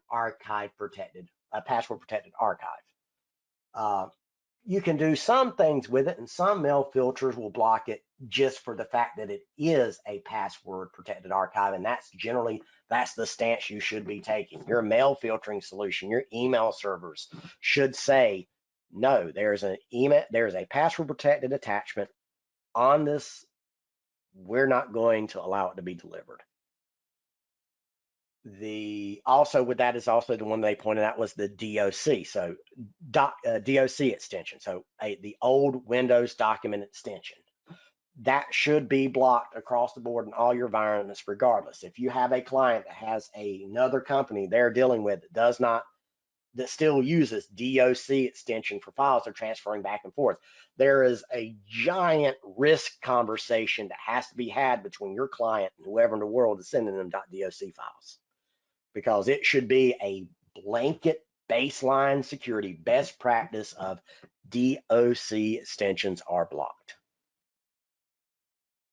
password protected archive. You can do some things with it, and some mail filters will block it just for the fact that it is a password protected archive, and that's the stance you should be taking. Your mail filtering solution, your email servers should say, no, there's a password protected attachment on this. We're not going to allow it to be delivered. Also with that is also the one they pointed out was the DOC, so DOC extension, so the old Windows document extension. That should be blocked across the board in all your environments regardless. If you have a client that has another company they're dealing with that still uses DOC extension for files they're transferring back and forth, there is a giant risk conversation that has to be had between your client and whoever in the world is sending them .doc files, because it should be a blanket baseline security best practice of DOC extensions are blocked,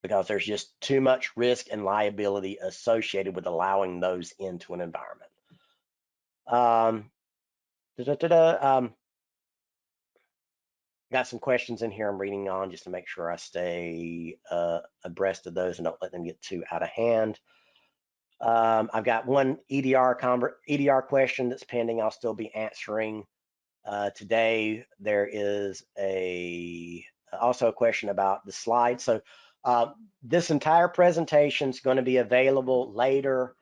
because there's just too much risk and liability associated with allowing those into an environment. Got some questions in here I'm reading on just to make sure I stay abreast of those and don't let them get too out of hand. I've got one EDR question that's pending. I'll still be answering today. There is also a question about the slides. So this entire presentation is going to be available later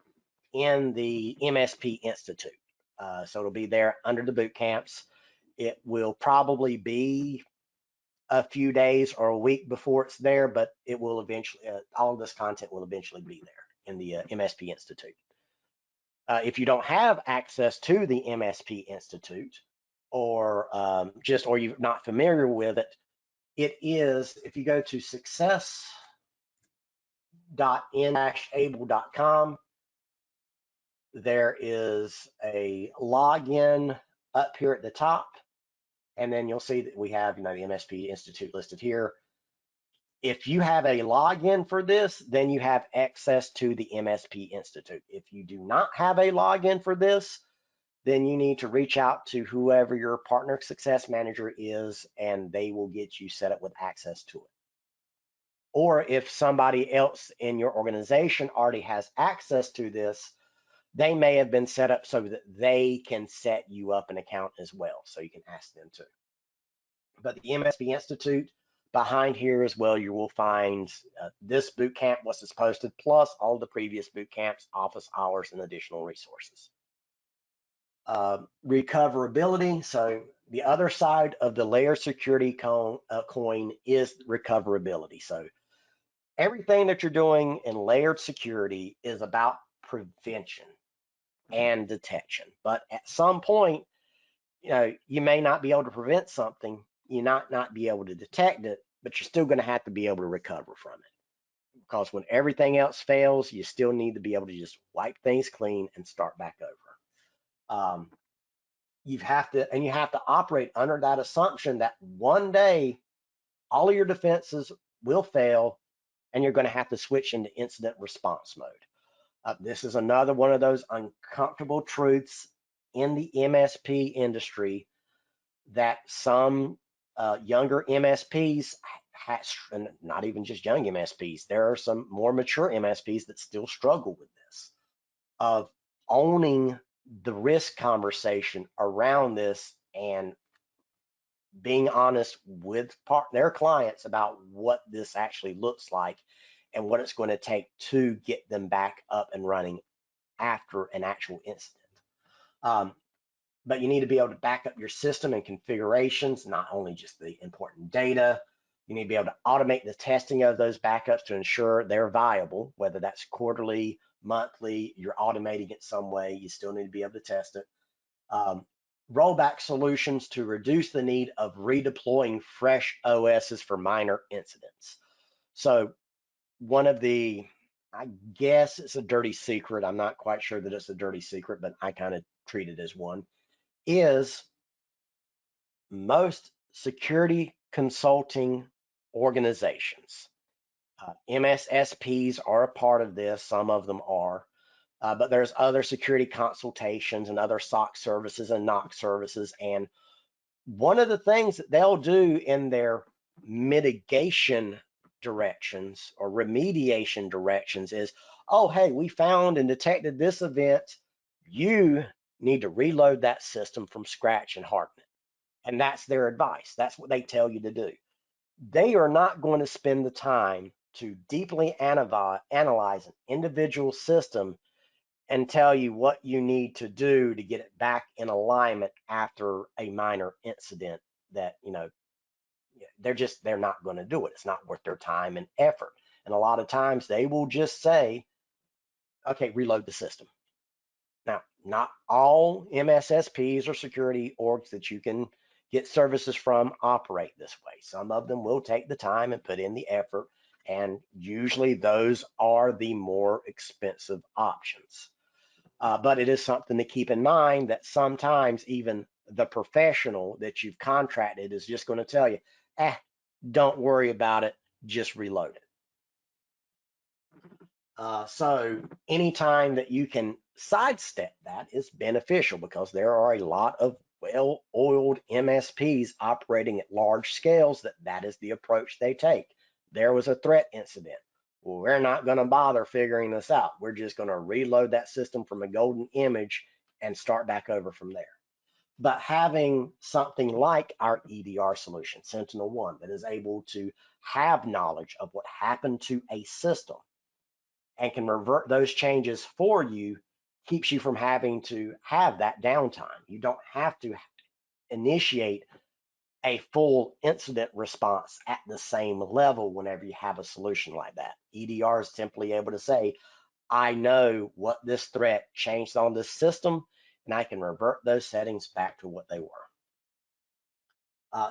in the MSP Institute. So it'll be there under the boot camps. It will probably be a few days or a week before it's there, but it will eventually, all of this content will eventually be there in the MSP Institute. If you don't have access to the MSP Institute, or you're not familiar with it, it is, if you go to success.n-able.com, there is a login up here at the top, and then you'll see that we have the MSP Institute listed here. If you have a login for this, then you have access to the MSP Institute. If you do not have a login for this, then you need to reach out to whoever your partner success manager is, and they will get you set up with access to it. Or if somebody else in your organization already has access to this, they may have been set up so that they can set you up an account as well, so you can ask them to. But the MSP Institute, behind here as well, you will find this boot camp, what's it's posted, plus all the previous boot camps, office hours, and additional resources. Recoverability. So the other side of the layered security coin is recoverability. So everything that you're doing in layered security is about prevention and detection. But at some point, you may not be able to prevent something, you not be able to detect it, but you're still going to have to be able to recover from it. Because when everything else fails, you still need to be able to just wipe things clean and start back over. you have to operate under that assumption that one day all of your defenses will fail and you're going to have to switch into incident response mode. This is another one of those uncomfortable truths in the MSP industry that some younger MSPs, and not even just young MSPs, there are some more mature MSPs that still struggle with this, of owning the risk conversation around this and being honest with their clients about what this actually looks like and what it's going to take to get them back up and running after an actual incident. But you need to be able to back up your system and configurations, not only just the important data. You need to be able to automate the testing of those backups to ensure they're viable, whether that's quarterly, monthly, you're automating it some way, you still need to be able to test it. Rollback solutions to reduce the need of redeploying fresh OSs for minor incidents. So one of the, I guess it's a dirty secret, I'm not quite sure that it's a dirty secret, but I kind of treat it as one, is most security consulting organizations, MSSPs are a part of this, some of them are, but there's other security consultations and other SOC services and NOC services. And one of the things that they'll do in their mitigation directions or remediation directions is, oh, hey, we found and detected this event. You need to reload that system from scratch and harden it. And that's their advice. That's what they tell you to do. They are not going to spend the time to deeply analyze an individual system and tell you what you need to do to get it back in alignment after a minor incident that, they're not going to do it. It's not worth their time and effort. And a lot of times they will just say, okay, reload the system. Now, not all MSSPs or security orgs that you can get services from operate this way. Some of them will take the time and put in the effort, and usually those are the more expensive options. But it is something to keep in mind that sometimes even the professional that you've contracted is just going to tell you, don't worry about it, just reload it. So anytime that you can sidestep that is beneficial, because there are a lot of well-oiled MSPs operating at large scales that is the approach they take. There was a threat incident. Well, we're not going to bother figuring this out. We're just going to reload that system from a golden image and start back over from there. But having something like our EDR solution, SentinelOne, that is able to have knowledge of what happened to a system and can revert those changes for you, keeps you from having to have that downtime. You don't have to initiate a full incident response at the same level whenever you have a solution like that. EDR is simply able to say, I know what this threat changed on this system, and I can revert those settings back to what they were.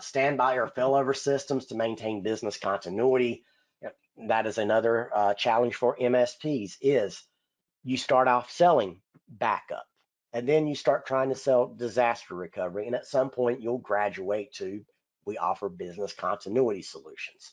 Standby or failover systems to maintain business continuity. That is another challenge for MSPs, is you start off selling backup, and then you start trying to sell disaster recovery. And at some point you'll graduate to, we offer business continuity solutions.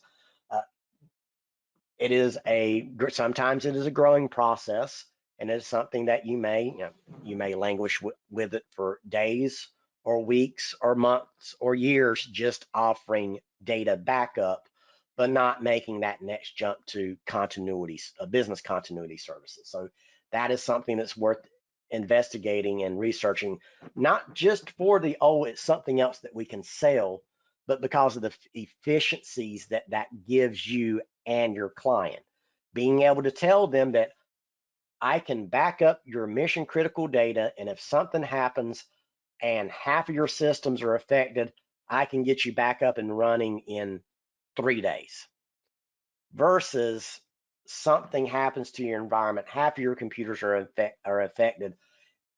Sometimes it is a growing process, and it's something that you may languish with it for days or weeks or months or years, just offering data backup, but not making that next jump to business continuity services. So that is something that's worth investigating and researching, not just for it's something else that we can sell, but because of the efficiencies that gives you and your client. Being able to tell them that I can back up your mission critical data, and if something happens and half of your systems are affected, I can get you back up and running in 3 days. Versus something happens to your environment, half of your computers are affected,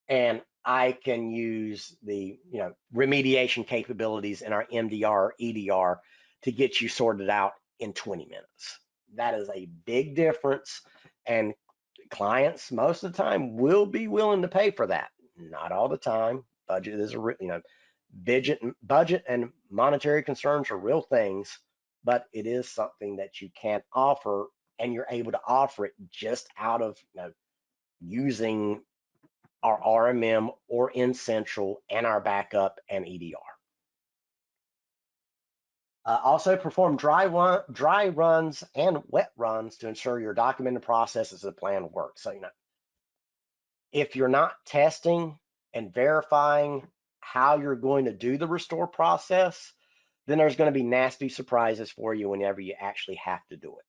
and I can use the remediation capabilities in our MDR or EDR to get you sorted out in 20 minutes. That is a big difference, and clients most of the time will be willing to pay for that. Not all the time, Budget is budget and monetary concerns are real things, but it is something that you can offer, and you're able to offer it just out of using our RMM or N-central and our backup and EDR. Also perform dry runs and wet runs to ensure your documented processes and plan work. So, if you're not testing and verifying how you're going to do the restore process, then there's going to be nasty surprises for you whenever you actually have to do it.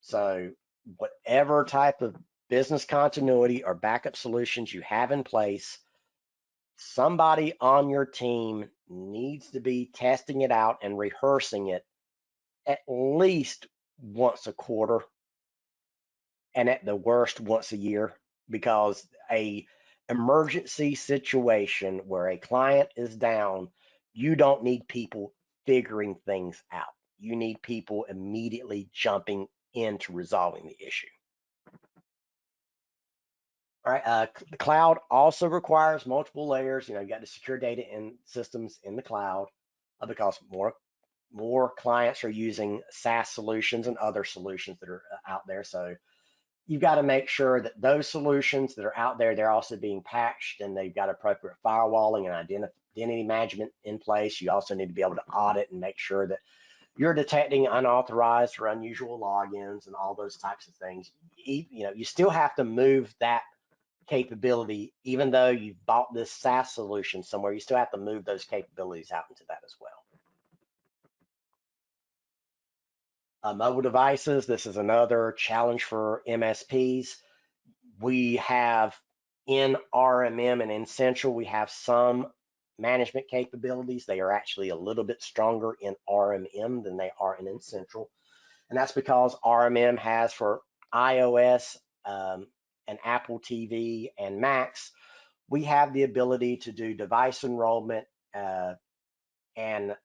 So whatever type of business continuity or backup solutions you have in place, somebody on your team needs to be testing it out and rehearsing it at least once a quarter, and at the worst once a year, because a emergency situation where a client is down, you don't need people figuring things out. You need people immediately jumping into resolving the issue. All right, the cloud also requires multiple layers. You got to secure data in systems in the cloud, because more clients are using SaaS solutions and other solutions that are out there. So you've got to make sure that those solutions that are out there, they're also being patched, and they've got appropriate firewalling and identity management in place. You also need to be able to audit and make sure that you're detecting unauthorized or unusual logins and all those types of things. You still have to move that capability, even though you've bought this SaaS solution somewhere, you still have to move those capabilities out into that as well. Mobile devices, this is another challenge for MSPs. We have in RMM and in Central, we have some management capabilities. They are actually a little bit stronger in RMM than they are in Central. And that's because RMM has for iOS and Apple TV and Macs, we have the ability to do device enrollment and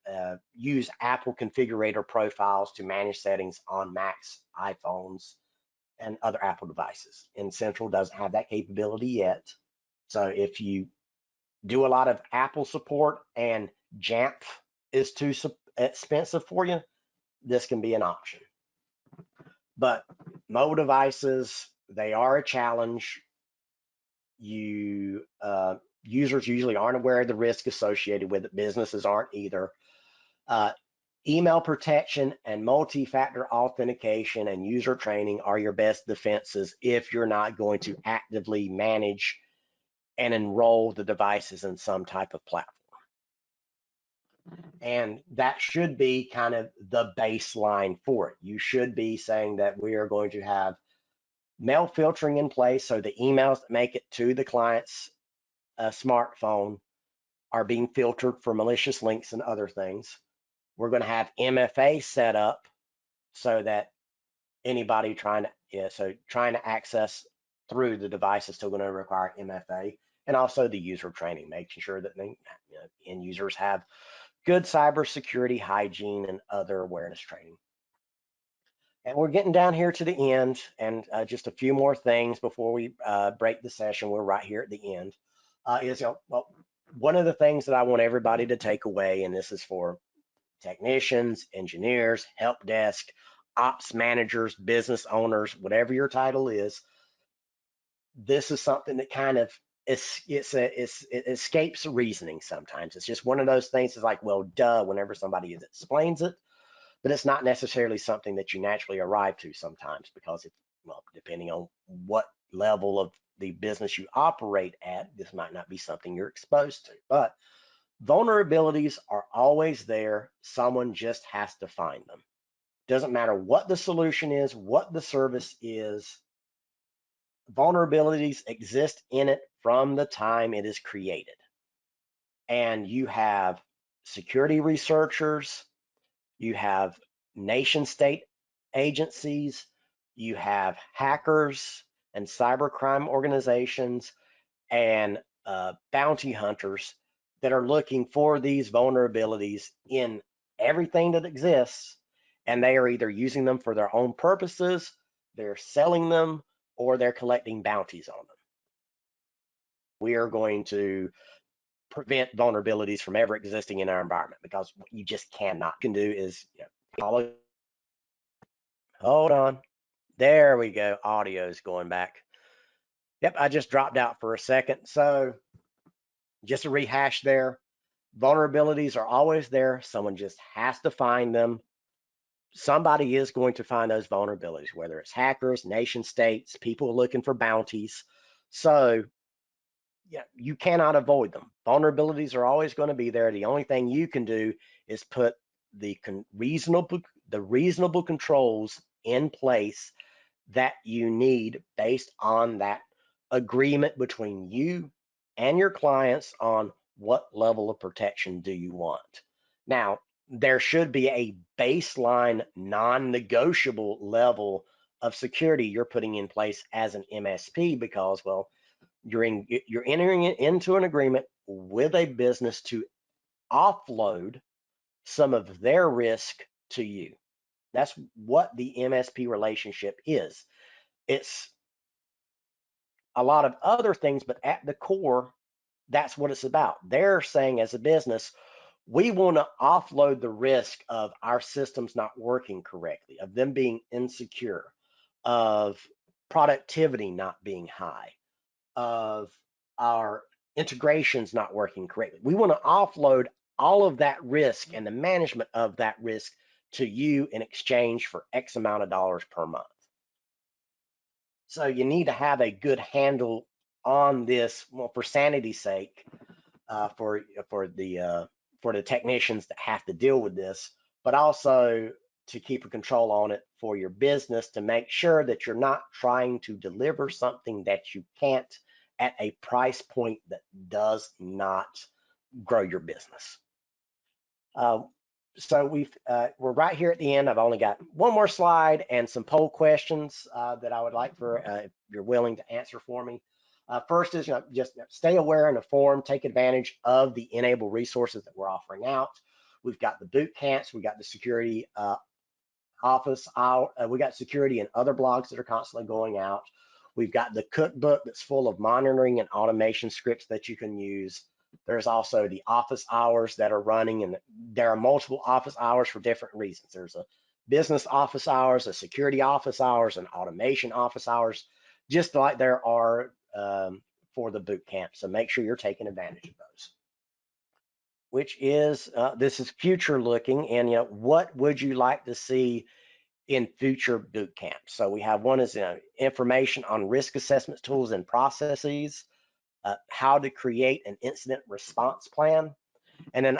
use Apple configurator profiles to manage settings on Macs, iPhones, and other Apple devices. And Central doesn't have that capability yet. So if you do a lot of Apple support and Jamf is too expensive for you, this can be an option. But mobile devices, they are a challenge. Users usually aren't aware of the risk associated with it. Businesses aren't either. Email protection and multi-factor authentication and user training are your best defenses if you're not going to actively manage and enroll the devices in some type of platform. And that should be kind of the baseline for it. You should be saying that we are going to have mail filtering in place, so the emails that make it to the client's smartphone are being filtered for malicious links and other things. We're going to have MFA set up so that anybody trying to access through the device is still going to require MFA, and also the user training, making sure that end users have good cybersecurity hygiene and other awareness training. And we're getting down here to the end, and just a few more things before we break the session. We're right here at the end. One of the things that I want everybody to take away, and this is for technicians, engineers, help desk, ops managers, business owners, whatever your title is, this is something that kind of it escapes reasoning sometimes. It's just one of those things. It's like, well, duh, whenever somebody explains it, but it's not necessarily something that you naturally arrive to sometimes, because depending on what level of the business you operate at, this might not be something you're exposed to. But vulnerabilities are always there. Someone just has to find them. Doesn't matter what the solution is, what the service is. Vulnerabilities exist in it from the time it is created. And you have security researchers, you have nation state agencies, you have hackers and cybercrime organizations and bounty hunters that are looking for these vulnerabilities in everything that exists, and they are either using them for their own purposes, they're selling them, or they're collecting bounties on them. We are going to prevent vulnerabilities from ever existing in our environment, because what you just cannot can do is, follow. Hold on. There we go. Audio's going back. Yep, I just dropped out for a second. So just to rehash there, vulnerabilities are always there. Someone just has to find them. Somebody is going to find those vulnerabilities, whether it's hackers, nation states, people looking for bounties. So yeah, you cannot avoid them. Vulnerabilities are always going to be there. The only thing you can do is put the reasonable controls in place that you need based on that agreement between you and your clients on what level of protection do you want. Now, there should be a baseline non-negotiable level of security you're putting in place as an MSP, because, well, you're entering into an agreement with a business to offload some of their risk to you. That's what the MSP relationship is. It's a lot of other things, but at the core, that's what it's about. They're saying, as a business, we want to offload the risk of our systems not working correctly, of them being insecure, of productivity not being high, of our integrations not working correctly. We want to offload all of that risk and the management of that risk to you in exchange for X amount of dollars per month. So you need to have a good handle on this, well, for sanity's sake, for the technicians that have to deal with this, but also to keep a control on it for your business, to make sure that you're not trying to deliver something that you can't at a price point that does not grow your business. So we're right here at the end. I've only got one more slide and some poll questions that I would like for if you're willing to answer for me. First is, just stay aware and informed, take advantage of the enabled resources that we're offering out. We've got the boot camps, we got the security office out, we got security and other blogs that are constantly going out. We've got the cookbook that's full of monitoring and automation scripts that you can use. There's also the office hours that are running, and there are multiple office hours for different reasons. There's a business office hours, a security office hours, and automation office hours, just like there are for the boot camp. So make sure you're taking advantage of those. Which is, this is future looking, and what would you like to see in future boot camps? So we have one is information on risk assessment tools and processes, how to create an incident response plan, and then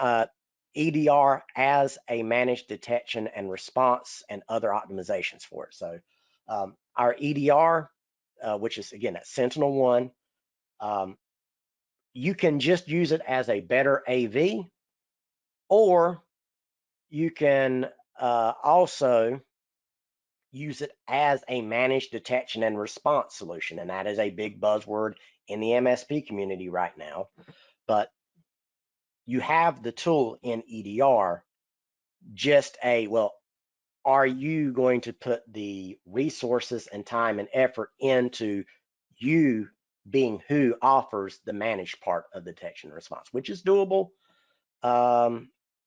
EDR as a managed detection and response and other optimizations for it. So our EDR, which is again at Sentinel-1, you can just use it as a better AV, or you can also use it as a managed detection and response solution. And that is a big buzzword in the MSP community right now. But you have the tool in EDR, just well, are you going to put the resources and time and effort into you being who offers the managed part of the detection and response, which is doable.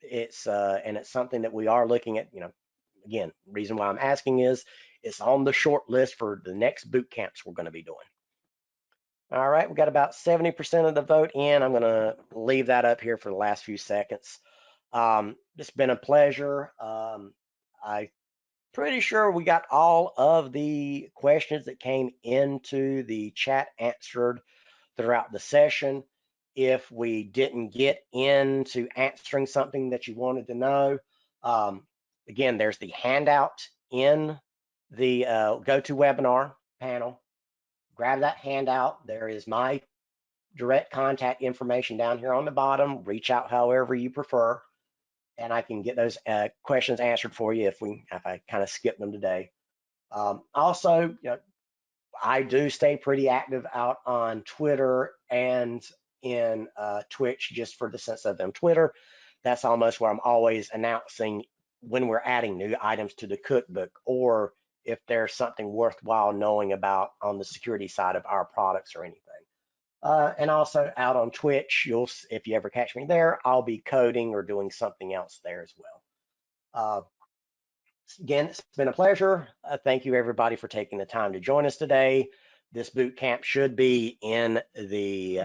It's something that we are looking at. Again, reason why I'm asking is it's on the short list for the next boot camps we're going to be doing. All right, we got about 70% of the vote in. I'm going to leave that up here for the last few seconds. It's been a pleasure. I'm pretty sure we got all of the questions that came into the chat answered throughout the session. If we didn't get into answering something that you wanted to know, again, there's the handout in the GoToWebinar panel. Grab that handout. There is my direct contact information down here on the bottom. Reach out however you prefer, and I can get those questions answered for you if I kind of skip them today. Also, I do stay pretty active out on Twitter and in Twitch, just for the sense of them. Twitter, that's almost where I'm always announcing when we're adding new items to the cookbook, or if there's something worthwhile knowing about on the security side of our products or anything. And also out on Twitch. If you ever catch me there, I'll be coding or doing something else there as well. Again, it's been a pleasure. Thank you everybody for taking the time to join us today. This boot camp should be in the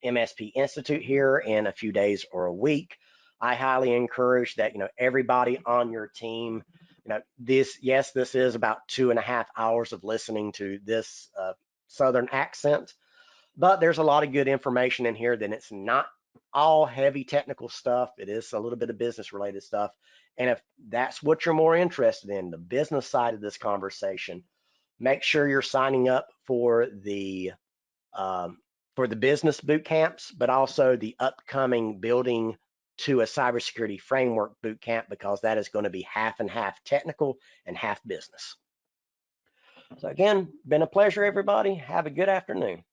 MSP Institute here in a few days or a week. I highly encourage that, everybody on your team, this is about 2.5 hours of listening to this Southern accent, but there's a lot of good information in here. Then it's not all heavy technical stuff. It is a little bit of business related stuff. And if that's what you're more interested in, the business side of this conversation, make sure you're signing up for the business boot camps, but also the upcoming building to a cybersecurity framework boot camp, because that is going to be half and half technical and half business. So again, been a pleasure, everybody. Have a good afternoon.